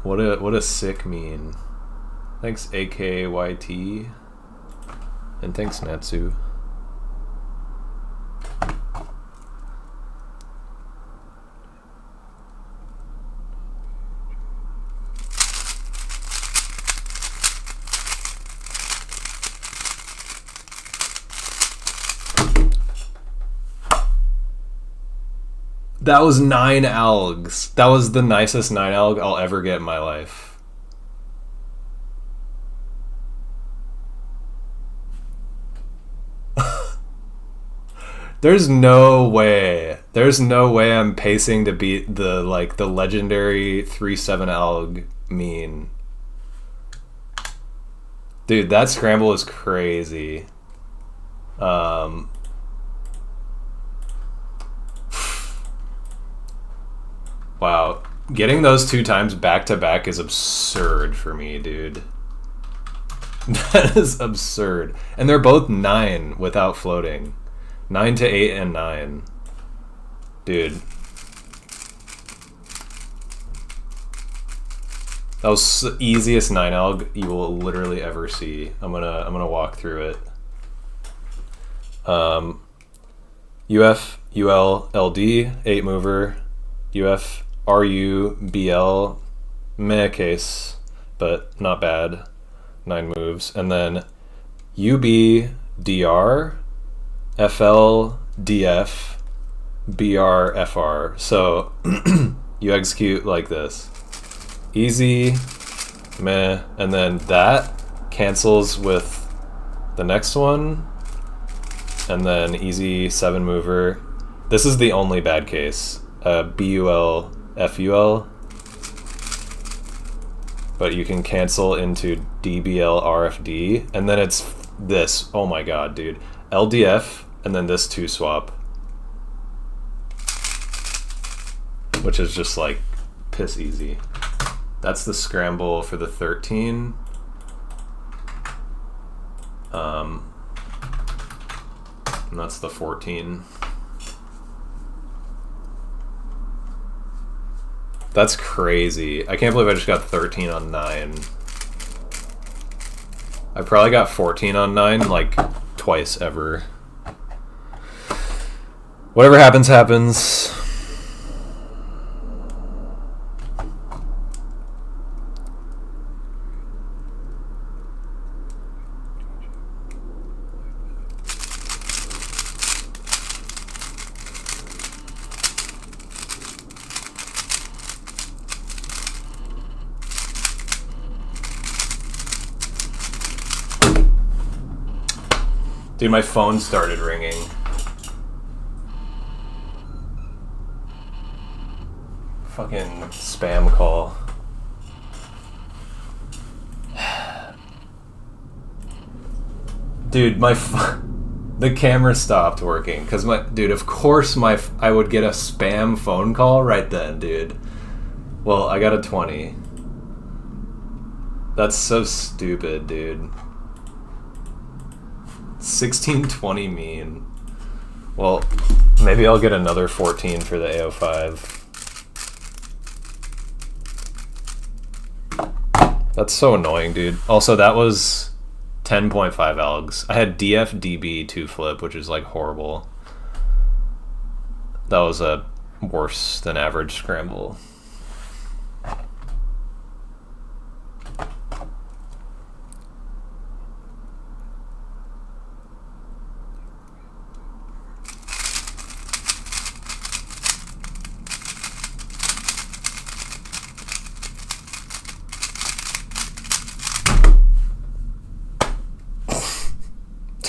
What a sick mean. Thanks AKYT. And thanks Natsu. That was 9 algs. That was the nicest 9 alg I'll ever get in my life. There's no way. There's no way I'm pacing to beat the legendary 3-7 alg mean. Dude, that scramble is crazy. Wow, getting those 2 times back to back is absurd for me, dude. That is absurd. And they're both 9 without floating. 9 to 8 and 9. Dude. That was the easiest 9 alg you will literally ever see. I'm gonna walk through it. UF, UL, LD, 8 mover, UF, RU, BL, meh case, but not bad. 9 moves. And then UB, DR, FL, DF, BR, FR. So you execute like this. Easy, meh, and then that cancels with the next one. And then easy 7 mover. This is the only bad case. BUL, FUL, but you can cancel into DBL RFD, and then it's this. Oh my god, dude. LDF and then this 2 swap, which is just like piss easy. That's the scramble for the 13. And that's the 14. That's crazy. I can't believe I just got 13 on 9. I probably got 14 on 9 like twice ever. Whatever happens, happens. Dude, my phone started ringing. Fucking spam call. Dude, the camera stopped working because dude, of course I would get a spam phone call right then, dude. Well, I got a 20. That's so stupid, dude. 1620 mean. Well, maybe I'll get another 14 for the AO5. That's so annoying, dude. Also, that was 10.5 algs. I had DF DB 2 flip, which is like horrible. That was a worse than average scramble.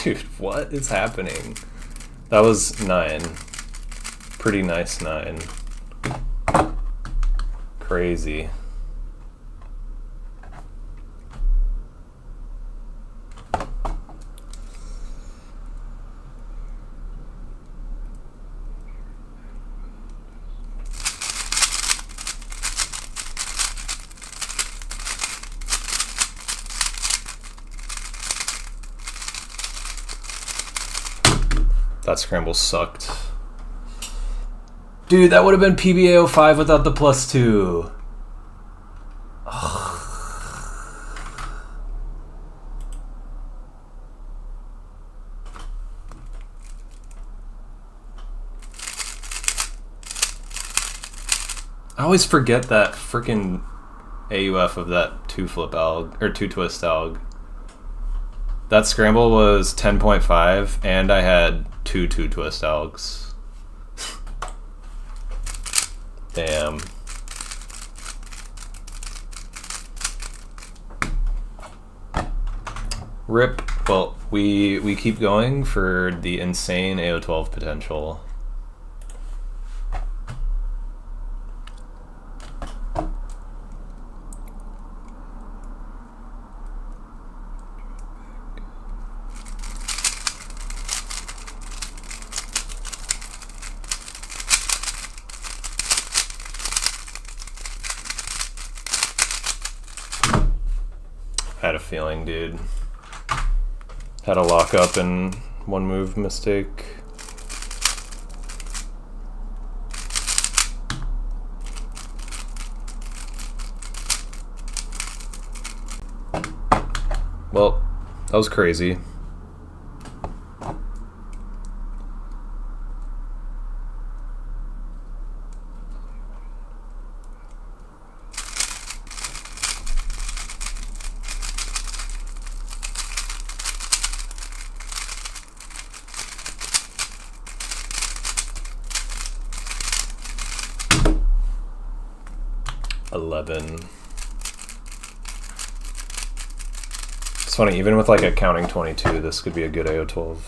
Dude, what is happening? That was 9. Pretty nice 9. Crazy. That scramble sucked. Dude, that would have been PBAO5 without the +2. Ugh. I always forget that freaking AUF of that 2 flip alg, or 2 twist alg. That scramble was 10.5, and I had 2 twist algs. Damn. Rip. Well, we keep going for the insane AO12 potential. Had a feeling, dude. Had a lock up and 1 move mistake. Well, that was crazy. It's funny, even with like a counting 22, this could be a good AO12.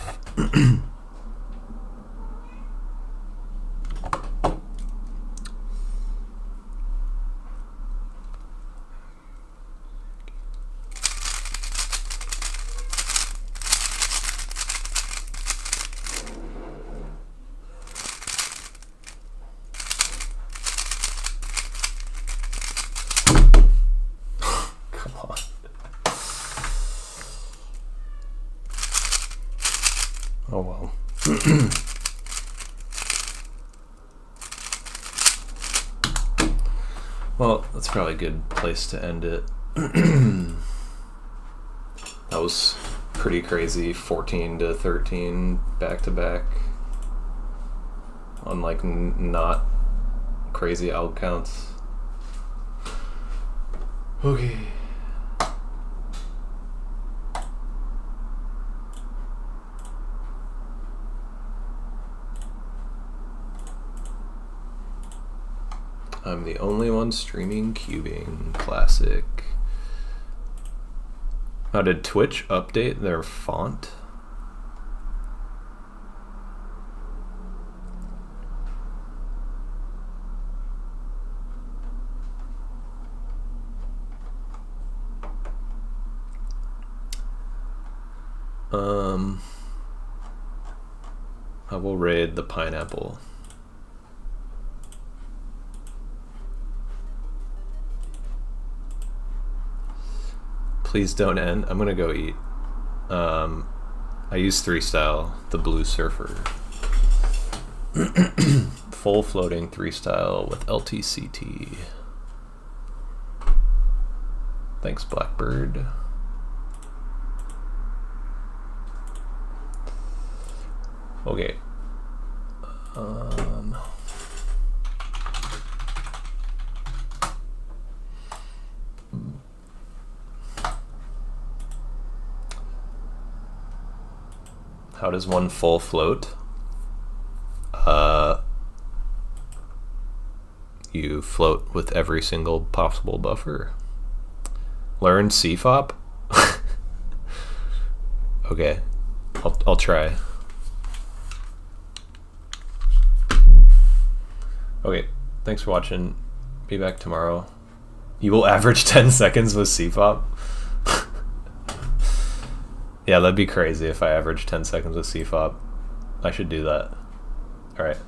Well, that's probably a good place to end it. That was pretty crazy. 14 to 13 back to back on like not crazy out counts. Okay. I'm the only one streaming cubing. Classic. How did Twitch update their font? I will raid the pineapple. Please don't end. I'm gonna go eat. I use 3-style, the blue surfer. Full floating 3-style with LTCT. Thanks, Blackbird. Okay. How does one full float? You float with every single possible buffer. Learn CFOP? Okay, I'll try. Okay, thanks for watching. Be back tomorrow. You will average 10 seconds with CFOP? Yeah, that'd be crazy if I averaged 10 seconds with CFOP. I should do that. Alright.